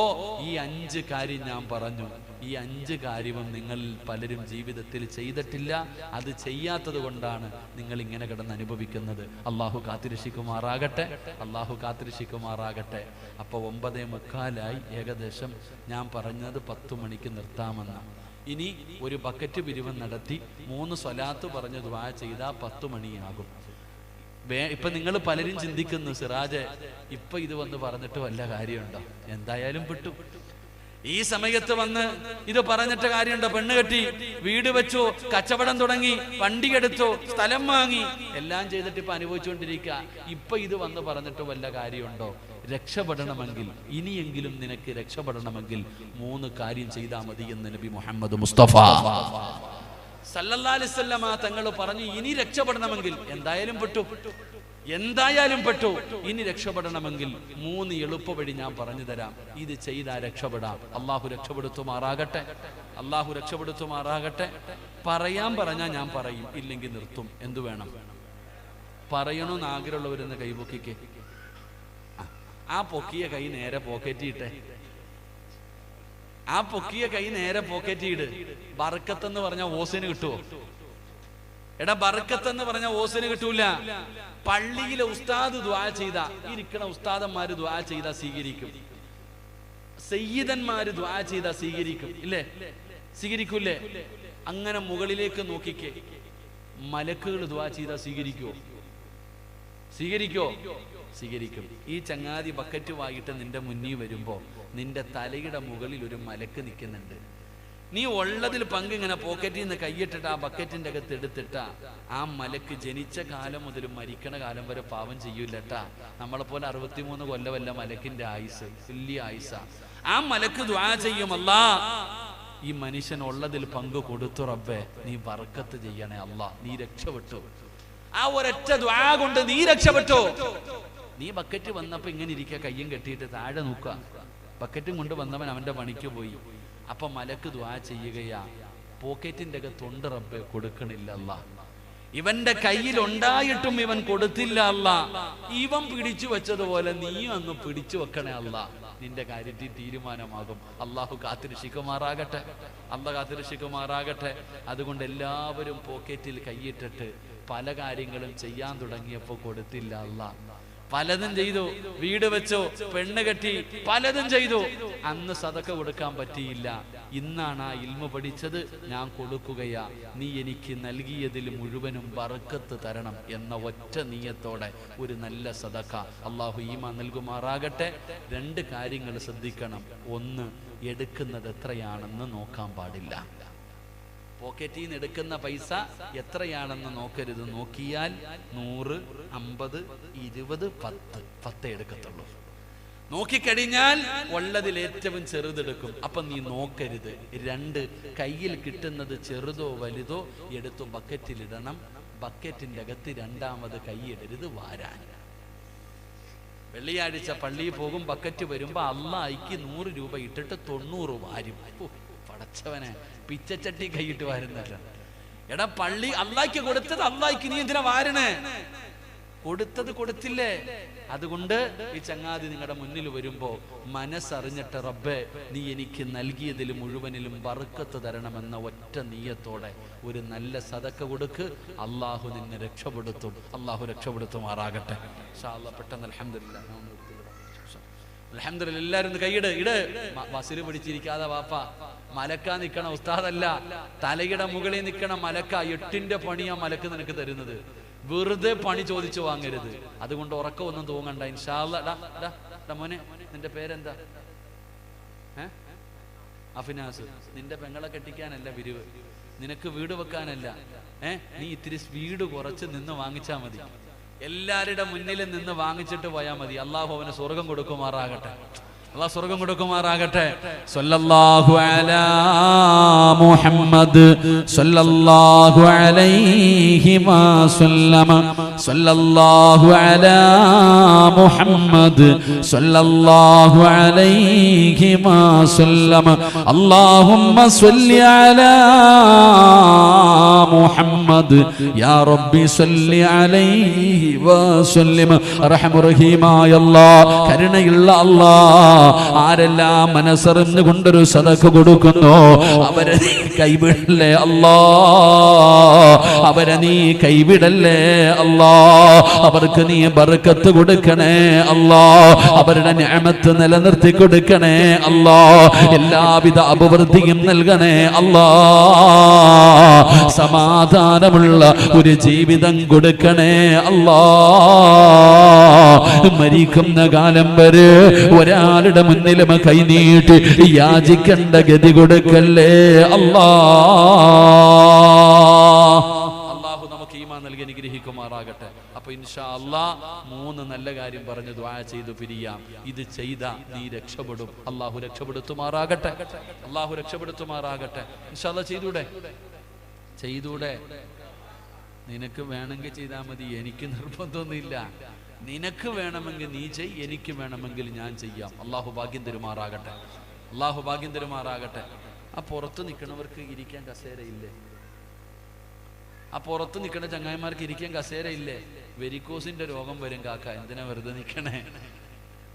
ഈ 5 കാര്യം ഞാൻ പറഞ്ഞു. ഈ 5 കാര്യവും നിങ്ങൾ പലരും ജീവിതത്തിൽ ചെയ്തിട്ടില്ല. അത് ചെയ്യാത്തത് കൊണ്ടാണ് നിങ്ങൾ ഇങ്ങനെ കിടന്ന് അനുഭവിക്കുന്നത്. അള്ളാഹു കാത്തിരക്ഷിക്കുമാറാകട്ടെ. അള്ളാഹു കാത്തിരക്ഷിക്കുമാറാകട്ടെ. അപ്പോൾ 9:45 ഏകദേശം. ഞാൻ പറഞ്ഞത് 10 മണിക്ക് നിർത്താമെന്ന്. ഇനി ഒരു ബക്കറ്റ് പിരിവ് നടത്തി 3 സ്വലാത്ത് പറഞ്ഞ് ദുആ ചെയ്താൽ 10 മണിയാകും. ഇപ്പൊ നിങ്ങൾ പലരും ചിന്തിക്കുന്നു, സിറാജ് ഇപ്പൊ ഇത് വന്ന് പറഞ്ഞിട്ട് വല്ല കാര്യമുണ്ടോ? എന്തായാലും പെട്ടു. ഈ സമയത്ത് വന്ന് ഇത് പറഞ്ഞിട്ട് കാര്യമുണ്ടോ? പെണ്ണ് കെട്ടി, വീട് വെച്ചു, കച്ചവടം തുടങ്ങി, വണ്ടി എടുത്തു, സ്ഥലം വാങ്ങി, എല്ലാം ചെയ്തിട്ട് ഇപ്പൊ അനുഭവിച്ചുകൊണ്ടിരിക്കുക. ഇപ്പൊ ഇത് വന്ന് പറഞ്ഞിട്ട് വല്ല കാര്യമുണ്ടോ? രക്ഷപ്പെടണമെങ്കിൽ, ഇനിയെങ്കിലും നിനക്ക് രക്ഷപ്പെടണമെങ്കിൽ 3 കാര്യം ചെയ്താൽ മതി എന്ന് നബി മുഹമ്മദ് മുസ്തഫ സല്ലല്ലാഹു അലൈഹി വസല്ലമ തങ്ങൾ പറഞ്ഞു. ഇനി രക്ഷപ്പെടണമെങ്കിൽ, എന്തായാലും പെട്ടു, എന്തായാലും പെട്ടു. ഇനി രക്ഷപ്പെടണമെങ്കിൽ 3 എളുപ്പ വഴി ഞാൻ പറഞ്ഞു തരാം. ഇത് ചെയ്താൽ രക്ഷപ്പെടാം. അള്ളാഹു രക്ഷപ്പെടുത്തുമാറാകട്ടെ. അള്ളാഹു രക്ഷപ്പെടുത്തുമാറാകട്ടെ. പറയാൻ പറഞ്ഞാൽ ഞാൻ പറയും, ഇല്ലെങ്കിൽ നിർത്തും. എന്തു വേണം? പറയണമെന്ന് ആഗ്രഹമുള്ളവരെന്ന് കൈപൊക്കിക്ക്. ആ പൊക്കിയ കൈ നേരെ പോക്കറ്റിട്ടെ. ആ പൊക്കിയ കൈ നേരെ പോക്കറ്റിട്. ബർക്കത്തെന്ന് പറഞ്ഞാൽ ഓസിന് കിട്ടുമോ? എടാ, ബർക്കത്തെന്ന് പറഞ്ഞാൽ ഓസിന് കിട്ടൂല. പള്ളിയിലെ ഉസ്താദ് ദുആ ചെയ്ത, ഇരിക്കണ ഉസ്താദന്മാര് ദുആ ചെയ്താ സ്വീകരിക്കും. സയ്യിദന്മാര് ദുആ ചെയ്താ സ്വീകരിക്കും. ഇല്ലേ? സ്വീകരിക്കൂല്ലേ? അങ്ങനെ മുകളിലേക്ക് നോക്കിക്കേ. മലക്കുകൾ ദുആ ചെയ്താ സ്വീകരിക്കുവോ? സ്വീകരിക്കോ? സ്വീകരിക്കും. ഈ ചങ്ങാതി ബക്കറ്റുമായിട്ട് നിന്റെ മുന്നിൽ വരുമ്പോ നിന്റെ തലയുടെ മുകളിൽ ഒരു മലക്ക് നിൽക്കുന്നുണ്ട്. നീ ഉള്ളതിൽ പങ്ക് ഇങ്ങനെ പോക്കറ്റിൽ നിന്ന് കൈയിട്ടിട്ട് ആ ബക്കറ്റിന്റെ അകത്ത് എടുത്തിട്ട ആ മലക്ക് ജനിച്ച കാലം മുതൽ മരിക്കണ കാലം വരെ പാവം ചെയ്യൂലട്ടാ. നമ്മളെ പോലെ 63 കൊല്ലമല്ല മലക്കിന്റെ ആയുസ്, വലിയ ആയുസ. ആ മലക്ക് ദുആ ചെയ്യും, അല്ലാഹ് ഈ മനുഷ്യൻ ഉള്ളതിൽ പങ്ക് കൊടുത്തു റബ്ബേ, നീ ബർക്കത്ത് ചെയ്യണേ അല്ലാഹ്, നീ രക്ഷപ്പെട്ടു. ആ ഒരൊറ്റ ദുആ കൊണ്ട് നീ രക്ഷപ്പെട്ടു. നീ ബക്കറ്റ് വന്നപ്പോ ഇങ്ങനെ ഇരിക്കുക, കയ്യും കെട്ടിയിട്ട് താഴെ നോക്കുക. ബക്കറ്റും കൊണ്ട് വന്നവൻ അവന്റെ പണിക്ക് പോയി. അപ്പൊ മലക്ക് ദുആ ചെയ്യുകയാ, പോക്കറ്റിന്റെ അകത്ത് തൊണ്ട് റബ്ബേ കൊടുക്കണില്ല അല്ലാഹ്. ഇവന്റെ കയ്യിൽ ഉണ്ടായിട്ടും ഇവൻ കൊടുത്തില്ല അല്ല. ഇവൻ പിടിച്ചു വെച്ചതുപോലെ നീയും അങ്ങ് പിടിച്ചു വെക്കണേ അല്ല. നിന്റെ കാര്യത്തിൽ തീരുമാനമാകും. അള്ളാഹു കാത്തിരക്ഷിക്കുമാറാകട്ടെ. അള്ളാഹ് കാത്തിരക്ഷിക്കുമാറാകട്ടെ. അതുകൊണ്ട് എല്ലാവരും പോക്കറ്റിൽ കൈയിട്ടിട്ട് പല കാര്യങ്ങളും ചെയ്യാൻ തുടങ്ങിയപ്പോൾ കൊടുത്തില്ല അല്ല. പലതും ചെയ്തു, വീട് വെച്ചോ, പെണ്ണ് കെട്ടി, പലതും ചെയ്തു. അന്ന് സദക്ക കൊടുക്കാൻ പറ്റിയില്ല. ഇന്നാണ് ആ ഇൽമ പഠിച്ചത്, ഞാൻ കൊടുക്കുകയാ, നീ എനിക്ക് നൽകിയതിൽ മുഴുവനും ബർക്കത്ത് തരണം എന്ന ഒറ്റ നീയത്തോടെ ഒരു നല്ല സദക്ക അള്ളാഹു ഈമാൻ നൽകുമാറാകട്ടെ. 2 കാര്യങ്ങൾ ശ്രദ്ധിക്കണം. ഒന്ന്, എടുക്കുന്നത് എത്രയാണെന്ന് നോക്കാൻ പാടില്ല. പോക്കറ്റിൽ നിന്ന് എടുക്കുന്ന പൈസ എത്രയാണെന്ന് നോക്കരുത്. നോക്കിയാൽ 100, 50, 20, 10 എടുക്കത്തുള്ളൂ. നോക്കിക്കഴിഞ്ഞാൽ ഉള്ളതിൽ ഏറ്റവും ചെറുതെടുക്കും. അപ്പൊ നീ നോക്കരുത്. 2, കയ്യിൽ കിട്ടുന്നത് ചെറുതോ വലുതോ എടുത്തു ബക്കറ്റിലിടണം. ബക്കറ്റിന്റെ അകത്ത് രണ്ടാമത് കൈയിടരുത് വാരാൻ. വെള്ളിയാഴ്ച പള്ളിയിൽ പോകും, ബക്കറ്റ് വരുമ്പോ അള്ളാഹിക്ക് 100 രൂപ ഇട്ടിട്ട് 90 വാരും. പടച്ചവനെ, പിച്ചച്ചട്ടി കൈയിട്ട് വാരുന്നല്ല. എടാ, പള്ളി അള്ളാഹിക്ക് കൊടുത്തത് അള്ളാഹിക്ക് നീ എന്തിനാ വാരണേ? കൊടുത്തത് കൊടുത്തില്ലേ? അതുകൊണ്ട് ഈ ചങ്ങാതി നിങ്ങളുടെ മുന്നിൽ വരുമ്പോ മനസ്സറിഞ്ഞിട്ട്, റബ്ബേ നീ എനിക്ക് നൽകിയതിൽ മുഴുവനിലും ബർക്കത്ത് തരണമെന്ന ഒറ്റ നീയത്തോടെ ഒരു നല്ല സദക്ക കൊടുക്ക്. അള്ളാഹു നിന്നെ രക്ഷപ്പെടുത്തും. അള്ളാഹു രക്ഷപ്പെടുത്തുമാറാകട്ടെ. ഇൻഷാ അല്ലാഹ് പെട്ടെന്ന് അൽഹംദുലില്ലാഹ് അൽഹംദുലില്ലാഹ് എല്ലാവരും കൈയിട്. ബസിൽ പിടിച്ചിരിക്കാതെ വാപ്പ. മലക്ക നിൽക്കണ ഉസ്താദല്ല, തലയുടെ മുകളിൽ നിൽക്കണ മലക്ക. 8ന്റെ പണിയാ മലക്ക് നിനക്ക് തരുന്നത്. വെറുതെ പണി ചോദിച്ചു വാങ്ങരുത്. അതുകൊണ്ട് ഉറക്കമൊന്നും തൂങ്ങണ്ട. ഇൻഷാ അല്ലാഹ്. മോനെ, നിന്റെ പേരെന്താ? അഫിനാസ്. നിന്റെ പെങ്ങളെ കെട്ടിക്കാനല്ല പിരിവ്, നിനക്ക് വീട് വെക്കാനല്ല. നീ ഇത്തിരി സ്പീഡ് കുറച്ച് നിന്ന് വാങ്ങിച്ചാ മതി. എല്ലാവരുടെ മുന്നിലും നിന്ന് വാങ്ങിച്ചിട്ട് പോയാൽ മതി. അള്ളാഹു അവന് സ്വർഗം കൊടുക്കുമാറാകട്ടെ. അല്ലാഹു സ്വർഗം കൊടുക്കുമാറാകട്ടെ. സല്ലല്ലാഹു അലാ മുഹമ്മദ് സല്ലല്ലാഹു അലൈഹി വസല്ലമ. സല്ലല്ലാഹു അലാ മുഹമ്മദ് സല്ലല്ലാഹു അലൈഹി വസല്ലമ. അല്ലാഹുമ്മ സ്വല്ലി അലാ മുഹമ്മദ് യാ റബ്ബി സ്വല്ലി അലൈഹി വസല്ലം. റഹ്മ റഹീമായ അല്ലാഹ്, കരുണയുള്ള അല്ലാഹ്, ആരെല്ലാം മനസ്സറിഞ്ഞുകൊണ്ടൊരു സദഖ കൊടുക്കുന്നോ അവരെ നീ കൈവിടല്ലേ അല്ലാ. അവരെ നീ കൈവിടല്ലേ അല്ലാ. അവർക്ക് നീ ബർക്കത്ത് കൊടുക്കണേ അല്ലാ. അവരുടെ നിഅമത്ത് നിലനിർത്തി കൊടുക്കണേ അല്ലാ. എല്ലാവിധ അഭിവൃദ്ധിയും നൽകണേ അല്ലാ. സമാധാനമുള്ള ഒരു ജീവിതം കൊടുക്കണേ അല്ലാ. മരിക്കുന്ന കാലം വരെ ഒരാളുടെ മുന്നിലും കൈനീട്ടി യാചിക്കേണ്ട ഗതി കൊടുക്കല്ലേ അല്ലാ. അല്ലാഹു നമുക്ക് ഈമാൻ നൽകി അനുഗ്രഹിക്കുമാറാകട്ടെ. അപ്പൊ ഇൻഷാ അല്ലാഹ് 3 നല്ല കാര്യം പറഞ്ഞ് ദുആ ചെയ്തു പിരിയാം. ഇത് ചെയ്ത നീ രക്ഷപ്പെടും. അല്ലാഹു രക്ഷപ്പെടുത്തുമാറാകട്ടെ. അല്ലാഹു രക്ഷപ്പെടുത്തുമാറാകട്ടെ. ഇൻഷാ അല്ലാഹ് ചെയ്തൂടെ? നിനക്ക് വേണമെങ്കിൽ ചെയ്താൽ മതി, എനിക്ക് നിർബന്ധമൊന്നുമില്ല. നിനക്ക് വേണമെങ്കിൽ നീ ചെയ്, എനിക്ക് വേണമെങ്കിൽ ഞാൻ ചെയ്യാം. അള്ളാഹു ഭാഗ്യം തരുമാറാകട്ടെ. അള്ളാഹു ഭാഗ്യം തരുമാറാകട്ടെ. ആ പുറത്ത് നിൽക്കണവർക്ക് ഇരിക്കാൻ കസേരയില്ലേ? ആ പുറത്ത് നിൽക്കുന്ന ചങ്ങായിമാർക്ക് ഇരിക്കാൻ കസേരയില്ലേ? വെരിക്കോസിന്റെ രോഗം വരും കാക്ക. എന്തിനാ വെറുതെ നിൽക്കണേ?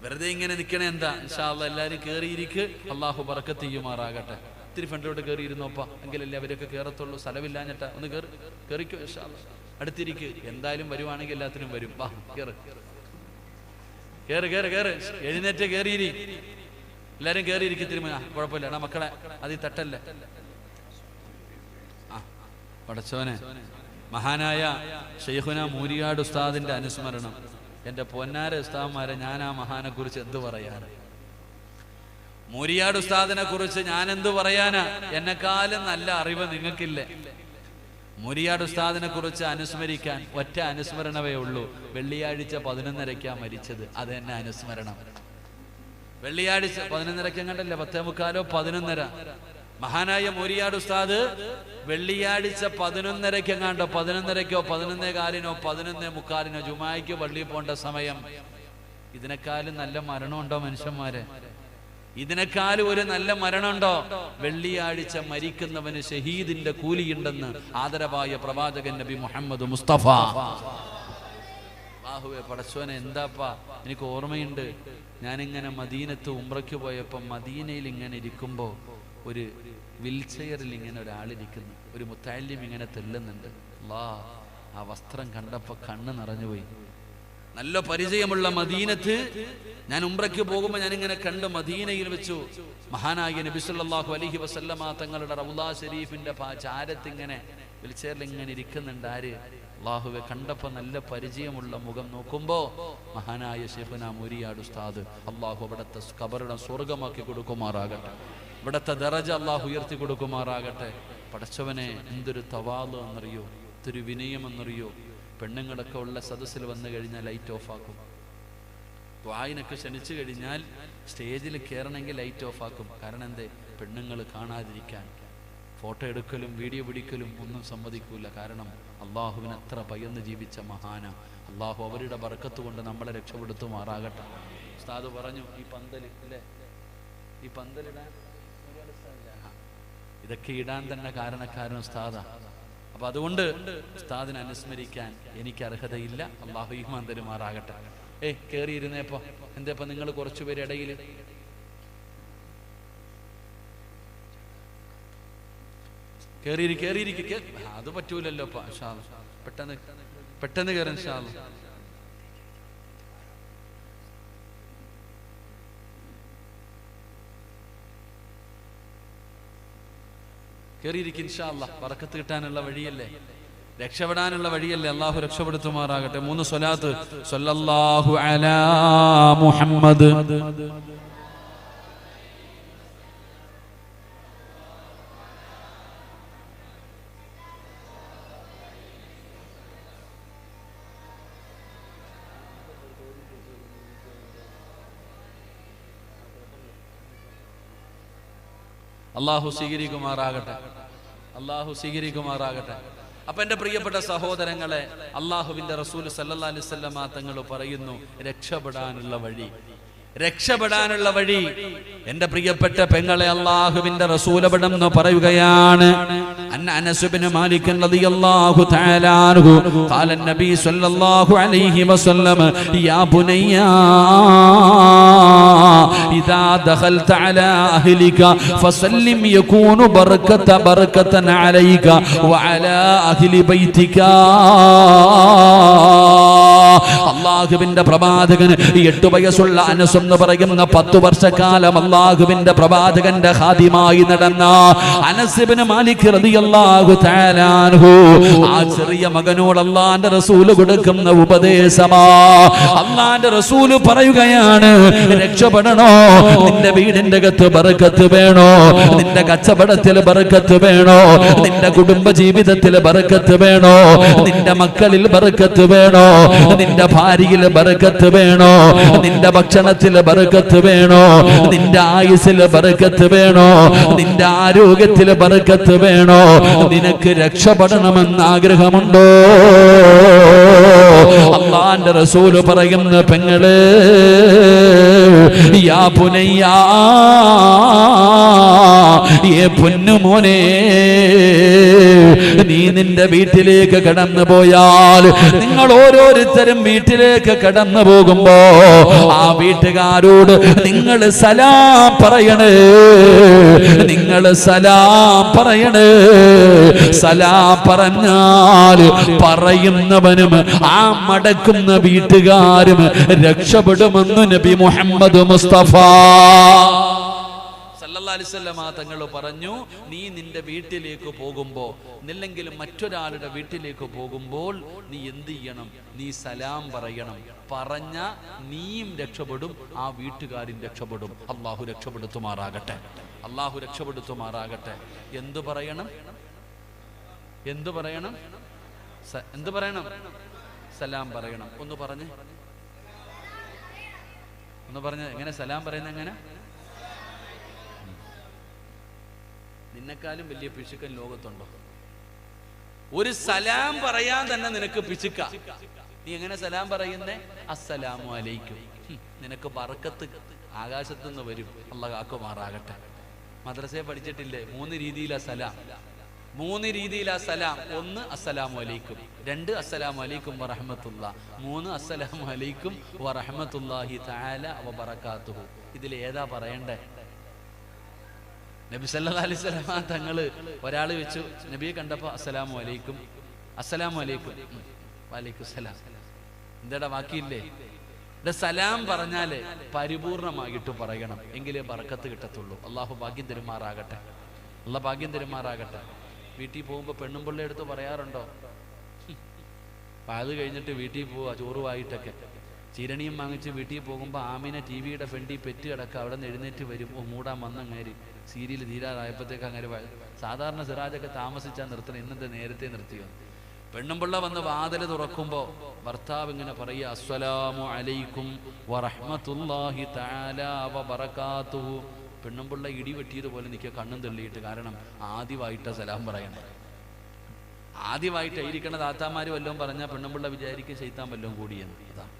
വെറുതെ ഇങ്ങനെ നിൽക്കണേ എന്താ? ഇൻഷാ അല്ലാഹ് എല്ലാവരും കയറിയിരിക്ക്. അള്ളാഹു ബർക്കത്ത് ചെയ്യുമാറാകട്ടെ. ഇത്തിരി ഫ്രണ്ടിലോട്ട് കയറി ഇരുന്നോപ്പാ, എങ്കിലല്ലേ അവരൊക്കെ കയറത്തുള്ളൂ. സ്ഥലമില്ലാഞ്ഞിട്ടാ. ഒന്ന് കയറിക്കോ. ഇൻഷാ അല്ലാഹ് അടുത്തിരിക്ക്. എന്തായാലും വരുവാണെങ്കിൽ എല്ലാത്തിനും വരും. വാ, കേറ്. എഴുന്നേറ്റ് കയറിയിരി. എല്ലാരും കയറിയിരിക്കും. തിരുമ കുഴപ്പമില്ല. എടാ മക്കളെ, അത് തട്ടല്ലേ. പടച്ചോനെ, മഹാനായ ശൈഖുന മൂരിയാട് ഉസ്താദിന്റെ അനുസ്മരണം. എന്റെ പൊന്നാര ഉസ്താദ്മാരെ, ഞാൻ ആ മഹാനെ കുറിച്ച് എന്ത് പറയാനാ? മൂരിയാട് ഉസ്താദിനെ കുറിച്ച് ഞാൻ എന്ത് പറയാനാ? എന്നെക്കാളും നല്ല അറിവ് നിങ്ങൾക്കില്ലേ? മൂരിയാട് ഉസ്താദിനെ കുറിച്ച് അനുസ്മരിക്കാൻ ഒറ്റ അനുസ്മരണമേ ഉള്ളൂ. വെള്ളിയാഴ്ച 11:30 മരിച്ചത്. അത് തന്നെ അനുസ്മരണം. വെള്ളിയാഴ്ച 11:30 കണ്ടല്ലേ, 10:45 11:30. മഹാനായ മൂരിയാട് ഉസ്താദ് വെള്ളിയാഴ്ച 11:30 എങ്ങാണ്ടോ, 11:30 11:15 11:45 ജുമായ്ക്ക് പള്ളിയിൽ പോകേണ്ട സമയം. ഇതിനേക്കാളും നല്ല മരണമുണ്ടോ മനുഷ്യന്മാരെ? ഇതിനേക്കാളും ഒരു നല്ല മരണമുണ്ടോ? വെള്ളിയാഴ്ച മരിക്കുന്നവന് ഷഹീദിന്റെ കൂലിയുണ്ടെന്ന് ആദരവായ പ്രവാചകൻ നബി മുഹമ്മദ് മുസ്തഫ. അല്ലാഹുവേ പടച്ചോനെ, എന്താപ്പാ എനിക്ക് ഓർമ്മയുണ്ട്, ഞാനിങ്ങനെ മദീനത്ത് ഉംറയ്ക്ക് പോയപ്പോൾ മദീനയിൽ ഇങ്ങനെ ഇരിക്കുമ്പോൾ ഒരു വീൽചെയറിൽ ഇങ്ങനെ ഒരാളിരിക്കുന്നു, ഒരു മുത്തഅല്ലിം ഇങ്ങനെ തെല്ലുന്നുണ്ട്. അല്ലാഹ്, ആ വസ്ത്രം കണ്ടപ്പോൾ കണ്ണ് നിറഞ്ഞുപോയി. നല്ല പരിചയമുള്ള മദീനത്ത് ഞാൻ ഉംറയ്ക്ക് പോകുമ്പോൾ ഞാനിങ്ങനെ കണ്ട് മദീനയിൽ വെച്ചു മഹാനായ നബി സല്ലല്ലാഹു അലൈഹി വസല്ലമ തങ്ങളുടെ റൗള ശരീഫിന്റെ ചാരത്ത് ഇങ്ങനെ വീൽചെയറിൽ ഇങ്ങനെ ഇരിക്കുന്നുണ്ട്. ആര്? അല്ലാഹുവെ, കണ്ടപ്പോൾ നല്ല പരിചയമുള്ള മുഖം. നോക്കുമ്പോ മഹാനായ ശൈഖുനാ മുരിയാട് ഉസ്താദ്. അല്ലാഹു അവിടുത്തെ ഖബറിനെ സ്വർഗമാക്കി കൊടുക്കുമാറാകട്ടെ, ഇവിടുത്തെ ദറജ അല്ലാഹു ഉയർത്തി കൊടുക്കുമാറാകട്ടെ. പടച്ചവനെ, എന്തൊരു തവാളു എന്നറിയോ, എന്തൊരു വിനയം എന്നറിയോ. പെണ്ണുങ്ങളൊക്കെ ഉള്ള സദസ്സിൽ വന്നു കഴിഞ്ഞാൽ ലൈറ്റ് ഓഫ് ആക്കും. ദ്വായിനൊക്കെ ക്ഷണിച്ചു കഴിഞ്ഞാൽ സ്റ്റേജിൽ കയറണമെങ്കിൽ ലൈറ്റ് ഓഫ് ആക്കും. കാരണം എന്തേ? പെണ്ണുങ്ങൾ കാണാതിരിക്കാൻ. ഫോട്ടോ എടുക്കലും വീഡിയോ പിടിക്കലും ഒന്നും സമ്മതിക്കൂല. കാരണം അള്ളാഹുവിന് അത്ര ഭയന്ന് ജീവിച്ച മഹാന. അള്ളാഹു അവരുടെ ബർക്കത്ത് കൊണ്ട് നമ്മളെ രക്ഷപ്പെടുത്തുമാറാകട്ടെ. ഉസ്താദ് പറഞ്ഞു, ഈ പന്തൽ അല്ലേ, ഈ പന്തലിടാൻ ഇതൊക്കെ ഇടാൻ തന്നെ കാരണക്കാരൻ ഉസ്താദാ. അപ്പൊ അതുകൊണ്ട് ഉസ്താദിനെ അനുസ്മരിക്കാൻ എനിക്ക് അർഹതയില്ല. അള്ളാഹു ഈമാൻ തരുമാറാകട്ടെ. കേറിയിരുന്നേപ്പോ എന്തേപ്പോ നിങ്ങൾ കുറച്ചുപേര് ഇടയിൽ കേറിയിരിക്കെ അത് പറ്റൂലല്ലോ. പെട്ടെന്ന് കയറാൻ ഇൻഷാ അല്ലാഹ്. കേറിയിരിക്കും ഇൻഷാ അല്ലാഹ്. ബറക്കത്ത് കിട്ടാനുള്ള വഴിയല്ലേ, രക്ഷപ്പെടാനുള്ള വഴിയല്ലേ. അള്ളാഹു രക്ഷപ്പെടുത്തുമാറാകട്ടെ. 3 സ്വലാത്ത്. സ്വല്ലല്ലാഹു അലാ മുഹമ്മദ് അള്ളാഹു സ്വീകരിക്കുമാറാകട്ടെ, അള്ളാഹു സ്വീകരിക്കുമാറാകട്ടെ. അപ്പൊ എന്റെ പ്രിയപ്പെട്ട സഹോദരങ്ങളെ, അള്ളാഹുവിന്റെ റസൂൽ സല്ലല്ലാഹു അലൈഹി വസല്ലമ തങ്ങൾ പറയുന്നു, രക്ഷപ്പെടാനുള്ള വഴി. എന്റെ പ്രിയപ്പെട്ട പെങ്ങളെ, അള്ളാഹുവിന്റെ റസൂൽ അവിടെന്ന് പറയുകയാണ്, അനസ് ഇബ്നു മാലിക് റളിയല്ലാഹു തആല അൻഹു ഖാല നബി സല്ലല്ലാഹു അലൈഹി വസല്ലം യാ ബുനയ്യ ഇദാ ദഖൽത അലാ അഹ്ലിക ഫസല്ലിം യകൂനു ബർക്കതൻ അലൈക വഅലാ അഹ്ലി ബൈതിക. അള്ളാഹുവിന്റെ പ്രവാചകൻ 8 വയസ്സുള്ള അനസ് എന്ന് പറയുന്ന 10 വർഷക്കാലം അള്ളാഹുവിന്റെ പ്രവാചകന്റെ ഖാദിമായി നടന്ന അനസ് ഇബ്നു മാലിക് റളിയല്ലാഹു തആല അൻഹു, ആ ചെറിയ മകനോട് അല്ലാഹുവിന്റെ റസൂൽ കൊടുക്കുന്ന ഉപദേശമാ. അല്ലാഹുവിന്റെ റസൂൽ പറയുകയാണ്, രക്ഷപ്പെടണോ? നിന്റെ വീടിന്റെ അകത്ത് ബർക്കത്ത് വേണോ? നിന്റെ കച്ചവടത്തിൽ ബർക്കത്ത് വേണോ? നിന്റെ കുടുംബ ജീവിതത്തിൽ ബർക്കത്ത് വേണോ? നിന്റെ മക്കളിൽ ബർക്കത്ത് വേണോ? നിന്റെ ഭാര്യയിൽ ബർക്കത്ത് വേണോ? നിന്റെ ഭക്ഷണത്തിൽ ബർക്കത്ത് വേണോ? നിന്റെ ആയുസ്സിൽ ബർക്കത്ത് വേണോ? നിന്റെ ആരോഗ്യത്തിൽ ബർക്കത്ത് വേണോ? നിനക്ക് രക്ഷപ്പെടണമെന്ന് ആഗ്രഹമുണ്ടോ? അല്ലാഹുവിന്റെ റസൂൽ പറയുന്ന പെങ്ങളെ, യാ പുനയ്യ, ഏ പൊന്നുമോനെ, നീ നിന്റെ വീട്ടിലേക്ക് കടന്നു പോയാൽ, നിങ്ങൾ ഓരോരുത്തരും വീട്ടിലേക്ക് കടന്നു പോകുമ്പോ ആ വീട്ടുകാരോട് നിങ്ങൾ സലാം പറയണേ. സലാം പറഞ്ഞാൽ പറയുന്നവനും ആ മടക്കുന്ന വീട്ടുകാരും രക്ഷപ്പെടുമെന്ന് നബി മുഹമ്മദ് മുസ്തഫ സല്ലല്ലാഹു അലൈഹി വസല്ലം തങ്ങൾ പറഞ്ഞു, നീ നിന്റെ വീട്ടിലേക്ക് പോകുമ്പോ, നില്ലെങ്കിലും മറ്റൊരാളുടെ വീട്ടിലേക്ക് പോകുമ്പോൾ നീ എന്ത് ചെയ്യണം? നീ സലാം പറയണം. പറഞ്ഞ നീയും രക്ഷപ്പെടും, ആ വീട്ടുകാരും രക്ഷപ്പെടും. അള്ളാഹു രക്ഷപ്പെടുത്തുമാറാകട്ടെ, അള്ളാഹു രക്ഷപ്പെടുത്തുമാറാകട്ടെ. എന്തു പറയണം? സലാം പറയണം. ഒന്ന് പറഞ്ഞ് എങ്ങനെ സലാം പറയുന്നത്? എങ്ങനെ? നിന്നെക്കാളും വലിയ പിശുക്കൻ ലോകത്തുണ്ടോ? ഒരു സലാം പറയാൻ തന്നെ നിനക്ക് പിശുക്ക. നീ എങ്ങനെ സലാം പറയുന്നേ? അസ്സലാമു അലൈക്കും. നിനക്ക് ബർക്കത്ത് ആകാശത്തുനിന്ന് വരും. അള്ളാഹു കാക്കുമാറാകട്ടെ. മദ്രസയെ പഠിച്ചിട്ടില്ലേ? 3 രീതിയിലാ സലാം. 3 രീതിയിലാ സലാം. 1 അസ്സലാമു അലൈക്കും, 2 അസ്സലാമു അലൈക്കും വറഹ്മത്തുള്ളാഹ്, 3 അസ്സലാമു അലൈക്കും വറഹ്മത്തുള്ളാഹി തആല വബറകാതുഹു. ഇതിൽ ഏതാ പറയണ്ടേ? നബി സല്ലല്ലാഹു അലൈഹി വസല്ലം തങ്ങള് ഒരാൾ വെച്ചു, നബിയെ കണ്ടപ്പോൾ അസ്സലാമു അലൈക്കും, അസ്സലാമു അലൈക്കും, വലൈക്കും സലാം. എന്താടാ ബാക്കിയില്ലേ? സലാം പറഞ്ഞാല് പരിപൂർണമായിട്ട് പറയണം, എങ്കിലേ ബർക്കത്ത് കിട്ടത്തുള്ളൂ. അള്ളാഹു ഭാഗ്യം തരുമാറാകട്ടെ. അള്ളാഹ് ഭാഗ്യം തരുമാറാകട്ടെ. വീട്ടിൽ പോകുമ്പോൾ പെണ്ണും പിള്ളേ എടുത്ത് പറയാറുണ്ടോ? അത് കഴിഞ്ഞിട്ട് വീട്ടിൽ പോവുക ചോറുമായിട്ടൊക്കെ, ചിരണിയും വാങ്ങിച്ച് വീട്ടിൽ പോകുമ്പോൾ ആമിന TV-യുടെ ഫ്രണ്ടിൽ പെറ്റ് കിടക്കുക. അവിടെ നിന്ന് എഴുന്നേറ്റ് വരും, മൂടാൻ വന്നങ്ങേരി സീരിയൽ തീരാറായപ്പോഴത്തേക്ക് അങ്ങനെ. സാധാരണ സിറാജൊക്കെ താമസിച്ചാൽ നിർത്തണം, ഇന്നത്തെ നേരത്തെ നിർത്തിയോ? പെണ്ണുമ്പിള്ള വന്ന് വാതിൽ തുറക്കുമ്പോൾ ഭർത്താവ് ഇങ്ങനെ പറയുക, അസ്സലാമു അലൈക്കും വറഹ്മത്തുള്ളാഹി തആല വബറകാതുഹു. പെണ്ണുമ്പിള്ള ഇടി വെട്ടിയതുപോലെ നിൽക്കുക, കണ്ണും തള്ളിയിട്ട്. കാരണം ആദ്യമായിട്ട് സലാം പറയണേ. ആദ്യമായിട്ട് ഇരിക്കണ താത്താമാർ വല്ലതും പറഞ്ഞാൽ പെണ്ണുമ്പിള്ള വിചാരിക്കും ശൈത്താൻ വല്ലതും കൂടിയെന്ന്. അതാണ്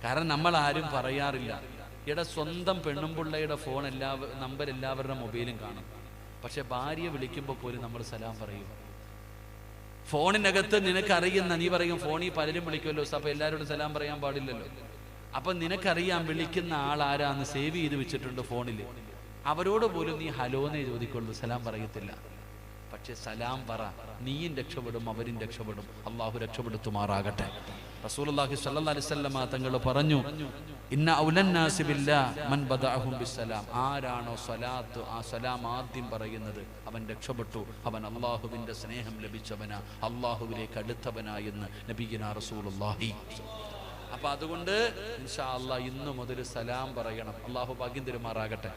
കാരണം. നമ്മൾ ആരും പറയാറില്ല. ഇവിടെ സ്വന്തം പെണ്ണുമ്പിള്ളയുടെ ഫോൺ നമ്പർ എല്ലാവരുടെ മൊബൈലും കാണും. പക്ഷെ ഭാര്യയെ വിളിക്കുമ്പോൾ പോലും നമ്മൾ സലാം പറയും. ഫോണിനകത്ത് നിനക്കറിയുന്ന, നീ പറയും ഫോണിൽ പലരും വിളിക്കുമല്ലോ, അപ്പോൾ എല്ലാവരോടും സലാം പറയാൻ പാടില്ലല്ലോ. അപ്പം നിനക്കറിയാം വിളിക്കുന്ന ആൾ ആരാന്ന് സേവ് ചെയ്ത് വെച്ചിട്ടുണ്ട് ഫോണിൽ. അവരോട് പോലും നീ ഹലോന്നേ ചോദിക്കുള്ളൂ, സലാം പറയത്തില്ല. പക്ഷെ സലാം പറ, നീയും രക്ഷപ്പെടും അവരും രക്ഷപ്പെടും. അള്ളാഹു രക്ഷപ്പെടുത്തുമാറാകട്ടെ. റസൂലുള്ളാഹി സ്വല്ലല്ലാഹു അലൈഹി വസല്ലം തങ്ങൾ പറഞ്ഞു, ഇന്ന ഔലന്നാസി ബില്ലാഹ് മൻ ബദഅഹും ബിസ്സലാം. ആരാണോ സ്വലാത്ത്, ആ സലാം ആദ്യം പറയുന്നത്, അവൻ രക്ഷപ്പെട്ടു, അവൻ അള്ളാഹുവിൻ്റെ സ്നേഹം ലഭിച്ചവനാ, അള്ളാഹുവിലേക്ക് അടുത്തവനാ എന്ന് നബിയുനാ റസൂലുള്ളാഹി. അപ്പൊ അതുകൊണ്ട് ഇൻഷാ അല്ലാഹ് ഇന്നു മുതൽ സലാം പറയണം. അള്ളാഹു ഭാഗ്യം തരുമാറാകട്ടെ.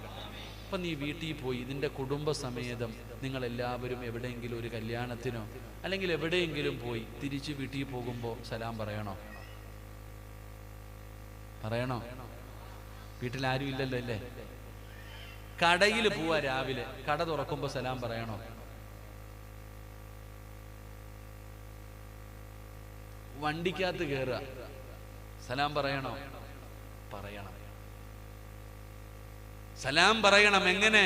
അപ്പം നീ വീട്ടിൽ പോയി നിന്റെ കുടുംബസമേതം നിങ്ങളെല്ലാവരും എവിടെയെങ്കിലും ഒരു കല്യാണത്തിനോ അല്ലെങ്കിൽ എവിടെയെങ്കിലും പോയി തിരിച്ച് വീട്ടിൽ പോകുമ്പോൾ സലാം പറയണോ? പറയണോ? വീട്ടിൽ ആരും ഇല്ലല്ലോ അല്ലേ? കടയിൽ പോവാ, രാവിലെ കട തുറക്കുമ്പോൾ സലാം പറയണോ? വണ്ടിക്കകത്ത് കയറുക, സലാം പറയണോ? പറയണം. സലാം പറയണം. എങ്ങനെ?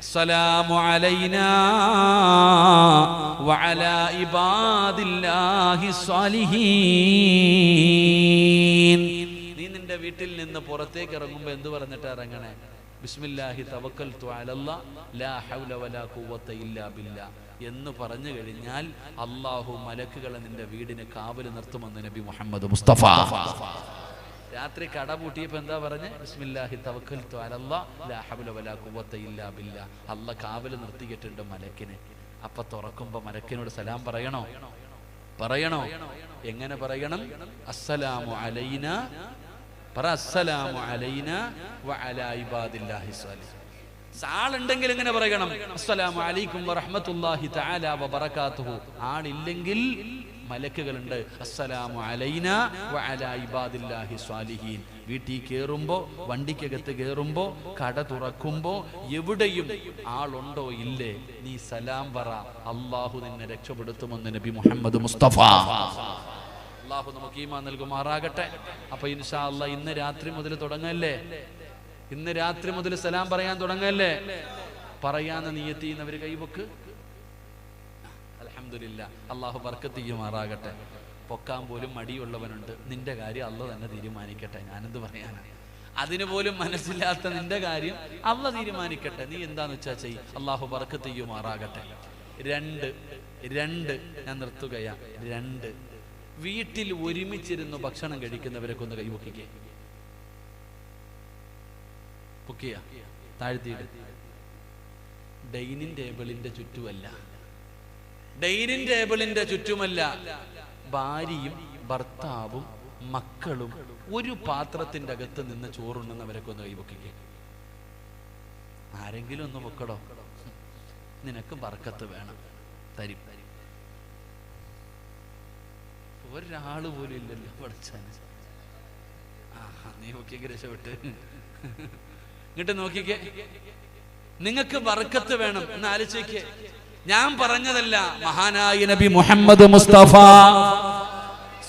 അസ്സലാമു അലൈനാ വഅലാ ഇബാദില്ലാഹി സ്വാലിഹീൻ. നീ നിന്റെ വീട്ടിൽ നിന്ന് പുറത്തേക്ക് ഇറങ്ങുമ്പോൾ എന്ത് പറഞ്ഞിട്ട് ഇറങ്ങണേ? ബിസ്മില്ലാഹി തവക്കൽതു അലല്ലാഹ് ലാ ഹൗല വലാ ഖുവത ഇല്ലാ ബില്ലാഹ് എന്ന് പറഞ്ഞു കഴിഞ്ഞാൽ അല്ലാഹു മലക്കുകളെ നിന്റെ വീടിന് കാവല് നിർത്തുമെന്ന് നബി മുഹമ്മദ് മുസ്തഫ. രാത്രി കട പൂട്ടിയപ്പോൾ എന്താ പറഞ്ഞ്? ബിസ്മില്ലാഹി തവക്കൽതു അലല്ലാഹ് ലാ ഹൗല വലാ ഖുവത ഇല്ലാ ബില്ലാഹ്. അല്ലാഹ് കാവല് നിർത്തിയിട്ടുണ്ട് മലക്കിനെ. അപ്പൊ തുറക്കുമ്പോൾ മലക്കിനോട് സലാം പറയണോ? പറയണോ? എങ്ങനെ പറയണം? അസ്സലാമു അലൈനാ, പറ അസ്സലാമു അലൈനാ വഅലാ ഇബാദില്ലാഹി സ്വാലിഹീൻ. ആളുണ്ടെങ്കിൽ എങ്ങനെ പറയണം? അസ്സലാമു അലൈക്കും വറഹ്മത്തുള്ളാഹി തആല വബറകാതുഹു. ആളില്ലെങ്കിൽ മലക്കുകളുണ്ട്. അസ്സലാമു അലൈനാ വഅലാ ഇബാദില്ലാഹി സ്വാലിഹീൻ. വീട്ടിൽ കയറുമ്പോ, വണ്ടിക്കകത്ത് കയറുമ്പോ, കട തുറക്കുമ്പോ, എവിടെയും ആളുണ്ടോ ഇല്ലേ, നീ സലാം പറ. അള്ളാഹു നിന്നെ രക്ഷപ്പെടുത്തുമെന്ന് നബി മുഹമ്മദ് മുസ്തഫ. അള്ളാഹു നമുക്ക് ഈമാൻ നൽകുമാറാകട്ടെ. അപ്പൊ ഇൻഷാ അല്ലാഹ് ഇന്ന് രാത്രി മുതൽ തുടങ്ങല്ലേ? ഇന്ന് രാത്രി മുതൽ സലാം പറയാൻ തുടങ്ങല്ലേ? പറയാന്ന് നിയത്ത് ചെയ്യുന്നവര് കൈവക്ക്. അൽഹംദുലില്ലാ, അള്ളാഹു ബർക്കത്ത് ചെയ്യുമാറാകട്ടെ. പൊക്കാൻ പോലും മടിയുള്ളവനുണ്ട്. നിന്റെ കാര്യം അള്ളാഹ് തന്നെ തീരുമാനിക്കട്ടെ. ഞാനെന്ത് പറയാനാണ്? അതിന് പോലും മനസ്സില്ലാത്ത നിന്റെ കാര്യം അള്ളാഹ് തീരുമാനിക്കട്ടെ. നീ എന്താന്ന് വെച്ചാ ചെയ്. അള്ളാഹു ബർക്കത്ത് ചെയ്യുമാറാകട്ടെ. രണ്ട് ഞാൻ നിർത്തുകയാ. 2 വീട്ടിൽ ഒരുമിച്ചിരുന്ന് ഭക്ഷണം കഴിക്കുന്നവരൊക്കെ ഒന്ന് കൈവക്കിക്കേ. പൊക്കിയ താഴ്ത്തിയിട്ട്. ഡൈനിങ് ടേബിളിന്റെ ചുറ്റുമല്ല, ഡൈനിങ് ടേബിളിന്റെ ചുറ്റുമല്ല, ഭാര്യയും ഭർത്താവും മക്കളും ഒരു പാത്രത്തിന്റെ അകത്ത് നിന്ന് ചോറുണ്ണുന്നവരൊക്കെ ഒന്ന് കൈവക്കിക്കേ. ആരെങ്കിലും ഒന്ന് പൊക്കടോ, നിനക്ക് ബർക്കത്ത് വേണം, തരും. ഒരാള് പോലും ഇല്ലല്ലോ പഠിച്ചാന്. നീ നോക്കിയൊക്കെ രക്ഷപ്പെട്ട് ഇങ്ങോട്ട് നോക്കിക്കേ. നിങ്ങൾക്ക് ബർക്കത്ത് വേണം എന്ന് ആലോചിക്കേ. ഞാൻ പറഞ്ഞതല്ല, മഹാനായ നബി മുഹമ്മദ് മുസ്തഫ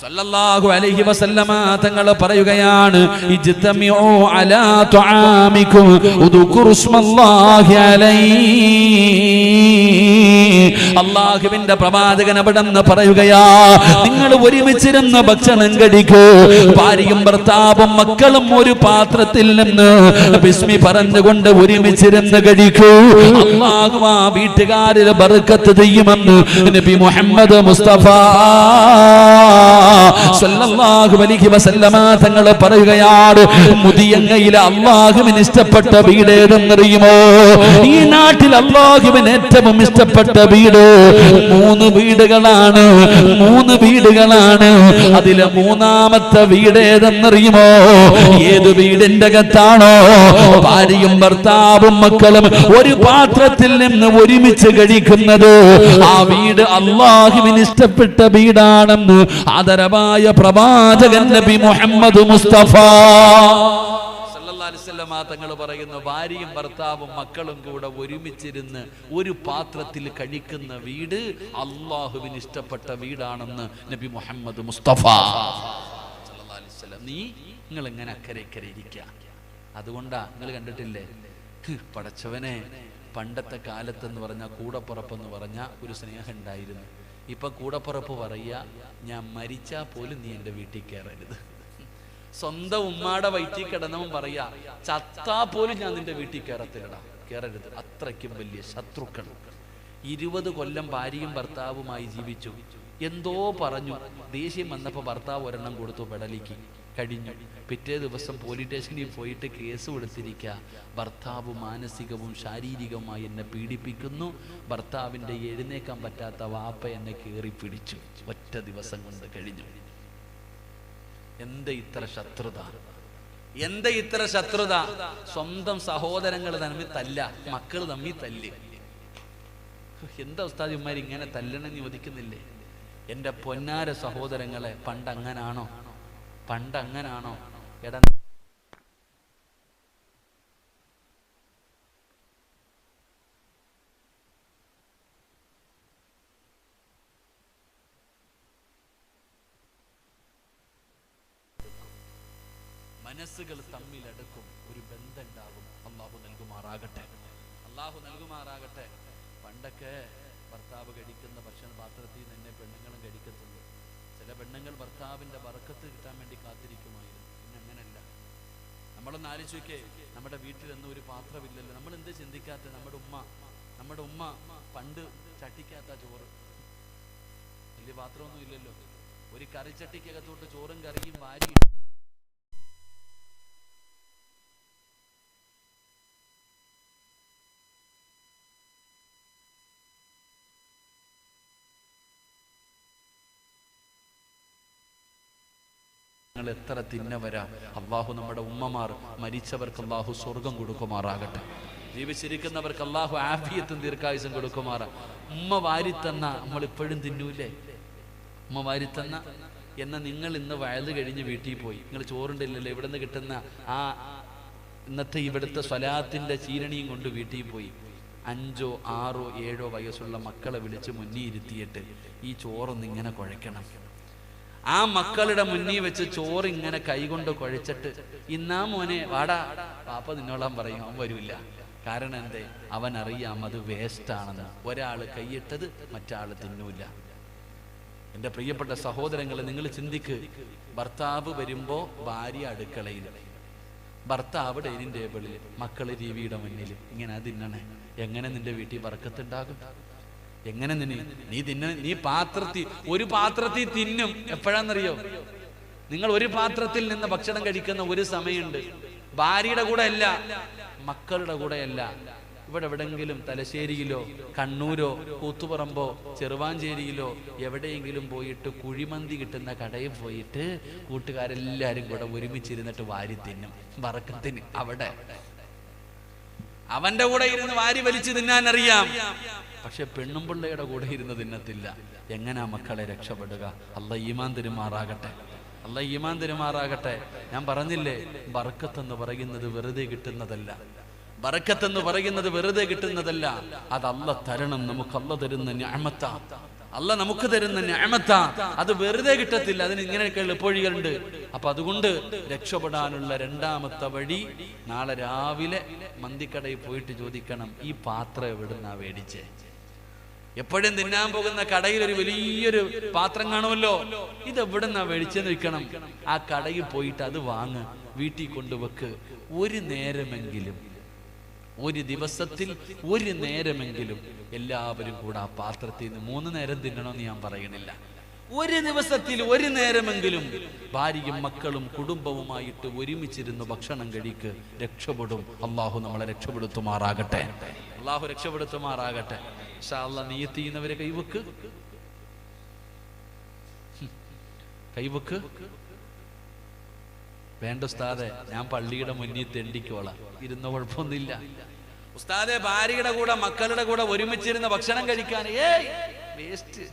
സല്ലല്ലാഹു അലൈഹി വസല്ലമ തങ്ങൾ പറയുകയാണ് ഇജ്തമിഉ അലാ തുആമികും ഉദ്കുറു ഇസ്മല്ലാഹി അലൈഹി. അല്ലാഹുവിന്റെ പ്രവാചകൻ അവിടെന്ന് പറയുകയാ, നിങ്ങൾ ഒരുമിച്ചിരുന്ന് ഭക്ഷണം കഴിക്കൂ. ഭാര്യയും ഭർത്താവും മക്കളും ഒരു പാത്രത്തിൽ നിന്ന് ബിസ്മി പറഞ്ഞുകൊണ്ട് ഒരുമിച്ചിരുന്ന് കഴിക്കൂ. അല്ലാഹു ആ വീട്ടുകാരിൽ ബർക്കത്ത് ചെയ്യുമെന്ന് നബി മുഹമ്മദ് മുസ്തഫ സല്ലല്ലാഹു അലൈഹി വസല്ലമ തങ്ങൾ പറയുകയാണ്. മുദിയങ്ങയിലെ അല്ലാഹുവിന് ഇഷ്ടപ്പെട്ട വീട് ഏതെന്നറിയുമോ? ഈ നാട്ടിൽ അല്ലാഹുവിന് ഏറ്റവും ഇഷ്ടപ്പെട്ട വീട് 3 വീടുകളാണ്. 3 വീടുകളാണ്. അതിലെ 3ാമത്തെ വീട് ഏതെന്നറിയുമോ? ഏത് വീടിന്റെ അകത്താണോ ഭാര്യയും ഭർത്താവും മക്കളും ഒരു പാത്രത്തിൽ നിന്ന് ഒരുമിച്ച് കഴിക്കുന്നത്, ആ വീട് അല്ലാഹുവിന് ഇഷ്ടപ്പെട്ട വീടാണെന്ന് ആദരവായ പ്രവാചകൻ നബി മുഹമ്മദ് മുസ്തഫ സല്ലല്ലാഹു അലൈഹി വസല്ലം തങ്ങൾ പറയുന്നു, ഭാര്യയും ഭർത്താവും മക്കളും കൂടെ ഒരുമിച്ചിരുന്ന് ഒരു പാത്രത്തിൽ കഴിക്കുന്ന വീട് അല്ലാഹുവിന് ഇഷ്ടപ്പെട്ട വീടാണെന്ന് നബി മുഹമ്മദ് മുസ്തഫ സല്ലല്ലാഹു അലൈഹി വസല്ലം. നിങ്ങൾ എങ്ങനെ അക്കരെ ഇരിക്കുക? അതുകൊണ്ടാ നിങ്ങൾ കണ്ടിട്ടില്ലേ, പടച്ചവനെ പണ്ടത്തെ കാലത്തെന്ന് പറഞ്ഞാൽ കൂടപ്പുറപ്പെന്ന് പറഞ്ഞാൽ ഒരു സ്നേഹം ഉണ്ടായിരുന്നു. ഇപ്പൊ കൂടപ്പുറപ്പ് പറയുക, ഞാൻ മരിച്ചാ പോലും നീ എൻ്റെ വീട്ടിൽ കയറരുത്. സ്വന്തം ഉമ്മാടെ വയറ്റിൽ കിടന്നവൻ പറയാ, ചത്താ പോലും ഞാൻ നിന്റെ വീട്ടിൽ കയറരുത്. അത്രയ്ക്കും വലിയ ശത്രുക്കൾ. 20 കൊല്ലം ഭാര്യയും ഭർത്താവുമായി ജീവിച്ചു. എന്തോ പറഞ്ഞു, ദേഷ്യം വന്നപ്പോൾ ഭർത്താവ് ഒരെണ്ണം കൊടുത്തു, പെടലിക്ക് കഴിഞ്ഞു. പിറ്റേ ദിവസം പോലീസ് സ്റ്റേഷനിൽ പോയിട്ട് കേസ് കൊടുത്തിരിക്കുക, ഭർത്താവ് മാനസികവും ശാരീരികവുമായി എന്നെ പീഡിപ്പിക്കുന്നു, ഭർത്താവിൻ്റെ എഴുന്നേക്കാൻ പറ്റാത്ത വാപ്പ എന്നെ കയറി പിടിച്ചു. ഒറ്റ ദിവസം കൊണ്ട് കഴിഞ്ഞു. എന്താ ഇത്ര ശത്രുത? എന്താ ഇത്ര ശത്രുത? സ്വന്തം സഹോദരങ്ങൾ തമ്മിൽ തല്ല, മക്കൾ തമ്മിൽ തല്ല്. എന്താ ഉസ്താദ് ഇമ്മാർ ഇങ്ങനെ തല്ലണെന്ന് ചോദിക്കുന്നില്ലേ? എൻ്റെ പൊന്നാര സഹോദരങ്ങളെ, പണ്ടങ്ങനാണോ? എടാ, മനസ്സുകൾ തമ്മിലടക്കും, ഒരു ബന്ധം ഉണ്ടാകും. അള്ളാഹു നൽകുമാറാകട്ടെ. പണ്ടൊക്കെ ഭർത്താവ് കഴിക്കുന്ന ഭക്ഷണ പാത്രത്തിൽ തന്നെ പെണ്ണുങ്ങളും കഴിക്കത്തുള്ളൂ. ചില പെണ്ണുങ്ങൾ ഭർത്താവിന്റെ ബർക്കത്ത് കിട്ടാൻ വേണ്ടി കാത്തിരിക്കുമായിരുന്നു. പിന്നെ അങ്ങനല്ല. നമ്മളൊന്ന് ആലോചിക്കേ, നമ്മുടെ വീട്ടിലൊന്നും ഒരു പാത്രമില്ലല്ലോ. നമ്മൾ എന്ത് ചിന്തിക്കാത്ത? നമ്മുടെ ഉമ്മ പണ്ട് ചട്ടിക്കാത്ത ചോറ്, വലിയ പാത്രമൊന്നും ഇല്ലല്ലോ, ഒരു കറിച്ചട്ടിക്കകത്തോട്ട് ചോറും കറിയും വാരി എത്ര തിന്നവരാ. അള്ളാഹു നമ്മുടെ ഉമ്മമാർ മരിച്ചവർക്ക് അള്ളാഹു സ്വർഗം കൊടുക്കുമാറാകട്ടെ. ജീവിച്ചിരിക്കുന്നവർക്ക് അള്ളാഹു ആഫിയത്തും ദീർഘായുസും കൊടുക്കുമാറാ. ഉമ്മ വാരിത്തന്ന നമ്മൾ ഇപ്പോഴും തിന്നൂലേ? ഉമ്മ വാരിത്തന്ന എന്ന നിങ്ങൾ ഇന്ന് വയല് കഴിഞ്ഞ് വീട്ടിൽ പോയി, നിങ്ങൾ ചോറുണ്ടില്ലല്ലോ, ഇവിടെ നിന്ന് കിട്ടുന്ന ആ ഇന്നത്തെ ഇവിടുത്തെ സ്വലാത്തിന്റെ ചീരണിയും കൊണ്ട് വീട്ടിൽ പോയി 5, 6, 7 വയസ്സുള്ള മക്കളെ വിളിച്ച് മുന്നിൽ ഇരുത്തിയിട്ട് ഈ ചോറൊന്ന് ഇങ്ങനെ കുഴയ്ക്കണം. ആ മക്കളുടെ മുന്നിൽ വെച്ച് ചോറ് ഇങ്ങനെ കൈകൊണ്ട് കുഴച്ചിട്ട്, ഇന്നാ മോനെ വാടാ പാപ്പ നിന്നോളാൻ പറയും. അവൻ വരില്ല. കാരണം എന്തേ? അവൻ അറിയാം അത് വേസ്റ്റാണെന്ന്. ഒരാള് കൈയിട്ടത് മറ്റാള് തിന്നൂല. എൻ്റെ പ്രിയപ്പെട്ട സഹോദരങ്ങളെ, നിങ്ങൾ ചിന്തിക്ക്. ഭർത്താവ് വരുമ്പോ ഭാര്യ അടുക്കളയിൽ, ഭർത്താവ് ഡൈനിങ് ടേബിളിൽ, മക്കള് ടിവിയുടെ മുന്നിൽ. ഇങ്ങനെ തിന്നണേ. എങ്ങനെ നിന്റെ വീട്ടിൽ ബർക്കത്തുണ്ടാകും? എങ്ങനെ നീ പാത്രത്തിൽ, ഒരു പാത്രത്തിൽ തിന്നും. എപ്പോഴാന്നറിയോ? നിങ്ങൾ ഒരു പാത്രത്തിൽ നിന്ന് ഭക്ഷണം കഴിക്കുന്ന ഒരു സമയമുണ്ട്. ഭാര്യയുടെ കൂടെ അല്ല, മക്കളുടെ കൂടെ അല്ല. ഇവിടെ എവിടെങ്കിലും തലശ്ശേരിയിലോ കണ്ണൂരോ കൂത്തുപറമ്പോ ചെറുവാഞ്ചേരിയിലോ എവിടെയെങ്കിലും പോയിട്ട് കുഴിമന്തി കിട്ടുന്ന കടയിൽ പോയിട്ട് കൂട്ടുകാരെല്ലാരും കൂടെ ഒരുമിച്ചിരുന്നിട്ട് വാരി തിന്നും. ബർക്കത്തിന് അവിടെ അവന്റെ കൂടെ ഇരുന്ന് വാരി വലിച്ചു തിന്നാൻ അറിയാം. പക്ഷെ പെണ്ണും പിള്ളയുടെ കൂടെ ഇരുന്ന് തിന്നത്തില്ല. എങ്ങനാ മക്കളെ രക്ഷപ്പെടുക? അല്ലാഹ് ഈമാൻ തരുമാറാകട്ടെ. ഞാൻ പറഞ്ഞില്ലേ, ബർക്കത്തെന്ന് പറയുന്നത് വെറുതെ കിട്ടുന്നതല്ല. അത് അല്ലാഹ് തരണം. നമുക്ക് അല്ലാഹ് തരുന്ന നിഅമത്താ. അല്ല നമുക്ക് തരുന്ന നിഅമത്താ, അത് വെറുതെ കിട്ടത്തില്ല. അതിന് ഇങ്ങനെയൊക്കെ എളുപ്പവഴികളുണ്ട്. അപ്പൊ അതുകൊണ്ട് രക്ഷപ്പെടാനുള്ള രണ്ടാമത്തെ വഴി, നാളെ രാവിലെ മന്തിക്കടയിൽ പോയിട്ട് ചോദിക്കണം, ഈ പാത്രം എവിടുന്നാ മേടിച്ചേ? എപ്പോഴും തിന്നാൻ പോകുന്ന കടയിൽ ഒരു വലിയൊരു പാത്രം കാണുമല്ലോ, ഇത് എവിടുന്നാ മേടിച്ചെന്ന് വെക്കണം. ആ കടയിൽ പോയിട്ട് അത് വാങ്ങ്, വീട്ടിൽ കൊണ്ടുവെക്ക്. ഒരു നേരമെങ്കിലും, ഒരു ദിവസത്തിൽ ഒരു നേരമെങ്കിലും എല്ലാവരും കൂടെ ആ പാത്രത്തിൽ നിന്ന് 3 നേരം തിന്നണമെന്ന് ഞാൻ പറയണില്ല, ഒരു ദിവസത്തിൽ ഒരു നേരമെങ്കിലും ഭാര്യയും മക്കളും കുടുംബവുമായിട്ട് ഒരുമിച്ചിരുന്ന് ഭക്ഷണം കഴിക്ക്. രക്ഷപ്പെടും. അള്ളാഹു നമ്മളെ രക്ഷപ്പെടുത്തുമാറാകട്ടെ. അള്ളാഹു രക്ഷപ്പെടുത്തുമാറാകട്ടെ. ഇൻഷാ അല്ലാഹ് നിയ്യത്ത് ചെയ്യുന്നവരെ കൈവക്ക്, കൈവക്ക്. വേണ്ട ഉസ്താദെ, ഞാൻ പള്ളിയുടെ മുന്നിൽ തെണ്ടിക്കോളാം, ഇരുന്ന കുഴപ്പമൊന്നുമില്ല. ഉസ്താദെ, ഭാര്യയുടെ കൂടെ മക്കളുടെ കൂടെ ഒരുമിച്ചിരുന്ന് ഭക്ഷണം കഴിക്കാൻ വേസ്റ്റ്,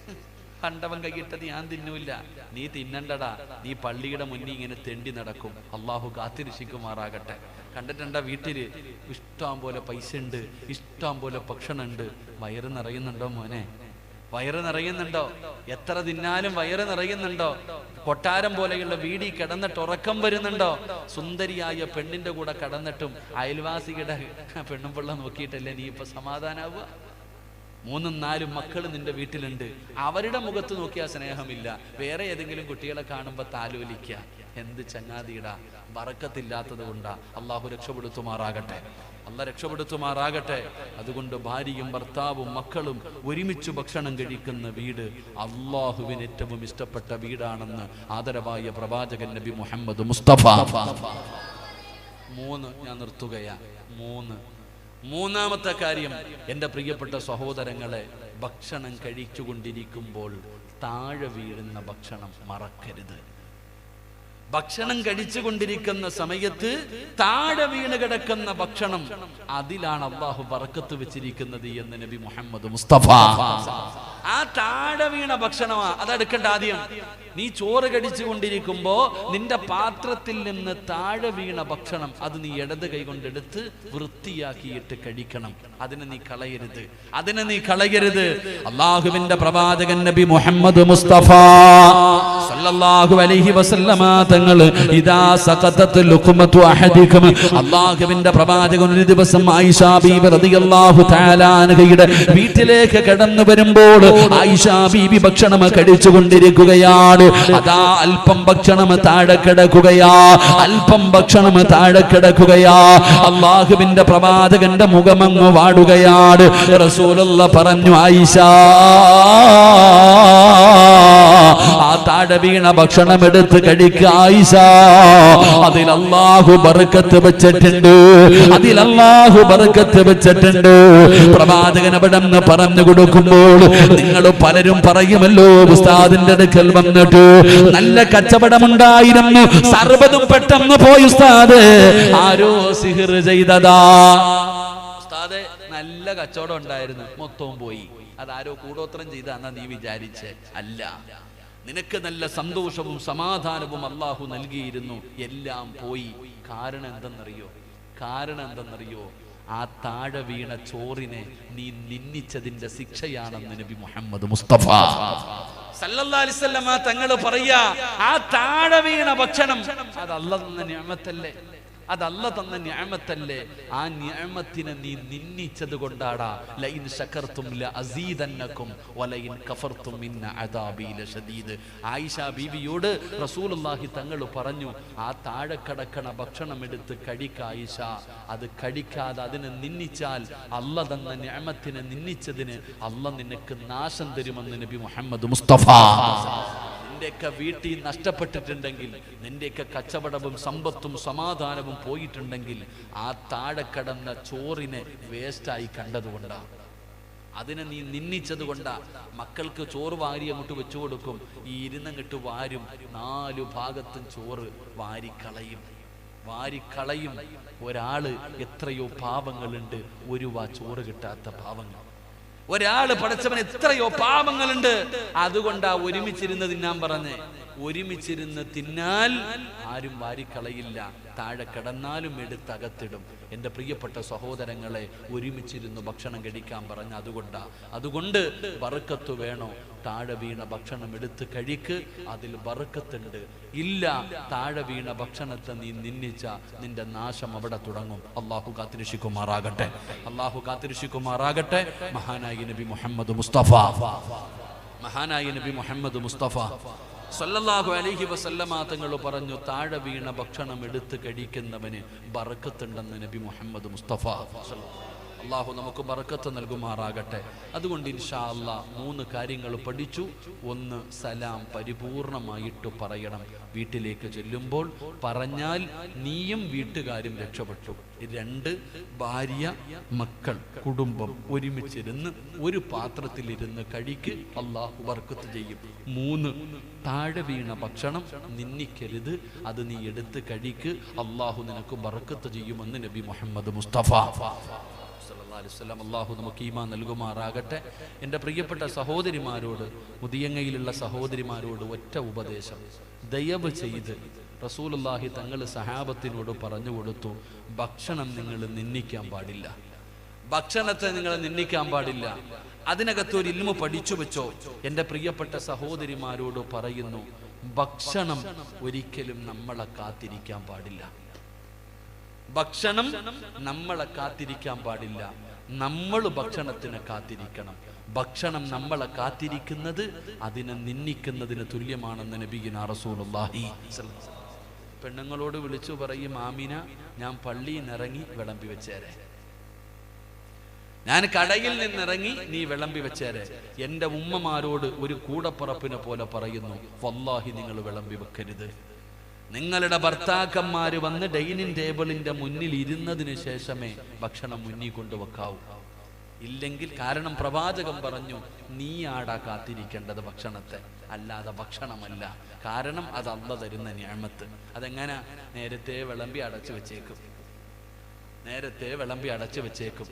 കണ്ടവൻ കൈയിട്ടത് ഞാൻ തിന്നൂല്ല. നീ തിന്നണ്ടടാ, നീ പള്ളിയുടെ മുന്നിൽ ഇങ്ങനെ തെണ്ടി നടക്കും. അള്ളാഹു കാത്തിരക്ഷിക്കുമാറാകട്ടെ. കണ്ടിട്ടുണ്ട വീട്ടില് ഇഷ്ടം പോലെ പൈസ ഉണ്ട്, ഇഷ്ടം പോലെ ഭക്ഷണം ഉണ്ട്, വയറ് നിറയുന്നുണ്ടോ മോനെ? വയറ് നിറയുന്നുണ്ടോ? എത്ര തിന്നാലും വയറ് നിറയുന്നുണ്ടോ? കൊട്ടാരം പോലെയുള്ള വീടിൽ കിടന്നിട്ട് ഉറക്കം വരുന്നുണ്ടോ? സുന്ദരിയായ പെണ്ണിന്റെ കൂടെ കിടന്നിട്ടും അയൽവാസിയുടെ പെണ്ണും പിള്ള നോക്കിയിട്ടല്ലേ നീ ഇപ്പൊ സമാധാനാവുക? 3 4 മക്കൾ നിന്റെ വീട്ടിലുണ്ട്, അവരുടെ മുഖത്ത് നോക്കിയാൽ സ്നേഹമില്ല, വേറെ ഏതെങ്കിലും കുട്ടികളെ കാണുമ്പോ താലോലിക്കുക. എന്ത് ചങ്ങാതിയിടാ, ബറക്കത്തില്ലാത്തത് കൊണ്ടാ. അള്ളാഹു രക്ഷപ്പെടുത്തുമാറാകട്ടെ, അള്ളാഹ് രക്ഷപ്പെടുത്തുമാറാകട്ടെ. അതുകൊണ്ട് ഭാര്യയും ഭർത്താവും മക്കളും ഒരുമിച്ച് ഭക്ഷണം കഴിക്കുന്ന വീട് അള്ളാഹുവിന് ഏറ്റവും ഇഷ്ടപ്പെട്ട വീടാണെന്ന് ആദരവായ പ്രവാചകൻ നബി മുഹമ്മദ് മുസ്തഫ. 3 ഞാൻ നിർത്തുകയാ. 3ാമത്തെ കാര്യം, എൻ്റെ പ്രിയപ്പെട്ട സഹോദരങ്ങളെ, ഭക്ഷണം കഴിച്ചുകൊണ്ടിരിക്കുമ്പോൾ താഴെ വീഴുന്ന ഭക്ഷണം മറക്കരുത്. ഭക്ഷണം കഴിച്ചുകൊണ്ടിരിക്കുന്ന സമയത്ത് താഴെ വീണ് കിടക്കുന്ന ഭക്ഷണം, അതിലാണ് അള്ളാഹു ബറക്കത്ത് വെച്ചിരിക്കുന്നത് എന്ന് നബി മുഹമ്മദ് മുസ്തഫ. ആ താഴെ വീണ ഭക്ഷണമാ അതെടുക്കണ്ട. ആദ്യം നീ ചോറ് കടിച്ചുകൊണ്ടിരിക്കുമ്പോ നിന്റെ പാത്രത്തിൽ നിന്ന് താഴെ വീണ ഭക്ഷണം അത് നീ ഇടത് കൈകൊണ്ടെടുത്ത് വൃത്തിയാക്കിയിട്ട് കഴിക്കണം. അതിനെ നീ കളയരുത്, അതിനെ നീ കളയരുത്. അള്ളാഹുവിന്റെ പ്രവാചകൻ നബി മുഹമ്മദ് മുസ്തഫ സല്ലല്ലാഹു അലൈഹി വസല്ലമ തങ്ങൾ, ഇദാ സഖതത് ലുഖ്മതു അഹദികും, അള്ളാഹുവിന്റെ പ്രവാചകൻ ഒരു ദിവസം ആയിഷ ബീബി റളിയല്ലാഹു തആല അൻഹയുടെ വീട്ടിലേക്ക് കടന്നു വരുമ്പോൾ ആയിഷ ബീബി ഭക്ഷണം കഴിച്ചുകൊണ്ടിരിക്കുകയാണ്. അതാ അല്പം ഭക്ഷണം താഴെ കിടക്കുകയാ, അല്പം ഭക്ഷണം താഴെ കിടക്കുകയാ. അള്ളാഹുവിന്റെ പ്രവാചകന്റെ മുഖമങ്ങ് വാടുകയാണ്. റസൂലുള്ളാഹി പറഞ്ഞു, ആയിഷ, ആ താഴെ വീണ ഭക്ഷണം എടുത്ത് കഴിക്കുക ആയിഷ, അതിൽ അല്ലാഹു ബർക്കത്ത് വെച്ചിട്ടുണ്ട്, അതിൽ അല്ലാഹു ബർക്കത്ത് വെച്ചിട്ടുണ്ട്. പ്രവാചകൻ അവിടെ നിന്ന് പറഞ്ഞു കൊടുക്കുമ്പോൾ നിങ്ങൾ പലരും പറയുമല്ലോ, ഉസ്താദിന്റെ അടുക്കൽ വന്നിട്ട് നല്ല കച്ചവടമുണ്ടായിരുന്നു, സർവ്വതും പെട്ടെന്ന് പോയി ഉസ്താദ്, ആരോ സിഹിർ ചെയ്തതാ. ഉസ്താദെ, നല്ല കച്ചവടം ഉണ്ടായിരുന്നു, മൊത്തവും പോയി. അതാരോ കൂടോത്രം ചെയ്താന്നാ നീ വിചാരിച്ചേ? അല്ല, നിനക്ക് നല്ല സന്തോഷവും സമാധാനവും അള്ളാഹു നൽകിയിരുന്നു, എല്ലാം പോയി. കാരണം എന്തെന്നറിയോ? ആ താഴെ വീണ ചോറിനെ നീ നിന്ദിച്ചതിന്റെ ശിക്ഷയാണെന്ന് നബി മുഹമ്മദ് മുസ്തഫ സല്ലല്ലാഹു അലൈഹി വസല്ലമ തങ്ങൾ പറയാ, ആ താഴെ വീണ ഭക്ഷണം അത് അല്ലാഹു തന്ന നിഅമത്തല്ലേ, അത് അല്ലാഹു തന്ന നിഅമത്തല്ലേ? ആ നിഅമത്തിനെ നീ നിന്ദിച്ചത് കൊണ്ടാടാ. ലഇൻ ശകർതും ലഅസീദന്നകും വലഇൻ കഫർതും മിന്ന അദാബി ലശദീദ്. ആയിഷ ബീവിയോട് റസൂലുള്ളാഹി തങ്ങൾ പറഞ്ഞു, ആ താഴെ കിടക്കണ ഭക്ഷണം എടുത്ത് കഴിക്ക ആയിഷ, അത് കഴിക്കാതെ അതിനെ നിന്ദിച്ചാൽ അല്ലാഹു തന്ന നിഅമത്തിനെ നിന്ദിച്ചതിന് അല്ലാഹു നിനക്ക് നാശം തരുമെന്ന് നബി മുഹമ്മദ് മുസ്തഫ. നിന്റെയൊക്കെ വീട്ടിൽ നഷ്ടപ്പെട്ടിട്ടുണ്ടെങ്കിൽ, നിന്റെയൊക്കെ കച്ചവടവും സമ്പത്തും സമാധാനവും പോയിട്ടുണ്ടെങ്കിൽ, ആ താഴെ കടന്ന ചോറിനെ വേസ്റ്റായി കണ്ടതുകൊണ്ടാ, അതിനെ നീ നിന്ദിച്ചത് കൊണ്ടാ. മക്കൾക്ക് ചോറ് വാരി അങ്ങോട്ട് വെച്ചു കൊടുക്കും, ഈ ഇരുന്നങ്ങിട്ട് വാരും, 4 ഭാഗത്തും ചോറ് വാരിക്കളയും. ഒരാള്, എത്രയോ പാവങ്ങളുണ്ട്, ഒരു വാ ചോറ് കിട്ടാത്ത പാവങ്ങൾ. ഒരാള് പടച്ചവൻ എത്രയോ പാപങ്ങളുണ്ട്, അതുകൊണ്ടാ ഒരുമിച്ചിരുന്ന് തിന്നാൻ പറഞ്ഞേ. ഒരുമിച്ചിരുന്ന് തിന്നാൽ ആരും വാരിക്കളയില്ല, താഴെ കിടന്നാലും എടുത്തകത്തിടും. എൻ്റെ പ്രിയപ്പെട്ട സഹോദരങ്ങളെ, ഒരുമിച്ചിരുന്ന് ഭക്ഷണം കഴിക്കാൻ പറഞ്ഞ അതുകൊണ്ട് ബർക്കത്ത് വേണോ? താഴെ വീണ ഭക്ഷണം എടുത്ത് കഴിക്ക്, അതിൽ ബർക്കത്തുണ്ട്. ഇല്ല, താഴെ വീണ ഭക്ഷണത്തെ നീ നിന്ദിച്ച നിന്റെ നാശം അവിടെ തുടങ്ങും. അള്ളാഹു കാത്തിരക്ഷിക്കുമാറാകട്ടെ, അള്ളാഹു കാത്തിരക്ഷിക്കുമാറാകട്ടെ. മഹാനായി നബി മുഹമ്മദ് മുസ്തഫ, മഹാനായി നബി മുഹമ്മദ് മുസ്തഫ സല്ലല്ലാഹു അലൈഹി വസല്ലമ തങ്ങൾ പറഞ്ഞു, താഴെ വീണ ഭക്ഷണം എടുത്ത് കഴിക്കുന്നവന് ബർക്കത്തുണ്ടെന്ന് നബി മുഹമ്മദ് മുസ്തഫ. അള്ളാഹു നമുക്ക് ബർക്കത്ത് നൽകുമാറാകട്ടെ. അതുകൊണ്ട് ഇൻഷാ അല്ലാഹ് 3 കാര്യങ്ങൾ പഠിച്ചു. 1, സലാം പരിപൂർണമായിട്ട് പറയണം വീട്ടിലേക്ക് ചെല്ലുമ്പോൾ. പറഞ്ഞാൽ നീയും വീട്ടുകാരും രക്ഷപ്പെട്ടു. 2, ഭാര്യ, മക്കൾ, കുടുംബം ഒരുമിച്ചിരുന്ന് ഒരു പാത്രത്തിലിരുന്ന് കഴിക്ക്, അള്ളാഹു ബർക്കത്ത് ചെയ്യും. 3, താഴെ വീണ ഭക്ഷണം നിന്ദിക്കരുത്, അത് നീ എടുത്ത് കഴിക്ക്, അള്ളാഹു നിനക്ക് ബർക്കത്ത് ചെയ്യുമെന്ന് നബി മുഹമ്മദ് മുസ്തഫ സല്ലല്ലാഹു അലൈഹി വസല്ലം. അള്ളാഹു നമുക്ക് ഈമാൻ നൽകുമാറാകട്ടെ. എൻ്റെ പ്രിയപ്പെട്ട സഹോദരിമാരോട്, മുദിയങ്ങയിലുള്ള സഹോദരിമാരോട് ഒറ്റ ഉപദേശം, ദയവ് ചെയ്ത് റസൂലുള്ളാഹി തങ്ങൾ സഹാബത്തിനോട് പറഞ്ഞു കൊടുത്തു, ഭക്ഷണം നിങ്ങൾ നിന്ദിക്കാൻ പാടില്ല, ഭക്ഷണത്തെ നിങ്ങൾ നിന്ദിക്കാൻ പാടില്ല. അതിനകത്തൊരു ഇൽമു പഠിച്ചു വെച്ചോ. എൻ്റെ പ്രിയപ്പെട്ട സഹോദരിമാരോട് പറയുന്നു, ഭക്ഷണം ഒരിക്കലും നമ്മളെ കാത്തിരിക്കാൻ പാടില്ല, ഭക്ഷണം നമ്മളെ കാത്തിരിക്കാൻ പാടില്ല. നമ്മൾ ഭക്ഷണത്തിനെ കാത്തിരിക്കണം. ഭക്ഷണം നമ്മളെ കാത്തിരിക്കുന്നത് അതിനെ നിന്ദിക്കുന്നതിന് തുല്യമാണെന്ന് നബിയുനാ റസൂലുള്ളാഹി. പെണ്ണുങ്ങളോട് വിളിച്ചു പറയും, ആമിന ഞാൻ പള്ളിയിൽ നിന്നിറങ്ങി വിളമ്പി വെച്ചേരെ, ഞാൻ കടയിൽ നിന്നിറങ്ങി നീ വിളമ്പി വെച്ചേരെ. എൻ്റെ ഉമ്മമാരോട് ഒരു കൂടപ്പറപ്പിനെ പോലെ പറയുന്നു, വല്ലാഹി നിങ്ങൾ വിളമ്പി വെക്കരുത്. നിങ്ങളുടെ ഭർത്താക്കന്മാര് വന്ന് ഡൈനിങ് ടേബിളിന്റെ മുന്നിൽ ഇരുന്നതിന് ശേഷമേ ഭക്ഷണം മുന്നിൽ കൊണ്ടുവെക്കാവൂ. ഇല്ലെങ്കിൽ, കാരണം പ്രവാചകൻ പറഞ്ഞു, നീ ആടാ കാത്തിരിക്കേണ്ടത് ഭക്ഷണത്തെ, അല്ലാതെ ഭക്ഷണമല്ല. കാരണം അത് അല്ലാഹു തരുന്ന നിഅമത്ത്. അതെങ്ങനെ? നേരത്തെ വിളമ്പി അടച്ചു വെച്ചേക്കും, നേരത്തെ വിളമ്പി അടച്ചു വെച്ചേക്കും.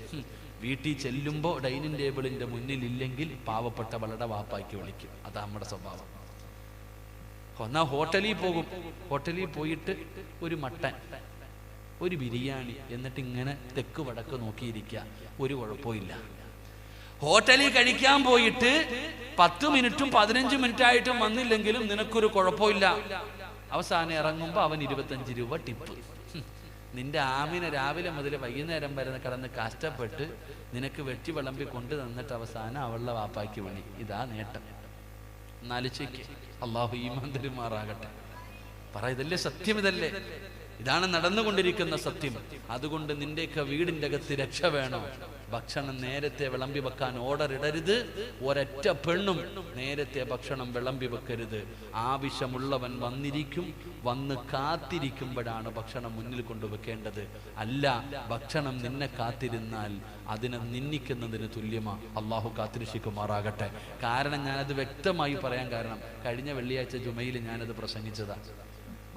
വീട്ടിൽ ചെല്ലുമ്പോൾ ഡൈനിങ് ടേബിളിന്റെ മുന്നിൽ ഇല്ലെങ്കിൽ പാവപ്പെട്ടവളുടെ വാപ്പായ്ക്ക് വിളിക്കും. അതാ നമ്മുടെ സ്വഭാവം. എന്നാ ഹോട്ടലിൽ പോകും, ഹോട്ടലിൽ പോയിട്ട് ഒരു മട്ടൻ, ഒരു ബിരിയാണി, എന്നിട്ട് ഇങ്ങനെ തെക്ക് വടക്ക് നോക്കിയിരിക്കുക, ഒരു കുഴപ്പമില്ല. ഹോട്ടലിൽ കഴിക്കാൻ പോയിട്ട് 10 മിനിറ്റും 15 മിനിറ്റായിട്ടും വന്നില്ലെങ്കിലും നിനക്കൊരു കുഴപ്പമില്ല. അവസാനം ഇറങ്ങുമ്പോൾ അവൻ 25 രൂപ ടിപ്പ്. നിന്റെ ആമിനെ രാവിലെ മുതൽ വൈകുന്നേരം വരെ കിടന്ന് കഷ്ടപ്പെട്ട് നിനക്ക് വെട്ടി വിളമ്പി കൊണ്ടു തന്നിട്ട് അവസാനം അവളുടെ വാപ്പായ്ക്ക് വിളി. ഇതാ നേട്ടം. നാലിച്ചയ്ക്ക് അള്ളാഹു ഈമാൻ തരുമാറാകട്ടെ. ഇതല്ലേ സത്യം, ഇതല്ലേ, ഇതാണ് നടന്നുകൊണ്ടിരിക്കുന്ന സത്യം. അതുകൊണ്ട് നിന്റെയൊക്കെ വീടിൻ്റെ അകത്ത് രക്ഷ വേണോ? ഭക്ഷണം നേരത്തെ വിളമ്പി വെക്കാൻ ഓർഡർ ഇടരുത്. ഒരൊറ്റ പെണ്ണും നേരത്തെ ഭക്ഷണം വിളമ്പി വെക്കരുത്. ആവശ്യമുള്ളവൻ വന്നിരിക്കും, വന്ന് കാത്തിരിക്കുമ്പോഴാണ് ഭക്ഷണം മുന്നിൽ കൊണ്ടുവെക്കേണ്ടത്. അല്ല, ഭക്ഷണം നിന്നെ കാത്തിരുന്നാൽ അതിനെ നിന്ദിക്കുന്നതിന് തുല്യമാ. അള്ളാഹു കാത്തിരക്ഷിക്കുമാറാകട്ടെ. കാരണം ഞാനത് വ്യക്തമായി പറയാൻ കാരണം, കഴിഞ്ഞ വെള്ളിയാഴ്ച ജുമയിൽ ഞാനത് പ്രസംഗിച്ചതാ.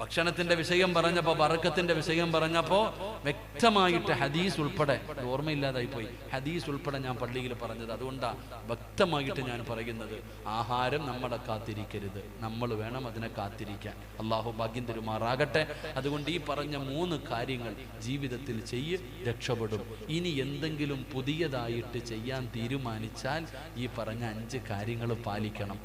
ഭക്ഷണത്തിന്റെ വിഷയം പറഞ്ഞപ്പോൾ, ബറക്കത്തിന്റെ വിഷയം പറഞ്ഞപ്പോൾ വ്യക്തമായിട്ട് ഹദീസ് ഉൾപ്പെടെ, ഓർമ്മയില്ലാതായി പോയി, ഹദീസ് ഉൾപ്പെടെ ഞാൻ പള്ളിയിൽ പറഞ്ഞത്. അതുകൊണ്ടാണ് വ്യക്തമായിട്ട് ഞാൻ പറയുന്നത്, ആഹാരം നമ്മളെ കാത്തിരിക്കരുത്, നമ്മൾ വേണം അതിനെ കാത്തിരിക്കാൻ. അള്ളാഹു ഭാഗ്യം തരുമാറാകട്ടെ. അതുകൊണ്ട് ഈ പറഞ്ഞ 3 കാര്യങ്ങൾ ജീവിതത്തിൽ ചെയ്യ്, രക്ഷപ്പെടും. ഇനി എന്തെങ്കിലും പുതിയതായിട്ട് ചെയ്യാൻ തീരുമാനിച്ചാൽ ഈ പറഞ്ഞ 5 കാര്യങ്ങൾ പാലിക്കണം.